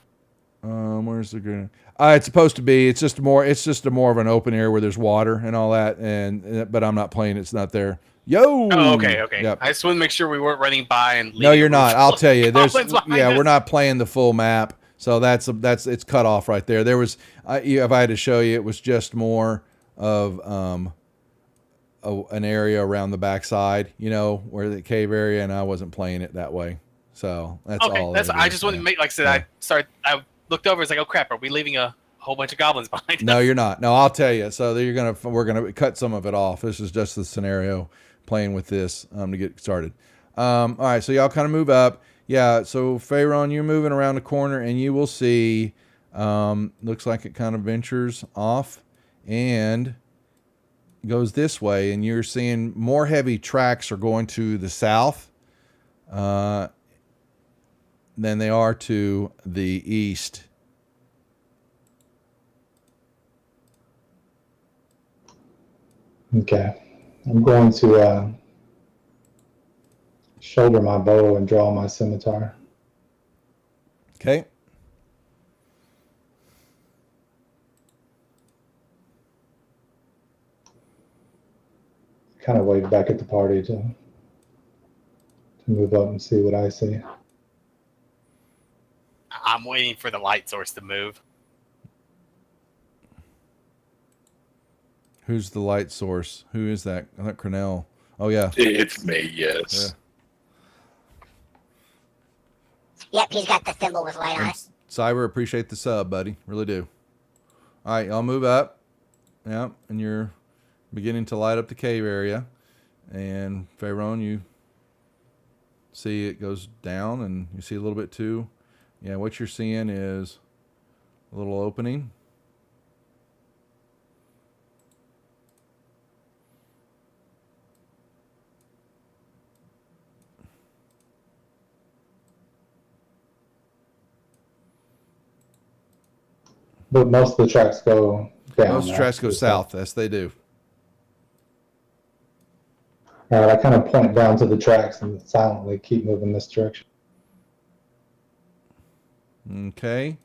Where's the green? It's supposed to be. It's just more of an open area where there's water and all that. But I'm not playing. It's not there. Yo. Oh, okay. Yep. I just want to make sure we weren't running by and. No, you're not. I'll tell you. We're we're not playing the full map. So that's it's cut off right there. There was, if I had to show you, it was just more of an area around the backside, where the cave area, and I wasn't playing it that way. So that's okay. all. I just wanted to make, like I said, I looked over. It's like, oh crap, are we leaving a whole bunch of goblins behind us? No, you're not. No, I'll tell you. So we're gonna cut some of it off. This is just the scenario playing with this to get started. All right, so y'all kind of move up. Yeah, so Pharaoh, you're moving around the corner, and you will see. Looks like it kind of ventures off and goes this way, and you're seeing more heavy tracks are going to the south than they are to the east. Okay. I'm going to shoulder my bow and draw my scimitar. Okay. Kind of wave back at the party to move up and see what I see. I'm waiting for the light source to move. Who's the light source? Who is that? I thought Cornell. Oh yeah. It's me, yes. Yep, he's got the thimble with light on it. Cyber, appreciate the sub, buddy. Really do. All right, y'all move up. Yeah, and you're beginning to light up the cave area. And Pharaoh, you see it goes down, and you see a little bit too. Yeah, what you're seeing is a little opening. But most of the tracks go down. Most tracks go south. Yes, they do. All right, I kind of point down to the tracks and silently keep moving this direction. Okay.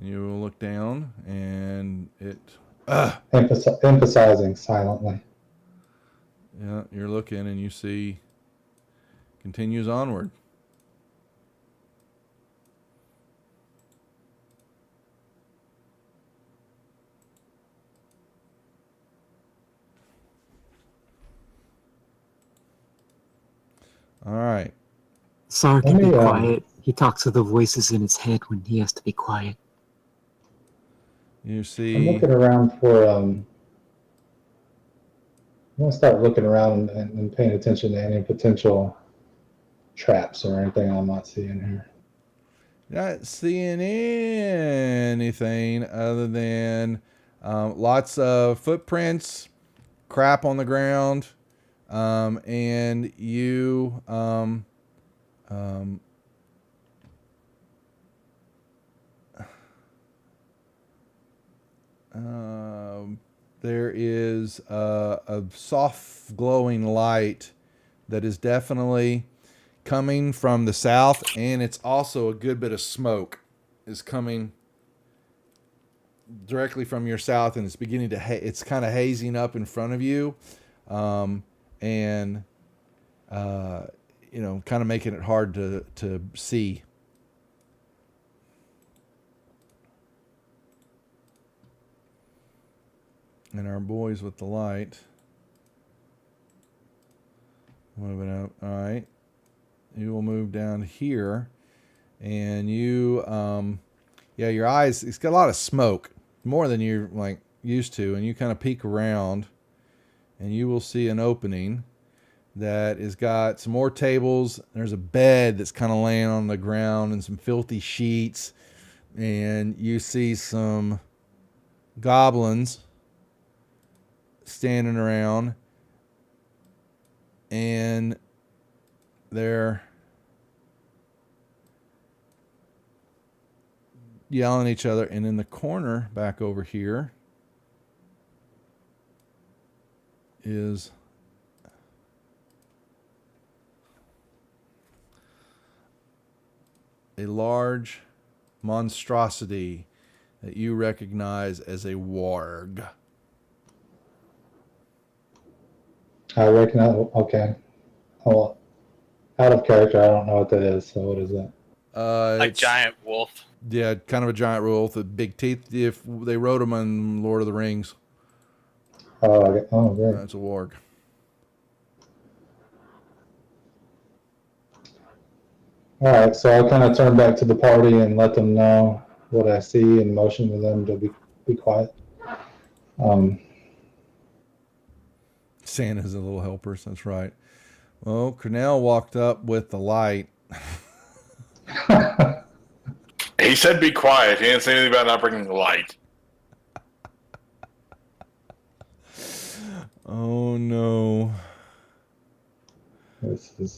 You will look down, and it... Emphasizing silently. Yeah, you're looking, and you see... Continues onward. All right. Sar can Let be me, quiet. He talks to the voices in his head when he has to be quiet. You I'm see... looking around for, I'm going to start looking around and paying attention to any potential traps or anything I'm not seeing here. Not seeing anything other than lots of footprints, crap on the ground, and you there is a soft glowing light that is definitely coming from the south, and it's also a good bit of smoke is coming directly from your south, and it's beginning to it's kind of hazing up in front of you, and kind of making it hard to see. And our boys with the light moving up. All right. You will move down here, and you, your eyes, it's got a lot of smoke, more than you're used to, and you kind of peek around, and you will see an opening, that has got some more tables. There's a bed that's kind of laying on the ground and some filthy sheets. And you see some goblins standing around, and they're yelling at each other. And in the corner back over here is a large monstrosity that you recognize as a warg. I reckon. Okay. Well, out of character, I don't know what that is. So what is that? A It's- giant wolf. Yeah, kind of a giant wolf with big teeth. If they wrote them on Lord of the Rings, Oh, okay. Oh, great. that's a warg. All right. So I'll kind of turn back to the party and let them know what I see and motion for them to be quiet. Santa's a little helper, so that's right. Well, Cornell walked up with the light. He said be quiet. He didn't say anything about not bringing the light. Oh no. This is,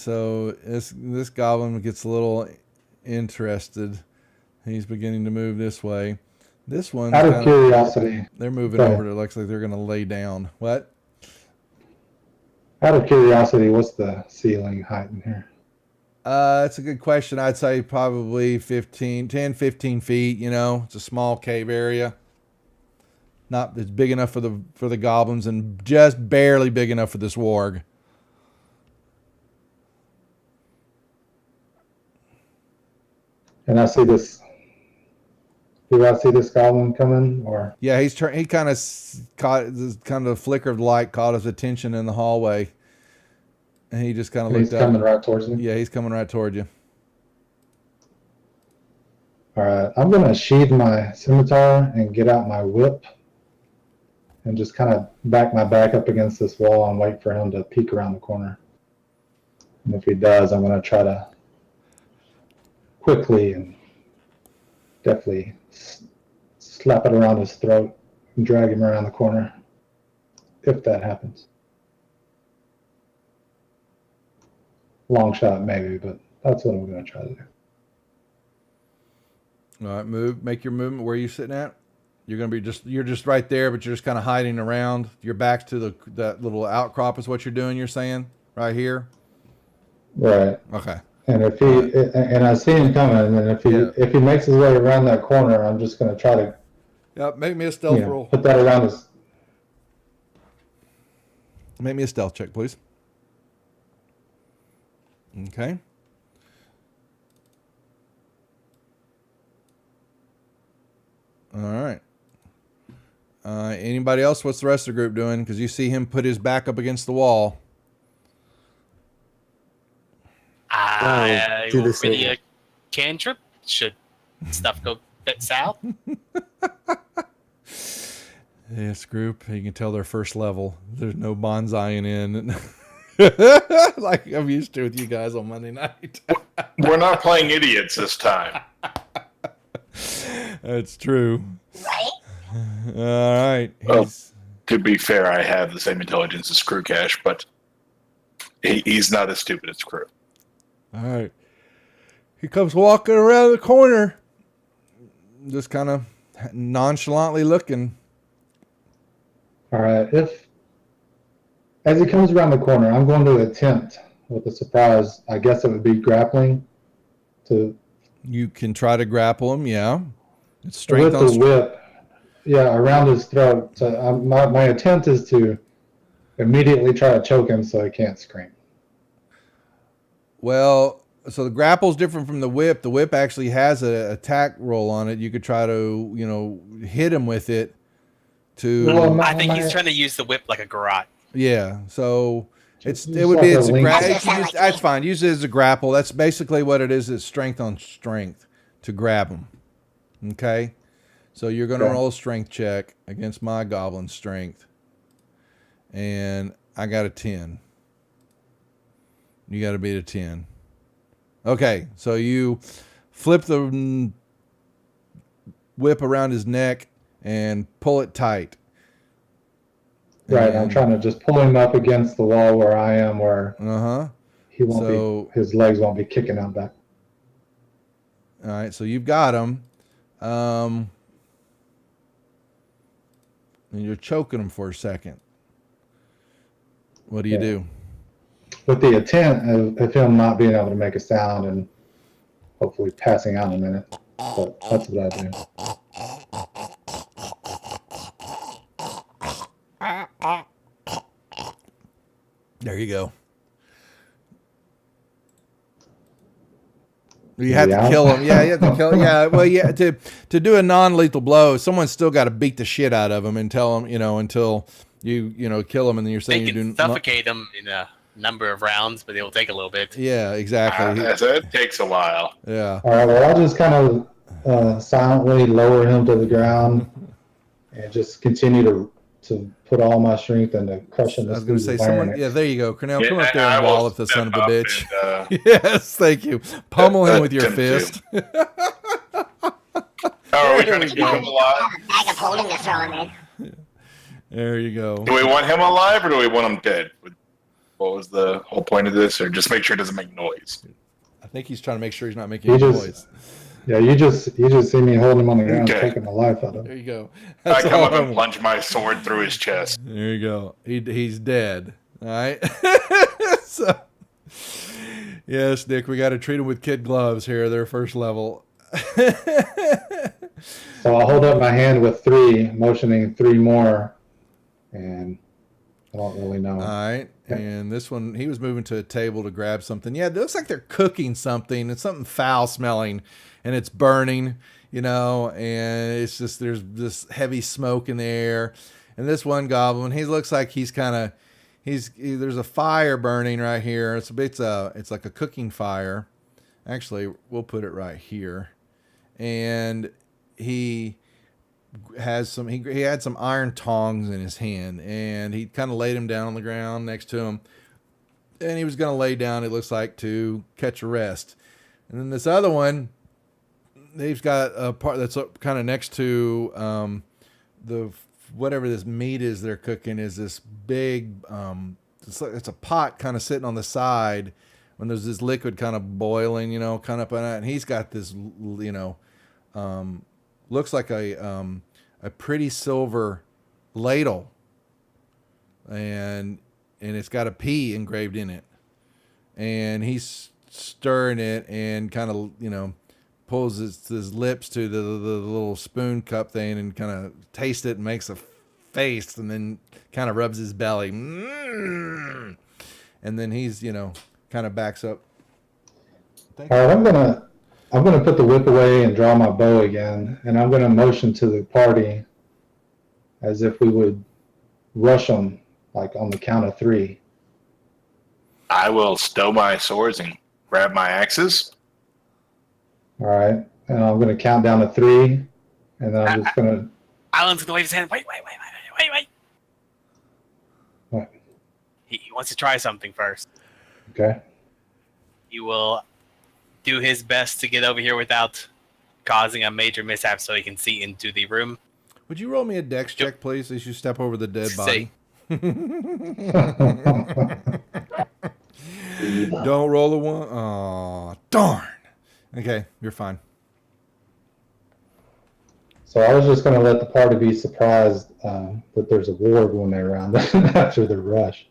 So this goblin gets a little interested. He's beginning to move this way. This one's out of kinda- curiosity, they're moving Go ahead. over to, looks like they're going to lay down. What? out of curiosity, what's the ceiling height in here? That's a good question. I'd say probably 10, 15 feet, you know. It's a small cave area. Not it's big enough for the goblins and just barely big enough for this warg. And I see this. Do I see this goblin coming, or Yeah, he kind of caught this kind of flicker of light caught his attention in the hallway. And he just kind of he's looked up. coming right towards me? Yeah, he's coming right toward you. All right, I'm gonna sheathe my scimitar and get out my whip, and just kind of back my back up against this wall and wait for him to peek around the corner. And if he does, I'm gonna try to quickly and definitely slap it around his throat and drag him around the corner. If that happens. Long shot maybe, but that's what I'm gonna try to do. All right, make your movement. Where are you sitting at? You're just right there, but you're just kind of hiding around. Your back's to that little outcrop is what you're doing, you're saying? Right here? Right. Okay. And if he and I see him coming, and if he makes his way around that corner, I'm just going to try to Yep, make me a stealth roll. put that around his. Make me a stealth check, please. Okay. All right. Anybody else? What's the rest of the group doing? Because you see him put his back up against the wall. I do the will ready same. a cantrip. Should stuff go south? This group, you can tell they're first level. There's no bonsaiing in. Like I'm used to with you guys on Monday night. We're not playing idiots this time. That's true. Right? All right. Well, He's, to be fair, I have the same intelligence as Crew Cash, but he's not as stupid as Crew. all right. He comes walking around the corner, just kind of nonchalantly looking. All right. As he comes around the corner, I'm going to attempt with a surprise. I guess it would be grappling to You can try to grapple him. Yeah. It's strength with on the strength. whip. Yeah, around his throat. So my attempt is to immediately try to choke him so he can't scream. Well, so the grapple's different from the whip. The whip actually has an attack roll on it. You could try to, hit him with it to, Well, I think he's trying to use the whip like a garrote. yeah. So Just it would be, like it's a a link. that's fine. Use it as a grapple. That's basically what it is. It's strength on strength to grab him. Okay. So you're going to Okay. roll a strength check against my goblin strength. And I got a 10. You got to beat a 10. Okay, so you flip the whip around his neck and pull it tight. Right. I'm trying to just pull him up against the wall where I am, where he won't his legs won't be kicking out back. All right, so you've got him. And you're choking him for a second. What do you do? With the intent of him not being able to make a sound and hopefully passing out in a minute. But that's what I do. There you go. You have to kill him. Yeah, you have to kill him. Yeah, well, yeah. To do a non-lethal blow, someone's still got to beat the shit out of him and tell him, until you kill him, and then you're saying they can suffocate him in a number of rounds, but it'll take a little bit. Yeah, exactly. It takes a while. Yeah. All right. Well, I'll just kind of silently lower him to the ground and just continue to put all my strength into crushing this. I was going to say, someone. Yeah, there you go. Cornell, come up there and wallop the son of a bitch. And, yes, thank you. Pummel him with your fist. Are we trying to keep him alive? I have a bag of holding to throw him in. There you go. Do we want him alive or do we want him dead? What was the whole point of this? Or just make sure it doesn't make noise? I think he's trying to make sure he's not making any noise. Yeah, you just see me holding him on the ground, taking the life out of him. There you go. I come up and plunge my sword through his chest. There you go. He's dead. All right. So, yes, Nick, we got to treat him with kid gloves here. They're first level. So I'll hold up my hand with 3, motioning 3 more, and I don't really know. All right. And this one, he was moving to a table to grab something. Yeah, it looks like they're cooking something. It's something foul smelling, and it's burning, and it's just, there's this heavy smoke in the air. And this one goblin, he looks like he's there's a fire burning right here. It's like a cooking fire. Actually, we'll put it right here. And he has he had some iron tongs in his hand, and he kind of laid him down on the ground next to him, and he was going to lay down, it looks like, to catch a rest. And then this other one, he's got a part that's kind of next to the whatever this meat is they're cooking is this big it's a pot kind of sitting on the side when there's this liquid kind of boiling, kind of up on it, and he's got this looks like a pretty silver ladle, and it's got a P engraved in it, and he's stirring it and kind of pulls his lips to the little spoon cup thing and kind of tastes it and makes a face, and then kind of rubs his belly, and then he's kind of backs up. All right, I'm gonna put the whip away and draw my bow again, and I'm gonna motion to the party as if we would rush them, like on the count of 3. I will stow my swords and grab my axes. All right, and I'm gonna count down to 3, and then I'm just gonna. Alan's gonna wave his hand. Wait. What? He wants to try something first. Okay. He will do his best to get over here without causing a major mishap so he can see into the room. Would you roll me a dex check, please, as you step over the dead body? Don't roll a 1. Oh, darn. Okay, you're fine. So I was just going to let the party be surprised that there's a ward when they're around after the rush.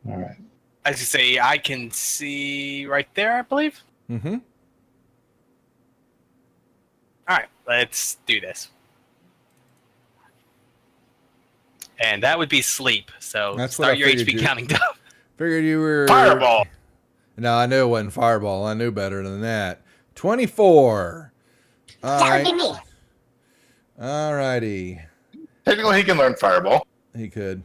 All right. As you say, I can see right there, I believe. Mm-hmm. All right, let's do this. And that would be sleep. So That's what start I your figured HP counting down. Figured you were Fireball. No, I knew it wasn't fireball. I knew better than that. 24. All That right. would be me. All righty. Technically, he can learn fireball. He could.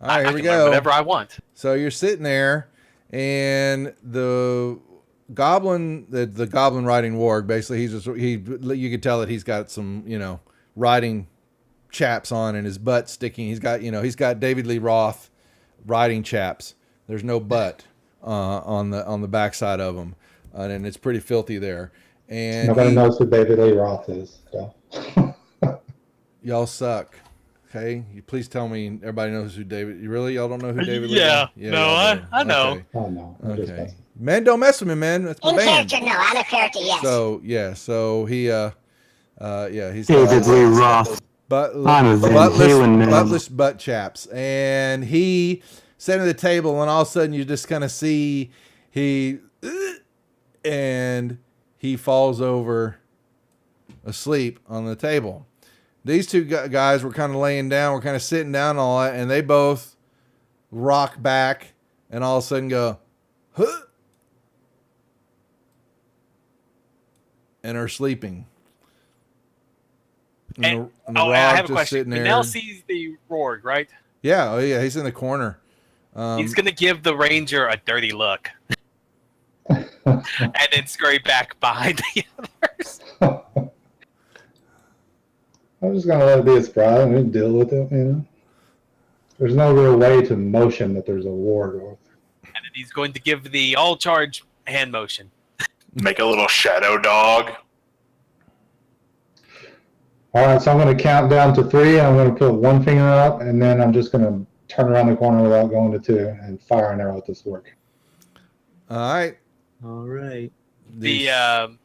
All right, here I we can learn go. whatever I want. So you're sitting there, and the goblin, the goblin riding warg, basically, you could tell that he's got some, riding chaps on, and his butt sticking. He's got David Lee Roth riding chaps. There's no butt on the backside of them, and it's pretty filthy there. And Nobody knows who David Lee Roth is. So. y'all suck. Okay, you please tell me everybody knows who David. You really y'all don't know who David Lee? Yeah, Roth? no, y'all do. I know. Okay. Oh no. I'm just Okay. messing. Man, don't mess with me, man. That's my In band. character, no. I'm a character, yes. So yeah, so he he's David Lee Roth. I'm a Van Halen man. buttless butt chaps, and he sat at the table, and all of a sudden you just kind of see and he falls over asleep on the table. These two guys were kind of laying down, were kind of sitting down and all that, and they both rock back and all of a sudden go, huh, and are sleeping. And the I Rock have a just question. sitting there. Manel sees the Rorg, right? Yeah, oh yeah, he's in the corner. He's going to give the Ranger a dirty look. And then scurry back behind the others. I'm just gonna let it be a surprise and deal with it. There's no real way to motion that there's a war going. And then he's going to give the all-charge hand motion. Make a little shadow dog. All right, so I'm going to count down to 3. I'm going to put one finger up, and then I'm just going to turn around the corner without going to 2 and fire an arrow at this work. All right. All right. The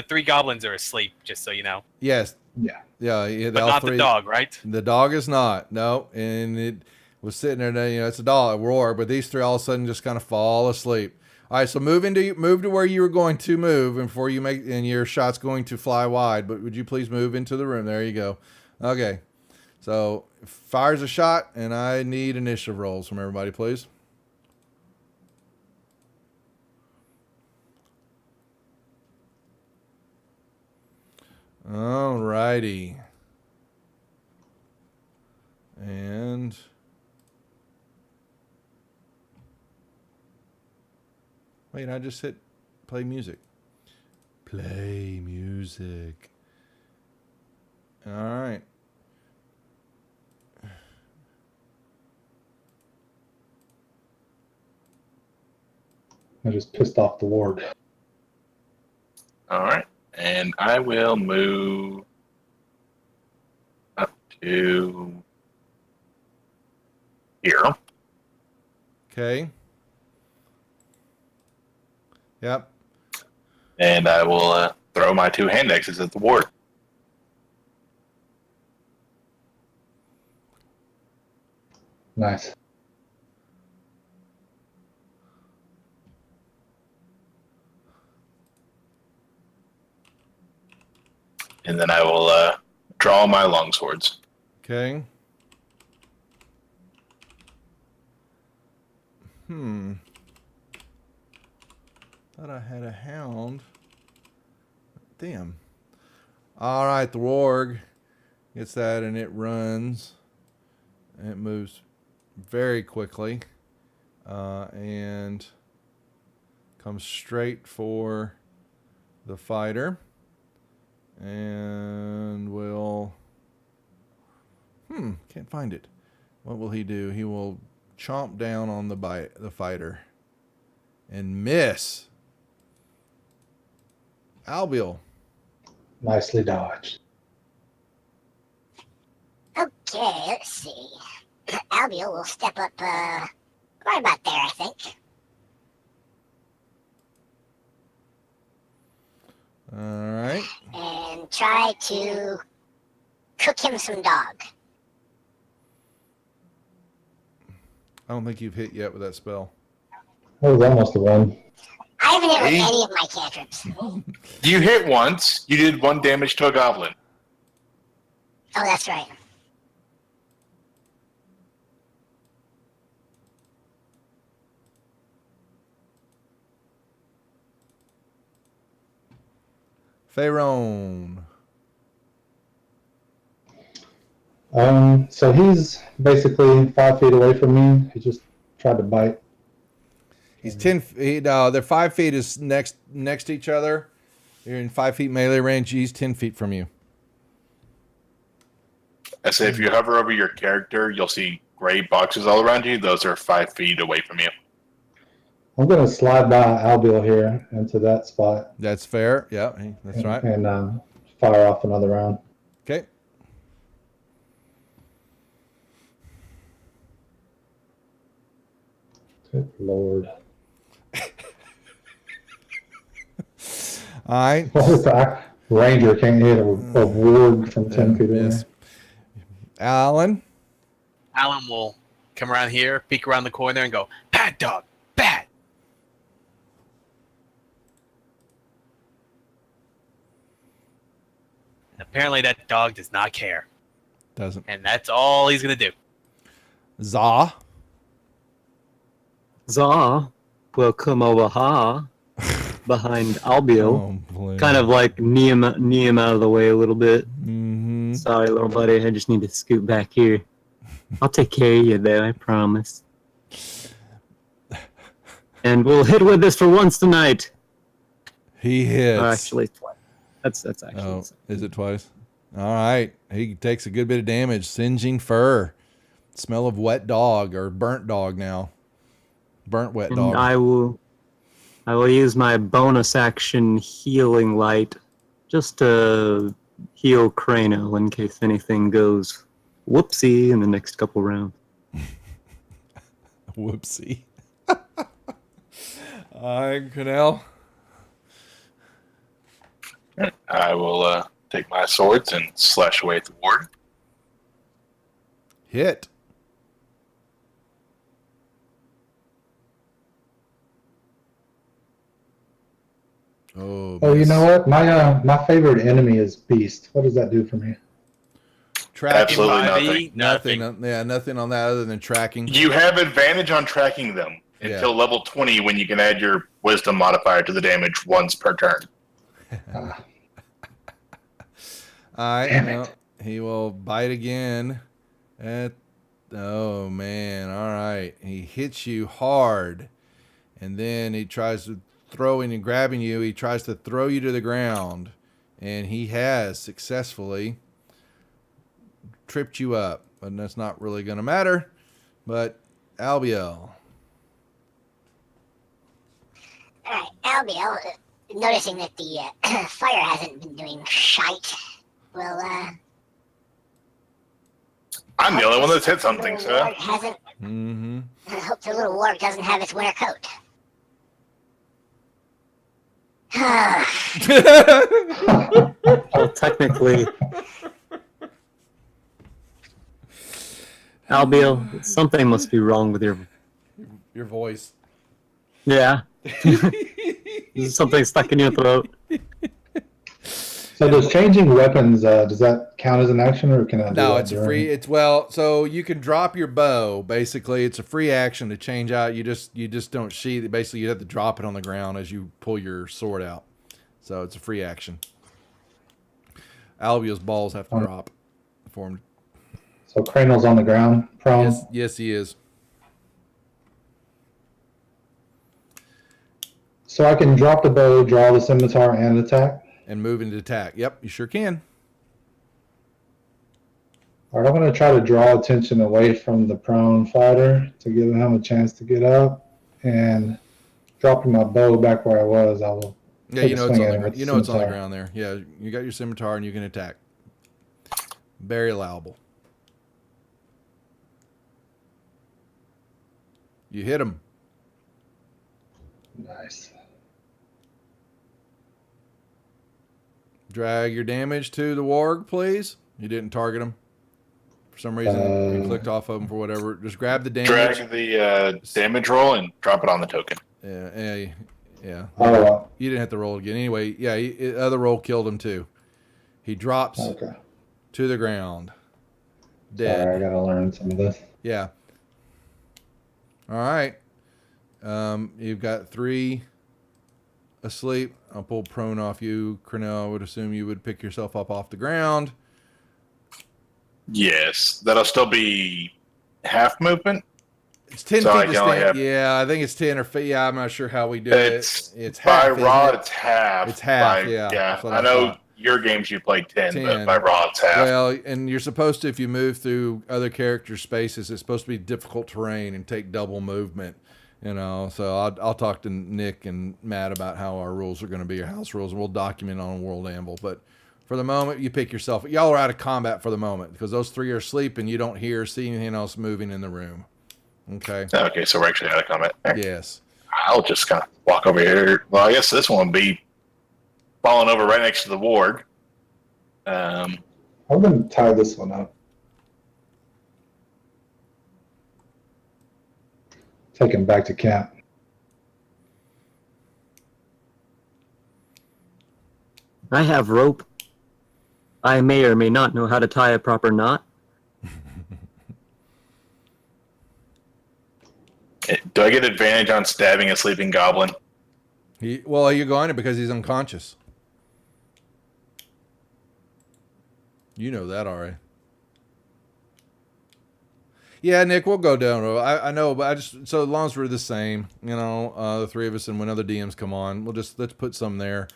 3 goblins are asleep, just so you know. Yes. Yeah. Yeah. But not the dog, right? The dog is not. No. And it was sitting there, it's a dog, a roar, but these 3 all of a sudden just kind of fall asleep. All right, so move to where you were going to move, and before you make, and your shot's going to fly wide. But would you please move into the room? There you go. Okay, so fires a shot, and I need initiative rolls from everybody, please. All righty, and. Wait, I just hit play music. Play music. All right. I just pissed off the ward. All right. And I will move up to here. Okay. Yep. And I will throw my 2 hand axes at the ward. Nice. And then I will draw my longswords. Okay. Thought I had a hound. Damn. All right, the warg gets that, and it runs. And it moves very quickly, and comes straight for the fighter, and will. Can't find it. What will he do? He will chomp down on the fighter, and miss. Albiel. Nicely dodged. Okay, let's see. Albiel will step up right about there, I think. All right. And try to cook him some dog. I don't think you've hit yet with that spell. That was almost a 1. I haven't hit with Hey. any of my cantrips. You hit once. You did 1 damage to a goblin. Oh, that's right. Pharaon. So he's basically 5 feet away from me. He just tried to bite. He's 10 feet. They're 5 feet is next to each other. You're in 5 feet melee range. He's 10 feet from you. I say if you hover over your character, you'll see gray boxes all around you. Those are 5 feet away from you. I'm gonna slide by Albiel here into that spot. That's fair. Yeah, that's right. And fire off another round. Okay. Good Lord. All right. What if the Ranger can't hit a ward from 10 feet away? Yes. Alan. Alan will come around here, peek around the corner, and go, "Bad dog, bad." And apparently, that dog does not care, Doesn't. and that's all he's gonna do. Za. Za will come over ha behind Albiel. please. Kind of like knee him out of the way a little bit. Mm-hmm. Sorry, little buddy. I just need to scoot back here. I'll take care of you there, I promise. And we'll hit with this for once tonight. He hits. Actually, twice. That's actually. Oh, is it twice? All right. He takes a good bit of damage. Singeing fur. Smell of wet dog or burnt dog now. Burnt wet And dog. I will use my bonus action healing light just to heal Crano in case anything goes whoopsie in the next couple rounds. Whoopsie. All right, Cornell. I will take my swords and slash away at the ward. Hit. Oh, Oh, you miss. know what? My favorite enemy is Beast. What does that do for me? Tracking. Absolutely Nothing. Nothing. Yeah, nothing on that other than tracking. You have advantage on tracking them until level 20 when you can add your wisdom modifier to the damage once per turn. All right. Damn Well, it. he will bite again. Oh, man. All right. He hits you hard. And then he tries to throwing and grabbing you. He tries to throw you to the ground. And he has successfully tripped you up. But that's not really going to matter. But Albiel. All right, Albiel, noticing that the fire hasn't been doing shite, well, I'm the only one that's hit something, little sir. ward hasn't. Mm-hmm. I hope the little ward doesn't have its winter coat. Well, technically, Albiel, something must be wrong with your. Your voice. Yeah. Something stuck in your throat. So does changing weapons, does that count as an action, or can I do No, that it's a during- free. So you can drop your bow. Basically, it's a free action to change out. You just don't sheath it. Basically, you have to drop it on the ground as you pull your sword out. So it's a free action. Albiel's balls have to drop for him. So Crano's on the ground, prone. Yes, he is. So I can drop the bow, draw the scimitar, and attack. And move into attack. Yep, you sure can. All right, I'm going to try to draw attention away from the prone fighter to give him a chance to get up. And dropping my bow back where I was, I will. Yeah, take you a know it's swing on at the him with you know it's on the scimitar. ground there. Yeah, you got your scimitar and you can attack. Very allowable. You hit him. Nice. Drag your damage to the warg, please. You didn't target him. For some reason, you clicked off of him for whatever. Just grab the damage. Drag the damage roll and drop it on the token. Yeah. Oh, You didn't have to roll again. Anyway, yeah, other roll killed him too. He drops okay. to the ground. Sorry, Dead. I got to learn some of this. Yeah. All right. You've got 3 asleep. I'll pull prone off you. Cornell, I would assume you would pick yourself up off the ground. Yes, that'll still be half movement. It's 10 So I feet to can only stand. have- Yeah, I think it's 10 or feet. Yeah, I'm not sure how we do It's it. It's by half. isn't raw, it? it's half. It's half, By- yeah, that's what I I know thought. your games you played 10, 10. but by raw, it's half. Well, and you're supposed to, if you move through other character spaces, it's supposed to be difficult terrain and take double movement. You know, so I'll talk to Nick and Matt about how our rules are going to be, our house rules, and we'll document on World Anvil. But for the moment, you pick yourself. Y'all are out of combat for the moment because those three are asleep and you don't hear or see anything else moving in the room. Okay. Okay, so we're actually out of combat. Yes. I'll just kind of walk over here. Well, I guess this one would be falling over right next to the ward. I'm going to tie this one up. Take him back to camp. I have rope. I may or may not know how to tie a proper knot. Do I get advantage on stabbing a sleeping goblin? Well, you're going to because he's unconscious. You know that already. Yeah, Nick, we'll go down. I know, but I just so as long as we're the same, you know, the three of us, and when other DMs come on, let's put some there,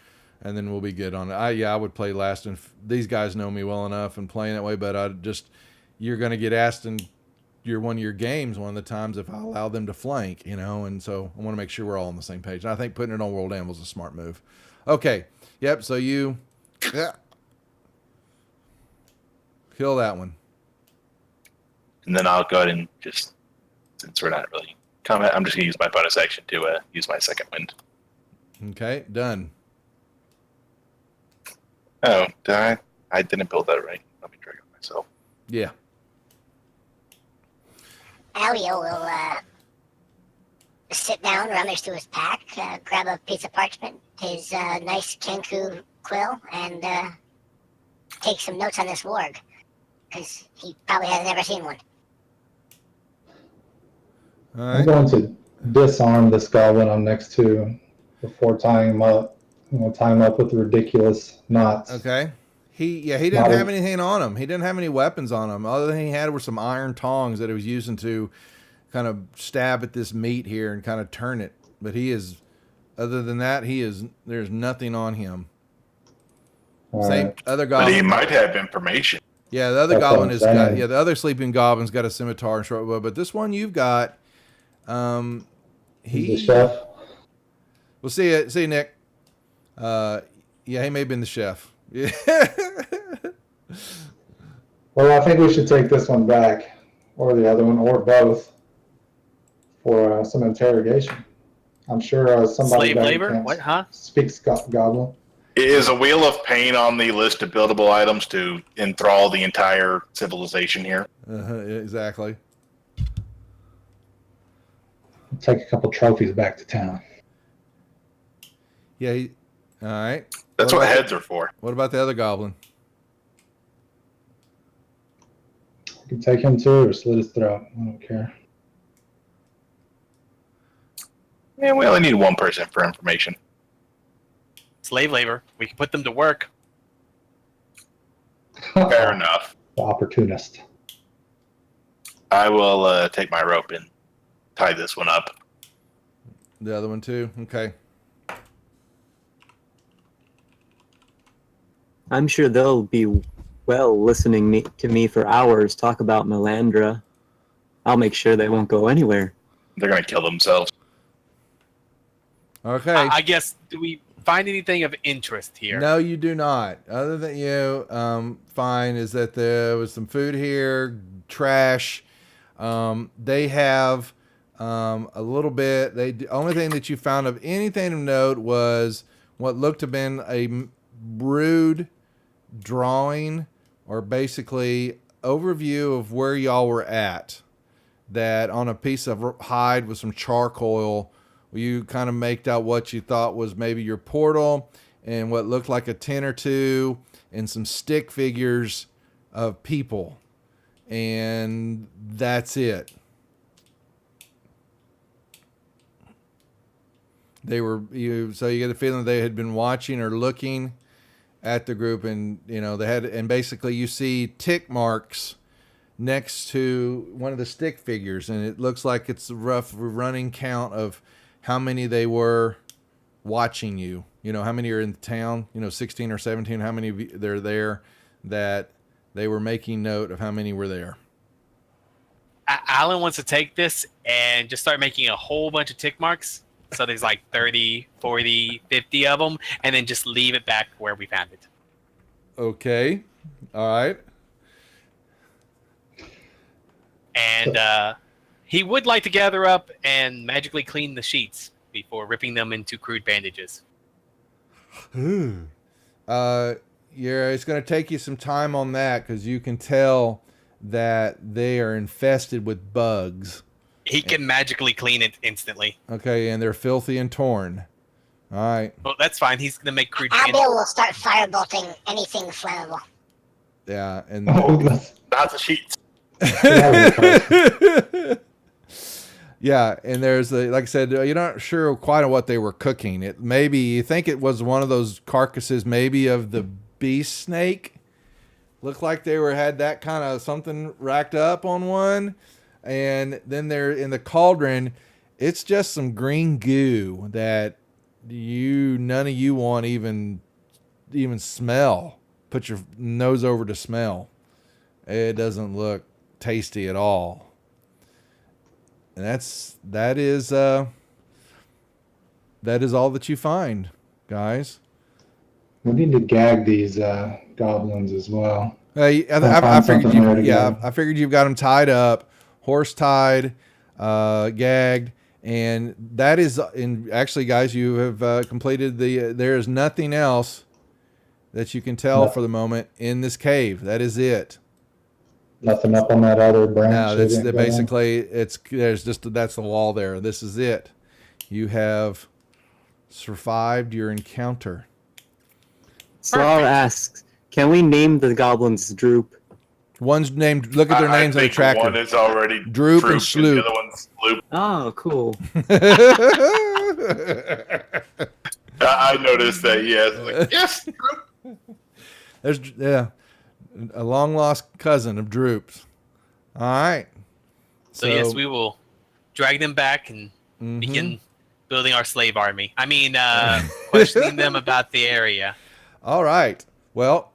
and then we'll be good on it. I would play last, and these guys know me well enough and playing that way, but you're gonna get asked in one of your games one of the times if I allow them to flank, you know, and so I want to make sure we're all on the same page. And I think putting it on World Anvil is a smart move. Okay, yep. So you, kill that one. And then I'll go ahead and just, since we're not really combat, I'm just going to use my bonus action to use my second wind. Okay, done. Oh, did I didn't build that right. Let me drag it myself. Yeah. Alio will sit down, rummage through his pack, grab a piece of parchment, his nice Kenku quill, and take some notes on this warg, because he probably has never seen one. All I'm right. going to disarm this goblin I'm next to before tying him up. I'm going to tie him up with ridiculous knots. Okay. He didn't have anything on him. He didn't have any weapons on him. Other thing he had were some iron tongs that he was using to kind of stab at this meat here and kind of turn it. But other than that, there's nothing on him. All Same right. other But he goblin. might have information. Yeah, the other That's goblin what I'm saying. the other sleeping goblin's got a scimitar and short bow, but this one you've got, He's the chef. We'll see you, Nick. Yeah, he may have been the chef. Yeah. Well, I think we should take this one back, or the other one, or both, for some interrogation. I'm sure somebody Slave back labor? can't What, huh? speaks goblin. Is a wheel of pain on the list of buildable items to enthrall the entire civilization here? Exactly. Take a couple trophies back to town. Yeah. All right. That's what heads are for. What about the other goblin? You can take him too, or slit his throat. I don't care. Yeah, we only need one person for information. Slave labor. We can put them to work. Fair enough. The opportunist. I will take my rope and tie this one up. The other one too. Okay. I'm sure they'll be listening to me for hours talk about Melandra. I'll make sure they won't go anywhere. They're going to kill themselves. Okay. I guess, do we find anything of interest here? No, you do not. Other than you find is that there was some food here, trash. They have a little bit. The only thing that you found of anything of note was what looked to have been a rude drawing, or basically overview of where y'all were at. That on a piece of hide with some charcoal, you kind of maked out what you thought was maybe your portal, and what looked like a 10 or 2, and some stick figures of people. And that's it. So you get the feeling they had been watching or looking at the group, and and basically you see tick marks next to one of the stick figures, and it looks like it's a rough running count of how many they were watching you. How many are in town, 16 or 17, how many of they're there, that they were making note of how many were there. Alan wants to take this and just start making a whole bunch of tick marks. So there's like 30, 40, 50 of them, and then just leave it back where we found it. Okay. All right. And he would like to gather up and magically clean the sheets before ripping them into crude bandages. It's going to take you some time on that because you can tell that they are infested with bugs. He can magically clean it instantly. Okay, and they're filthy and torn. All right. Well, that's fine. He's going to make crude Abiel bandages. will start firebolting anything flammable. Yeah, and Oh, that's, Not the sheets. yeah, and there's like I said, you're not sure quite what they were cooking. It maybe you think it was one of those carcasses, maybe of the beast snake. Looked like they had that kind of something racked up on one, and then they're in the cauldron. It's just some green goo that none of you want even smell. Put your nose over to smell. It doesn't look tasty at all. And that is all that you find, guys. we need to gag these goblins as well. I Find figured something there to gag. I figured you've got them tied up, horse tied, gagged, and that is actually, guys, you have completed there is nothing else that you can tell for the moment in this cave. That is it. Nothing up on that other branch. No, they that's didn't go down? basically that's the wall there. This is it. You have survived your encounter. Slar asks, can we name the goblins Droop? One's named. Look at their names on the think tracker. One is already Droop and The Sloop. other one's Sloop. Oh, cool. I noticed that. Yes, like, yes. There's a long lost cousin of Droop's. All right. So yes, we will drag them back and begin building our slave army. I mean, questioning them about the area. All right. Well,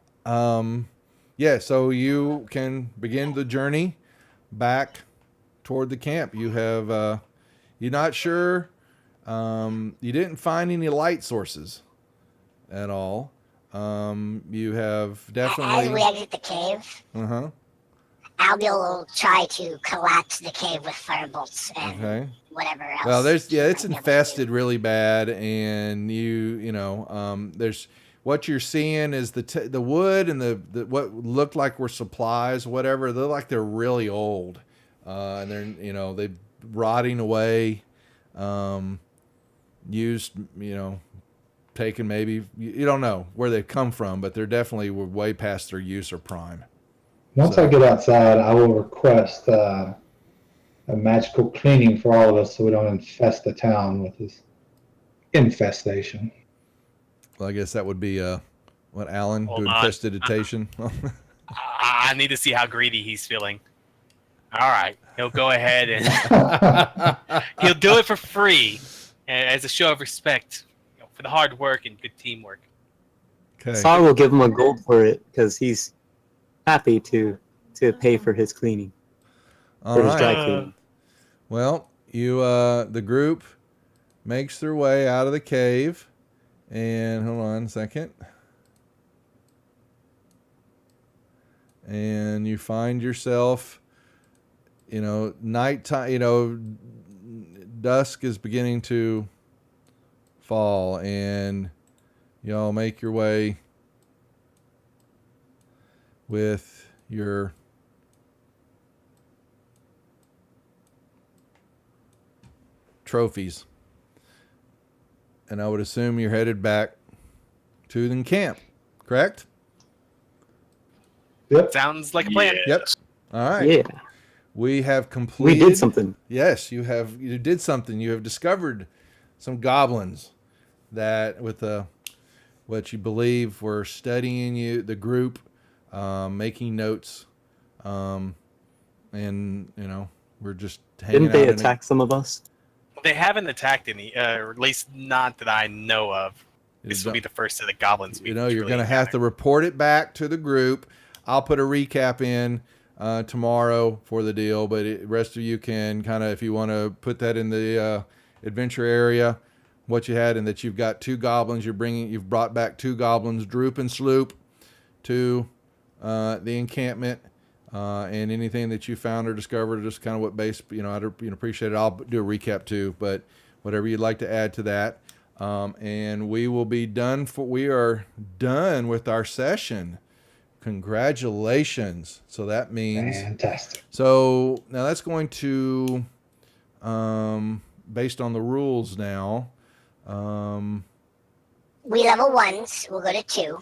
yeah. So you can begin the journey back toward the camp. You have. You're not sure. You didn't find any light sources at all. You have As we definitely. exit the cave, Albiel will try to collapse the cave with firebolts and Okay. whatever else. Well, it's he might it's be able to infested do. really bad, and there's what you're seeing is the wood and the what looked like were supplies, whatever. They look like they're really old, and they're rotting away, used, taken maybe. You don't know where they've come from, but they're definitely way past their use or prime. Once I get outside, I will request a magical cleaning for all of us so we don't infest the town with this infestation. Well, I guess that would be what Alan Hold do on. prestidigitation. I need to see how greedy he's feeling. All right, he'll go ahead and he'll do it for free as a show of respect for the hard work and good teamwork. Okay. Slar will give him a gold for it because he's happy to pay for his cleaning. All For his dry right. cleaning. Well, the group makes their way out of the cave, and hold on a second, and you find yourself, nighttime. Dusk is beginning to fall, and y'all make your way with your trophies, and I would assume you're headed back to the camp, correct? Yep. Sounds like a plan. Yep. All right. Yeah, We have we completed. did something. Yes, you did something. You have discovered some goblins that with what you believe were studying the group, making notes, and we're just hanging Didn't they out in attack some of us? They haven't attacked any, or at least not that I know of. This will be the first of the goblins. you're going to have to report it back to the group. I'll put a recap in tomorrow for the deal, but the rest of you can kind of, if you want to put that in the adventure area, what you had, and that you've got 2 goblins. You've brought back 2 goblins, Droop and Sloop, to the encampment, and anything that you found or discovered, just kind of what base, I'd appreciate it. I'll do a recap too, but whatever you'd like to add to that. And we will be done we are done with our session. Congratulations. So that means Fantastic. so now that's going to, based on the rules now, We level 1s, we'll go to 2.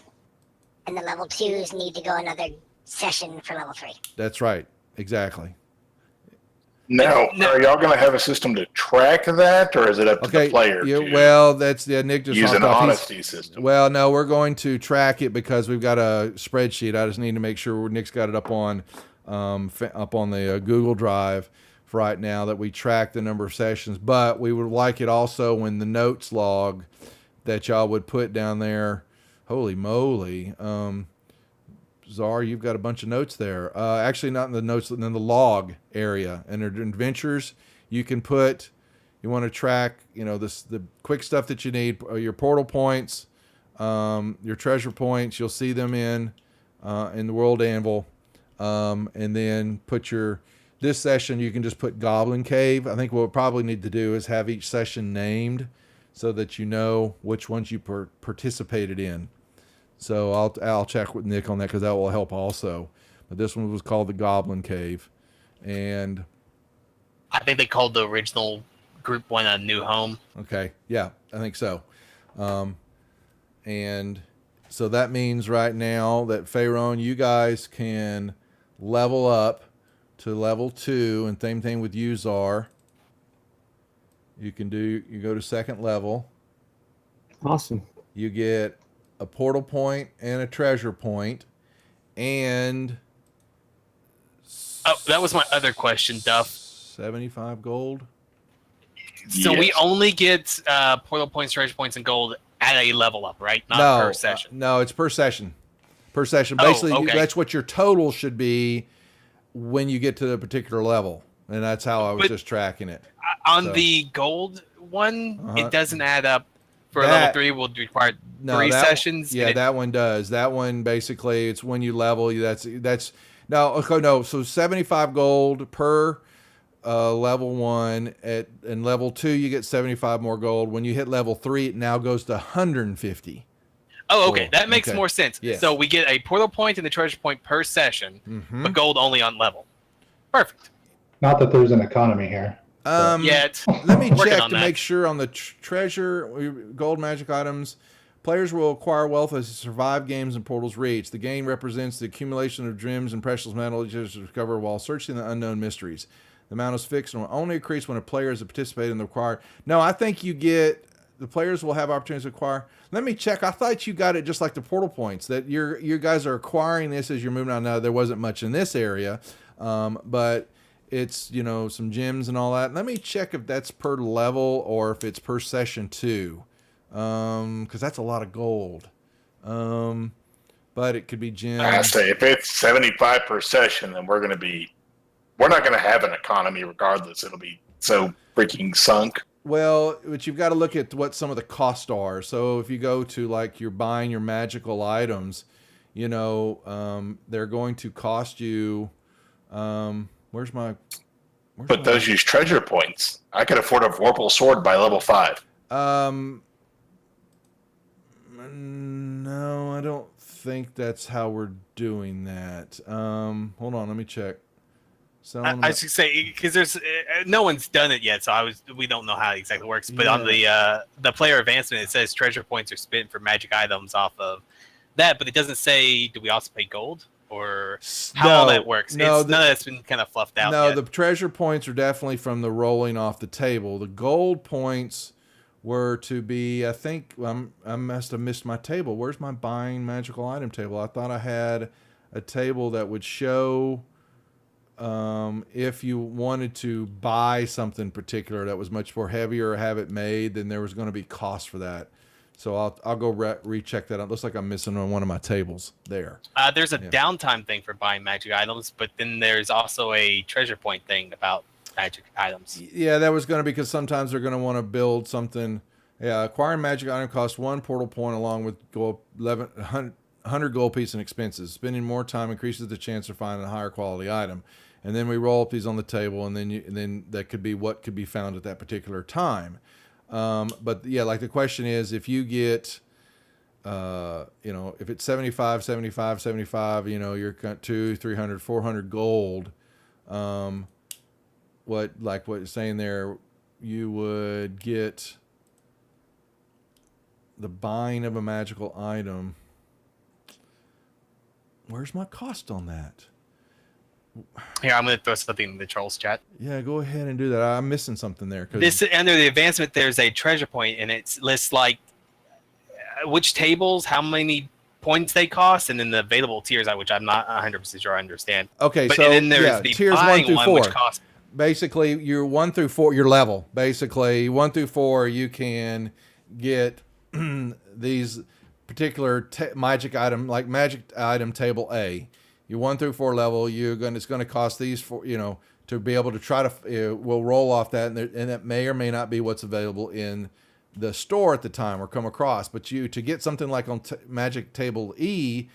And the level 2s need to go another session for level 3. that's right. Exactly. Now, No. are y'all going to have a system to track that, or is it up to Okay. the player Yeah, to well, that's Nick just use hopped an off. honesty system? Well, no, we're going to track it because we've got a spreadsheet. I just need to make sure Nick's got it up on the Google Drive for right now, that we track the number of sessions. But we would like it also when the notes log that y'all would put down there. Holy moly. Czar, you've got a bunch of notes there. Actually, not in the notes, in the log area. And in adventures, you can put, you want to track, the quick stuff that you need, your portal points, your treasure points. You'll see them in the World Anvil. And then put this session, you can just put Goblin Cave. I think what we'll probably need to do is have each session named so that you know which ones you participated in. So I'll check with Nick on that, because that will help also. But this one was called the Goblin Cave, and I think they called the original group one a New Home. okay, yeah, I think so. And so that means right now that Pharaoh, you guys can level up to level 2, and same thing with you, Czar. You go to 2nd level. Awesome. You get a portal point and a treasure point, and Oh, that was my other question, Duff. 75 gold. So we Yes. only get portal points, treasure points, and gold at a level up, right? Not No, per session. no, it's per session. Per session. Oh, Basically, okay. that's what your total should be when you get to a particular level, and that's how I was But- just tracking it. On So- the gold one, Uh-huh. it doesn't add up. For That- level 3, we'll require No, 3 that- sessions. Yeah, and that one does. That one basically, it's when you level. That's no. Okay, no. So 75 gold per level 1. In level 2, you get 75 more gold. When you hit level 3, it now goes to 150. Oh, okay. Cool. That makes Okay. more sense. Yes. So we get a portal point and a treasure point per session, Mm-hmm. but gold only on level. Perfect. Not that there's an economy here. Yet. Let me Working check on to that. make sure on the gold magic items. Players will acquire wealth as they survive games and portals reach. The gain represents the accumulation of gems and precious metals to discover while searching the unknown mysteries. The amount is fixed and will only increase when a player has participated in the acquire. No, I think the players will have opportunities to acquire. Let me check. I thought you got it just like the portal points, that you guys are acquiring this as you're moving on. Now, there wasn't much in this area, but it's, some gems and all that. Let me check if that's per level or if it's per session too, because that's a lot of gold. But it could be gems. I say if it's 75 per session, then we're not going to have an economy regardless. It'll be so freaking sunk. Well, but you've got to look at what some of the costs are. So if you go to, like, you're buying your magical items, they're going to cost you. But But those use treasure points. I could afford a Vorpal sword by level 5. No, I don't think that's how we're doing that. Hold on, let me check. I should say, because there's no one's done it yet, so we don't know how it exactly works. But on the player advancement, it says treasure points are spent for magic items off of that, but it doesn't say, do we also pay gold or how all that works? No, none of that's been kind of fluffed out No, yet. the treasure points are definitely from the rolling off the table. The gold points were to be, I think, I must have missed my table. Where's my buying magical item table? I thought I had a table that would show if you wanted to buy something particular that was much more heavier or have it made, then there was going to be cost for that. So I'll go recheck that out. Looks like I'm missing on one of my tables there. There's a downtime thing for buying magic items, but then there's also a treasure point thing about magic items. Yeah, that was going to be because sometimes they're going to want to build something. Yeah, acquiring magic item costs 1 portal point along with gold 100 gold piece and expenses. Spending more time increases the chance of finding a higher quality item. And then we roll up these on the table, and then that could be what could be found at that particular time. But yeah, like the question is, if you get, if it's 75, 75, 75, you're got 200, 300, 400 gold. What you're saying there, you would get the buying of a magical item. Where's my cost on that? Here, I'm going to throw something in the trolls chat. Yeah, go ahead and do that. I'm missing something there. This under the advancement, there's a treasure point, and it lists which tables, how many points they cost, and then the available tiers, which I'm not 100% sure I understand. Okay, but so then there's the tiers 1 buying through one, 4. which costs. Basically, you're 1 through 4. Your level. Basically, 1 through 4, you can get these particular magic item, like magic item table A. Your 1 through 4 level, it's going to cost these for to be able to try to we'll roll off that, and that may or may not be what's available in the store at the time or come across. But to get something like on magic table E,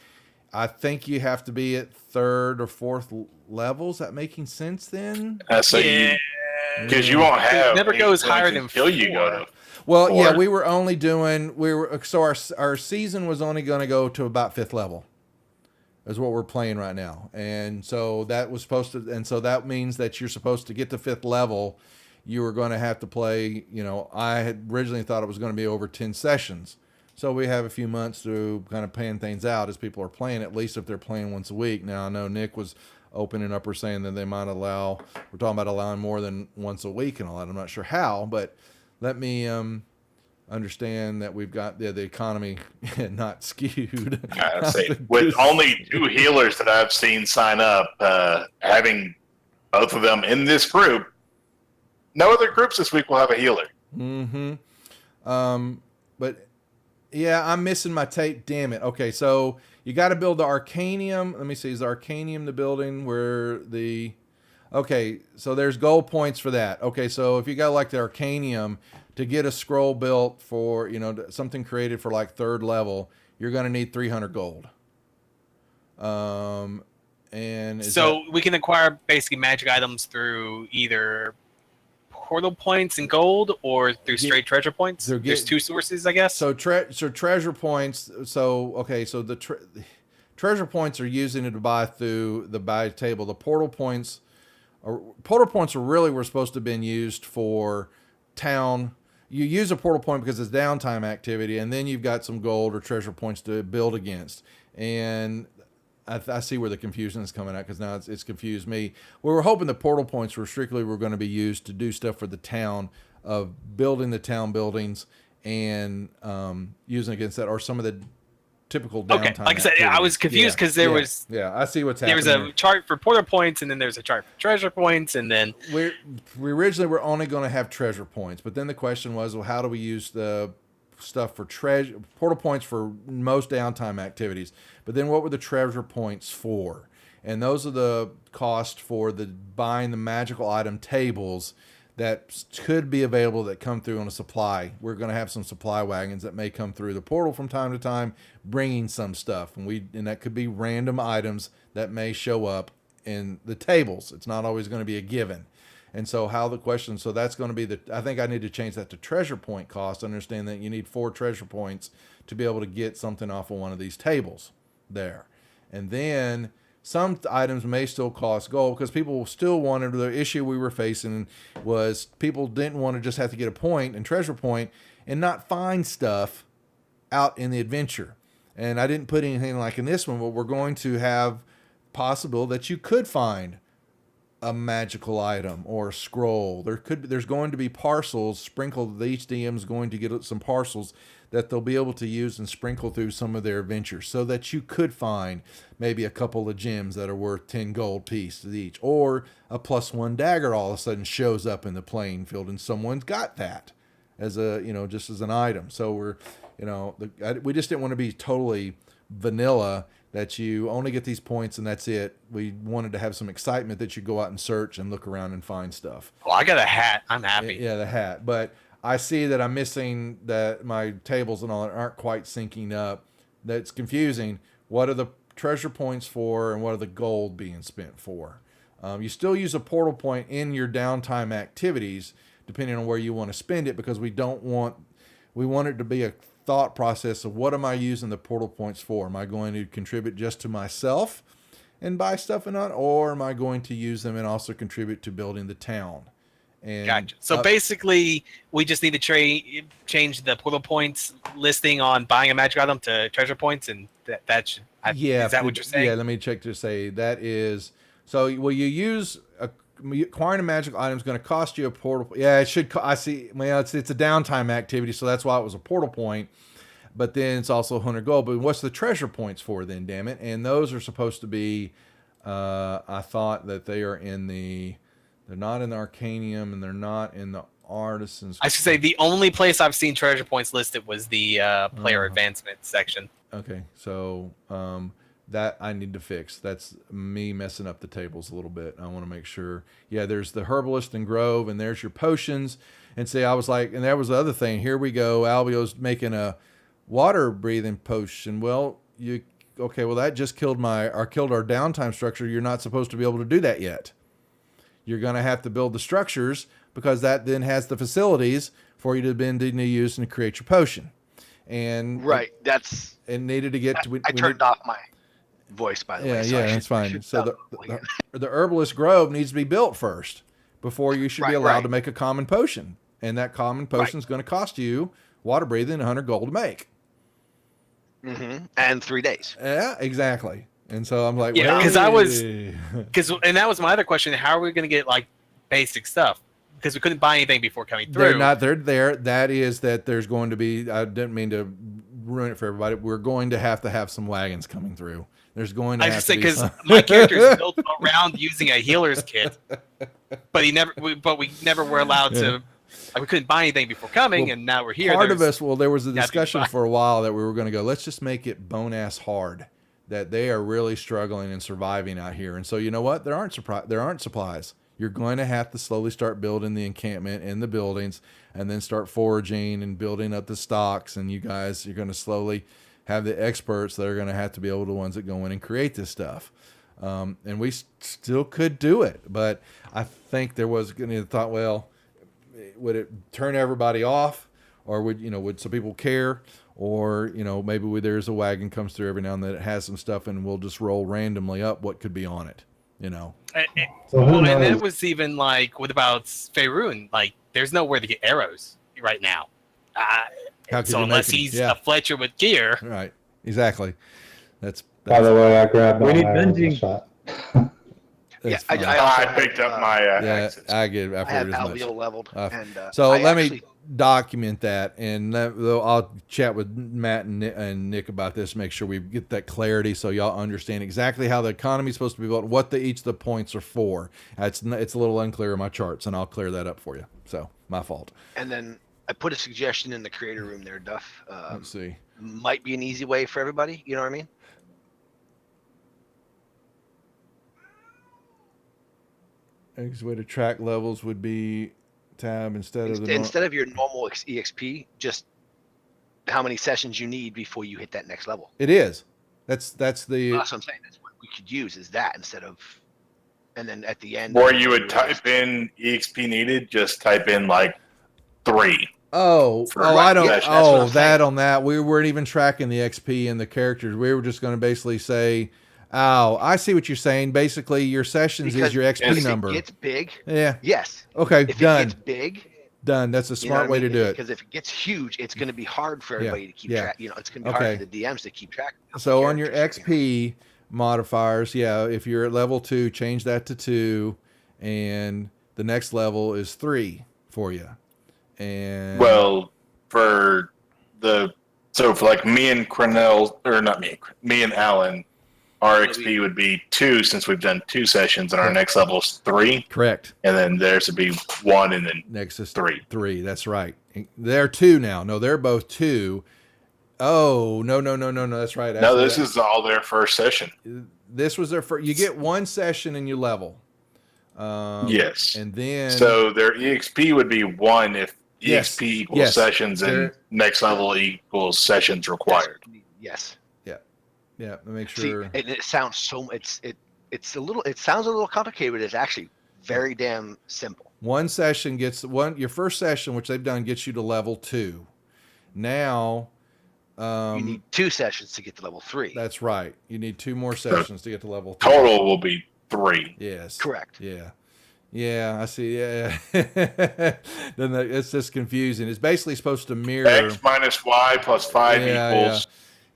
I think you have to be at 3rd or 4th level. Is that making sense then? Because you won't have it never goes higher than until 4. You go to. Well, yeah, we were only doing so our season was only going to go to about 5th level. Is what we're playing right now. And so that was supposed to, and so that means that you're supposed to get to 5th level. You were going to have to play, I had originally thought it was going to be over 10 sessions. So we have a few months to kind of pan things out as people are playing, at least if they're playing once a week. Now, I know Nick was opening up or saying that they might we're talking about allowing more than once a week and all that. I'm not sure how, but let me, understand that we've got the economy not skewed. With only 2 healers that I've seen sign up, having both of them in this group, no other groups this week will have a healer. Mm-hmm. But yeah, I'm missing my tape. Damn it. Okay, so you got to build the Arcanium. Let me see. Is the Arcanium the building where the... Okay, so there's gold points for that. Okay, so if you got like the Arcanium, to get a scroll built for, something created for like 3rd level, you're going to need 300 gold. And so we can acquire basically magic items through either portal points and gold or through straight treasure points. There's 2 sources, I guess. So treasure points. So the treasure points are using it to buy through the buy table. The portal points were supposed to have been used for town. You use a portal point because it's downtime activity, and then you've got some gold or treasure points to build against. And I see where the confusion is coming out, because now it's confused me. We were hoping the portal points were going to be used to do stuff for the town, of building the town buildings and using against that, or some of the typical downtime. Okay, like I said, I was confused because there was... Yeah, I see what's happening. There was a chart for portal points, and then there's a chart for treasure points, and then... We originally were only going to have treasure points, but then the question was, well, how do we use the stuff for portal points for most downtime activities? But then what were the treasure points for? And those are the cost for buying the magical item tables that could be available that come through on a supply. We're going to have some supply wagons that may come through the portal from time to time, bringing some stuff, and that could be random items that may show up in the tables. It's not always going to be a given. And so that's going to be I think I need to change that to treasure point cost. Understand that you need 4 treasure points to be able to get something off of one of these tables there. And then some items may still cost gold, because people still wanted, the issue we were facing was people didn't want to just have to get a point and treasure point and not find stuff out in the adventure. And I didn't put anything like in this one, but we're going to have possible that you could find a magical item or a scroll. There's going to be parcels sprinkled. Each DM is going to get some parcels that they'll be able to use and sprinkle through some of their adventures, so that you could find maybe a couple of gems that are worth 10 gold pieces each, or a +1 dagger all of a sudden shows up in the playing field and someone's got that. as a, just as an item. So we just didn't want to be totally vanilla that you only get these points and that's it. We wanted to have some excitement that you go out and search and look around and find stuff. Well, I got a hat. I'm happy. Yeah, the hat. But I see that I'm missing that my tables and all that aren't quite syncing up. That's confusing. What are the treasure points for and what are the gold being spent for? You still use a portal point in your downtime activities, depending on where you want to spend it, because we want it to be a thought process of what am I using the portal points for? Am I going to contribute just to myself and buy stuff and not, or am I going to use them and also contribute to building the town? And Gotcha. So basically, we just need to change the portal points listing on buying a magic item to treasure points, and that should. Is that what you're saying? Yeah, let me check to say that is. So, will you use acquiring a magic item is going to cost you a portal? Yeah, it should. I see. Well, it's a downtime activity, so that's why it was a portal point. But then it's also 100 gold. But what's the treasure points for then? Damn it! And those are supposed to be. I thought that they are in the. They're not in the Arcanium, and they're not in the Artisans. I should say the only place I've seen treasure points listed was the player advancement section. Okay, so that I need to fix. That's me messing up the tables a little bit. I want to make sure. Yeah, there's the Herbalist and Grove, and there's your potions. And see, I was like, and that was the other thing. Here we go. Albio's making a water breathing potion. Well, that just killed our downtime structure. You're not supposed to be able to do that yet. You're going to have to build the structures because that then has the facilities for you to bend and use and create your potion. And right, it needed to get to. I turned off my voice, by the way. So that's fine. So the Herbalist Grove needs to be built first before you should be allowed to make a common potion, and that common potion is going to cost you water breathing 100 gold to make. Mm-hmm. And 3 days. Yeah, exactly. And so I'm like, and that was my other question. How are we going to get like basic stuff? Because we couldn't buy anything before coming through. They're there. That is that there's going to be, I didn't mean to ruin it for everybody. We're going to have some wagons coming through. There's going to have to be because my character is built around using a healer's kit, but we never were allowed to. Like, we couldn't buy anything before coming, and now we're here. There was a discussion for a while that we were going to go, let's just make it bone ass hard. That they are really struggling and surviving out here. And so, you know what? There aren't supplies. You're going to have to slowly start building the encampment and the buildings and then start foraging and building up the stocks. And you're going to slowly have the experts that are going to have to be able to ones that go in and create this stuff. And we still could do it. But I think there was going to thought, well, would it turn everybody off, or would some people care? Or, maybe there's a wagon comes through every now and then that has some stuff and we'll just roll randomly up what could be on it, And it was even like, what about Faerun? Like, there's nowhere to get arrows right now. So unless he's a Fletcher with gear. Right. Exactly. That's By the way, I grabbed my bending. shot. I picked up my axes. I have Albio leveled. Let me document that, and I'll chat with Matt and Nick about this, make sure we get that clarity so y'all understand exactly how the economy is supposed to be built, what each of the points are for. It's a little unclear in my charts, and I'll clear that up for you. So, my fault. And then I put a suggestion in the creator room there, Duff. Let's see. Might be an easy way for everybody. You know what I mean? Easiest way to track levels would be tab instead of your normal EXP, just how many sessions you need before you hit that next level. It is. That's what I'm saying. That's what we could use is that instead of, and then at the end. Or you would type in EXP needed, just type in like 3. I don't. On that. We weren't even tracking the XP and the characters. We were just going to basically say, I see what you're saying. Basically, your sessions is your XP number. If it gets big. Yeah. Yes. Okay, if done. It gets big. Done. That's a smart way to do it. Because if it gets huge, it's going to be hard for everybody to keep track. It's going to be hard for the DMs to keep track. So on your XP modifiers, if you're at level 2, change that to 2, and the next level is 3 for you. And for like me and Cornell, or not me and Alan, our XP would be 2 since we've done 2 sessions, and our next level is 3. Correct. And then theirs would be 1, and then next is 3. 3. That's right. They're 2 now. No, they're both 2. Oh, no. That's right. No, Actually, this is all their first session. this was their first. You get 1 session and you level. Yes. And then So their EXP would be 1 if Yes. EXP equals Yes. sessions and They're- next level equals sessions required. Yes. yeah, to make See, sure. and it sounds so it's a little, it sounds a little complicated, but it's actually very damn simple. 1 session gets your first session, which they've done, gets you to level 2. Now, You need 2 sessions to get to level 3. that's right. You need 2 more sessions to get to level 3. Total will be 3. Yes. Correct. Yeah, I see. Yeah. Then it's just confusing. It's basically supposed to mirror X minus Y plus 5 Yeah, equals.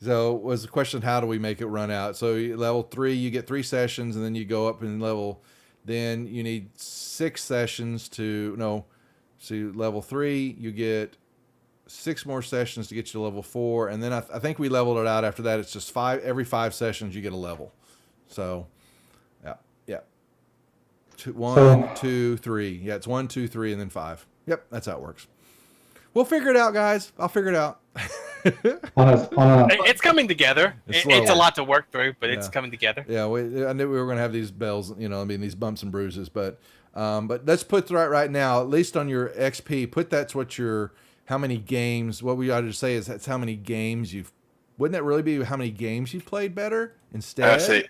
So was the question, how do we make it run out? So level 3, you get 3 sessions, and then you go up in level. Then you need 6 sessions to no. So level 3, you get 6 more sessions to get you to level 4, and then I think we leveled it out after that. It's just 5 every 5 sessions you get a level. So, yeah. 1, 2, 3. Yeah, it's 1, 2, 3, and then 5. Yep, that's how it works. We'll figure it out, guys. I'll figure it out. It's coming together. It's It's a slow. lot to work through, but it's Yeah. coming together. Yeah, I knew we were going to have these bells, these bumps and bruises, but let's put right now, at least on your XP, put that's what how many games, what we ought to say is that's how many games wouldn't that really be how many games you've played better instead? I say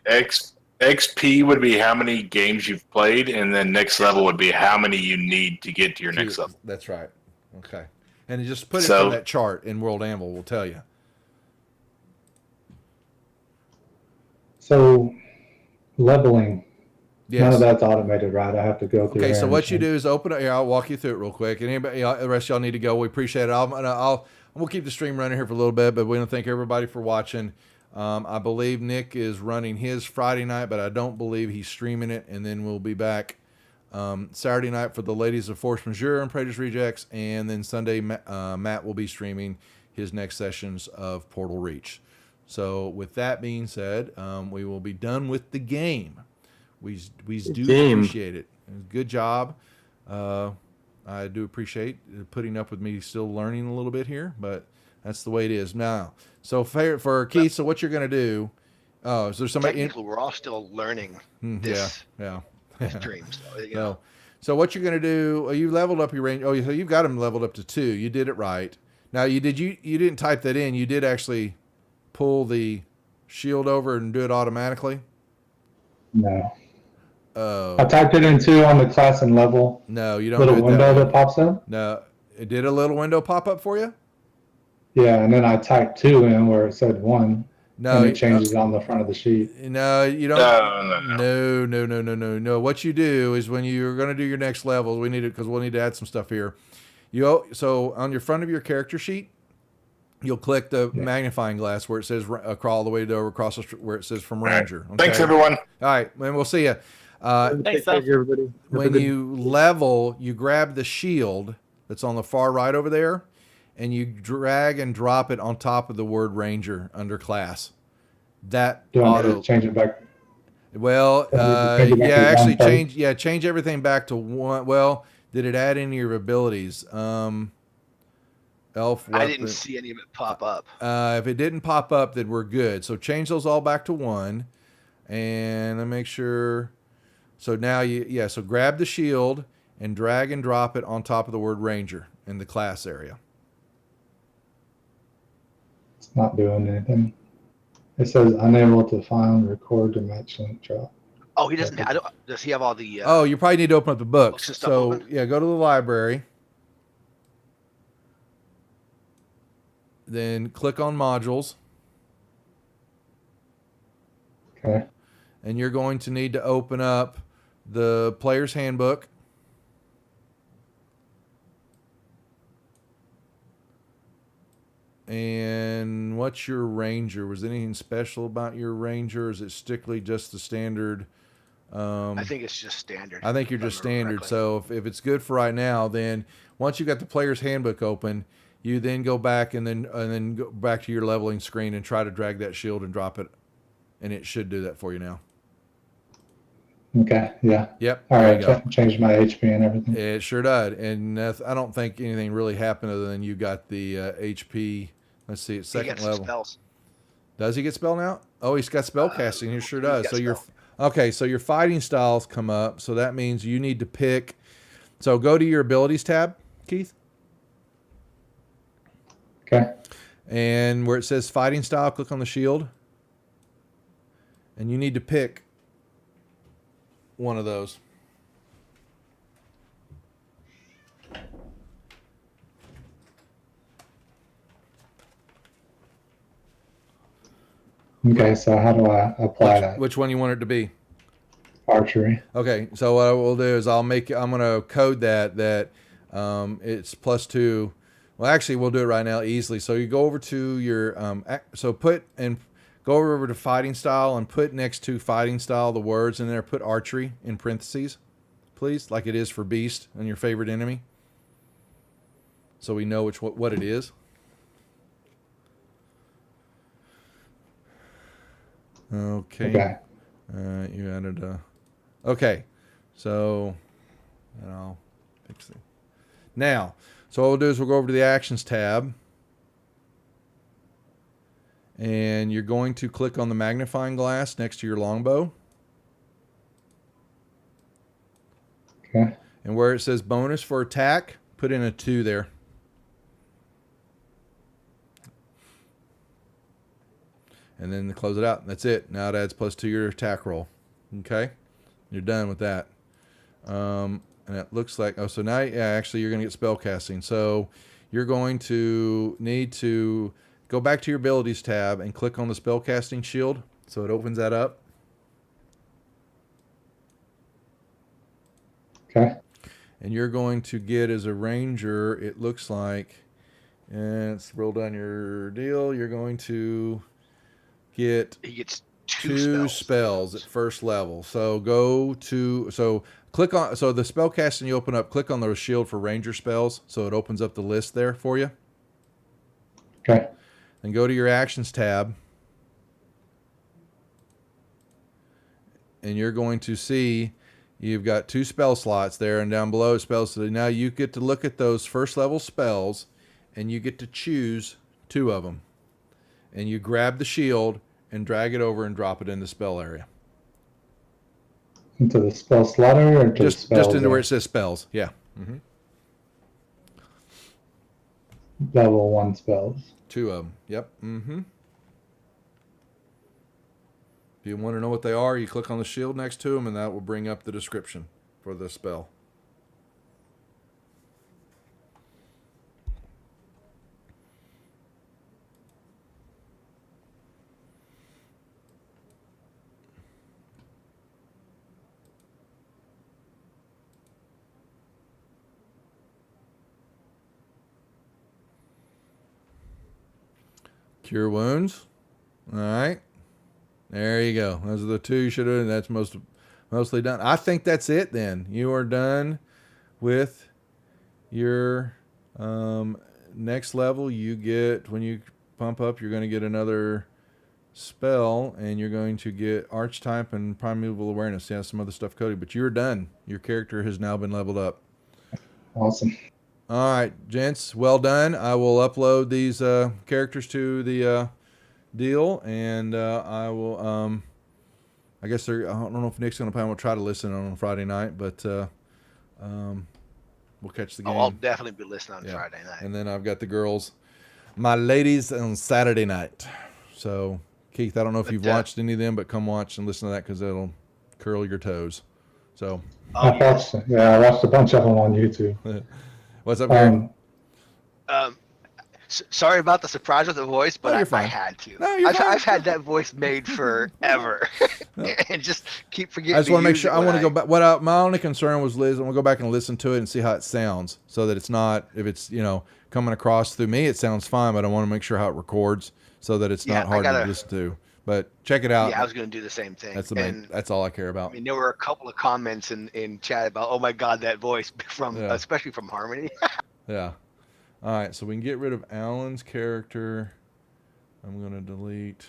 XP would be how many games you've played, and then next level would be how many you need to get to your next level. That's right. Okay. And you just put it So- from that chart in World Anvil, will tell you. So leveling, none Yes. of that's automated, right? I have to go through. Okay, here so and what you change. do is open it. Here, I'll walk you through it real quick. And anybody, the rest of y'all need to go. We appreciate it. We'll keep the stream running here for a little bit, but we want to thank everybody for watching. I believe Nick is running his Friday night, but I don't believe he's streaming it. And then we'll be back Saturday night for the Ladies of Force Majeure and Predators Rejects, and then Sunday Matt will be streaming his next sessions of Portal Reach. So with that being said, we will be done with the game. We do game. appreciate it. Good job. I do appreciate putting up with me still learning a little bit here, but that's the way it is now. So for Keith, so what you're going to do? Oh, is there somebody? Technically, we're all still learning this Yeah. stream. So, So what you're going to do? You leveled up your range. Oh, so you've got them leveled up to 2. You did it right. Now you didn't type that in. You did actually pull the shield over and do it automatically. No. Oh, I typed it in 2 on the class and level. no, you don't. Little do it window that way. that pops up. No, it did a little window pop up for you. Yeah, and then I typed 2 in where it said 1, No, and it changes on the front of the sheet. no, you don't. No. What you do is when you're going to do your next level, we'll need to add some stuff here. So on your front of your character sheet, you'll click the magnifying glass where it says crawl all the way over across where it says from Ranger. Okay? Thanks, everyone. All right, and we'll see you. Thanks, Take Duff. care, everybody. Have a When good- you level, you grab the shield that's on the far right over there, and you drag and drop it on top of the word Ranger under class. That Do I need auto. to change it back? Well, So we can change it back to actually 1 change everything back to 1. Well, did it add any of your abilities? Elf weapon. I didn't see any of it pop up. If it didn't pop up, then we're good. So change those all back to 1, and let me make sure. So now so grab the shield and drag and drop it on top of the word Ranger in the class area. It's not doing anything. It says unable to find, record, to match, link, drop. Oh, he doesn't. Does he have all the? Oh, you probably need to open up the books. Books and stuff So open? yeah, go to the library. Then click on modules, Okay. and you're going to need to open up the player's handbook. And what's your Ranger? Was anything special about your Ranger? Or is it strictly just the standard? I think it's just standard. I think you're if I just remember standard. correctly. So if it's good for right now, then once you got the player's handbook open, you then go back and then go back to your leveling screen and try to drag that shield and drop it, and it should do that for you now. Okay, yeah. Yep. All there right, you go. changed my HP and everything. It sure did. And I don't think anything really happened other than you got the HP. Let's see, it's He second got some level. spells. Does he get spell now? Oh, he's got spell casting. He sure he's does. got So spell. okay. So your fighting styles come up. So that means you need to pick. So go to your abilities tab, Keith, Okay. and where it says fighting style, click on the shield, and you need to pick one of those. Okay, so how do I apply that? Which one you want it to be? Archery. Okay, so what I will do is I'm gonna code that it's +2. Well, actually, we'll do it right now easily. So you go over to your go over to fighting style and put next to fighting style the words in there. Put archery in parentheses, please, like it is for beast and your favorite enemy, so we know what it is. Okay. You added okay, so and I'll fix it now. So what we'll do is we'll go over to the actions tab, and you're going to click on the magnifying glass next to your longbow. Okay. And where it says bonus for attack, put in a 2 there. And then close it out. That's it. Now it adds +2 to your attack roll. Okay? You're done with that. And it looks like, so now, actually you're going to get spell casting. So you're going to need to go back to your abilities tab and click on the spell casting shield. So it opens that up. Okay. And you're going to get, as a ranger, it looks like, and roll down your deal, you're going to get He gets two spells at first level. So click on, so the spell casting you open up, click on the shield for ranger spells, so it opens up the list there for you. Okay. Then go to your actions tab, and you're going to see you've got 2 spell slots there, and down below spells. So now you get to look at those first level spells, and you get to choose 2 of them, and you grab the shield and drag it over and drop it in the spell area. Into the spell slaughter or Just into where it says spells. Yeah. Mm-hmm. Level 1 spells. 2 of them. Yep. Mm-hmm. If you want to know what they are, you click on the shield next to them, and that will bring up the description for the spell. Cure wounds. All right. There you go. Those are the 2 you should have. That's mostly done. I think that's it then. You are done with your next level. You get, when you pump up, you're going to get another spell, and you're going to get archetype and primeval awareness. Yeah, some other stuff coded, but you're done. Your character has now been leveled up. Awesome. All right, gents, well done. I will upload these characters to the deal, and I will. I guess I don't know if Nick's going to play. We'll try to listen on Friday night, but we'll catch the game. Oh, I'll definitely be listening on Friday night. And then I've got the girls, my ladies, on Saturday night. So Keith, I don't know if you've watched any of them, but come watch and listen to that because it'll curl your toes. So I watched a bunch of them on YouTube. What's up, Gary? Sorry about the surprise with the voice, but I had to. No, you're fine. I've had that voice made forever, and just keep forgetting. I just want to make sure. I want to go back. My only concern was, Liz, I want to go back and listen to it and see how it sounds, so that it's not, if it's coming across through me, it sounds fine, but I want to make sure how it records so that it's not hard to listen to. But check it out. Yeah, I was going to do the same thing. That's the main. That's all I care about. I mean, there were a couple of comments in chat about, oh my God, that voice especially from Harmony. Yeah. All right, so we can get rid of Alan's character. I'm going to delete.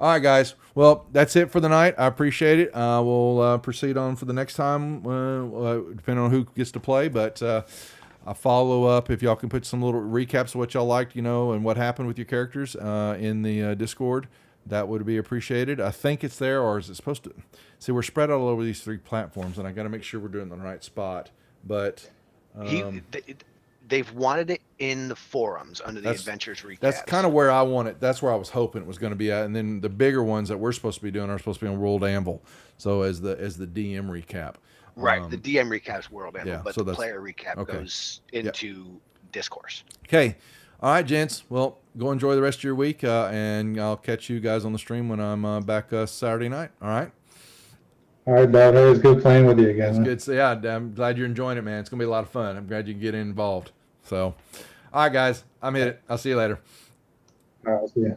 All right, guys. Well, that's it for the night. I appreciate it. We'll proceed on for the next time, depending on who gets to play. But I'll follow up if y'all can put some little recaps of what y'all liked, and what happened with your characters in the Discord. That would be appreciated. I think it's there, or is it supposed to? See, we're spread all over these 3 platforms, and I got to make sure we're doing it in the right spot. But They've wanted it in the forums under the Adventures Recaps. that's kind of where I want it. That's where I was hoping it was going to be at. And then the bigger ones that we're supposed to be doing are supposed to be on World Anvil. So as the DM recap. Right. The DM recaps World Anvil, yeah, but so the that's- player recap okay. goes into Discourse. Okay. All right, gents. Well, go enjoy the rest of your week, and I'll catch you guys on the stream when I'm back Saturday night. All right. All right, Dad. It was good playing with you again. It's man. good. So, yeah, I'm glad you're enjoying it, man. It's going to be a lot of fun. I'm glad you can get involved. So, all right, guys. I'm hit it. I'll see you later. All right, see ya.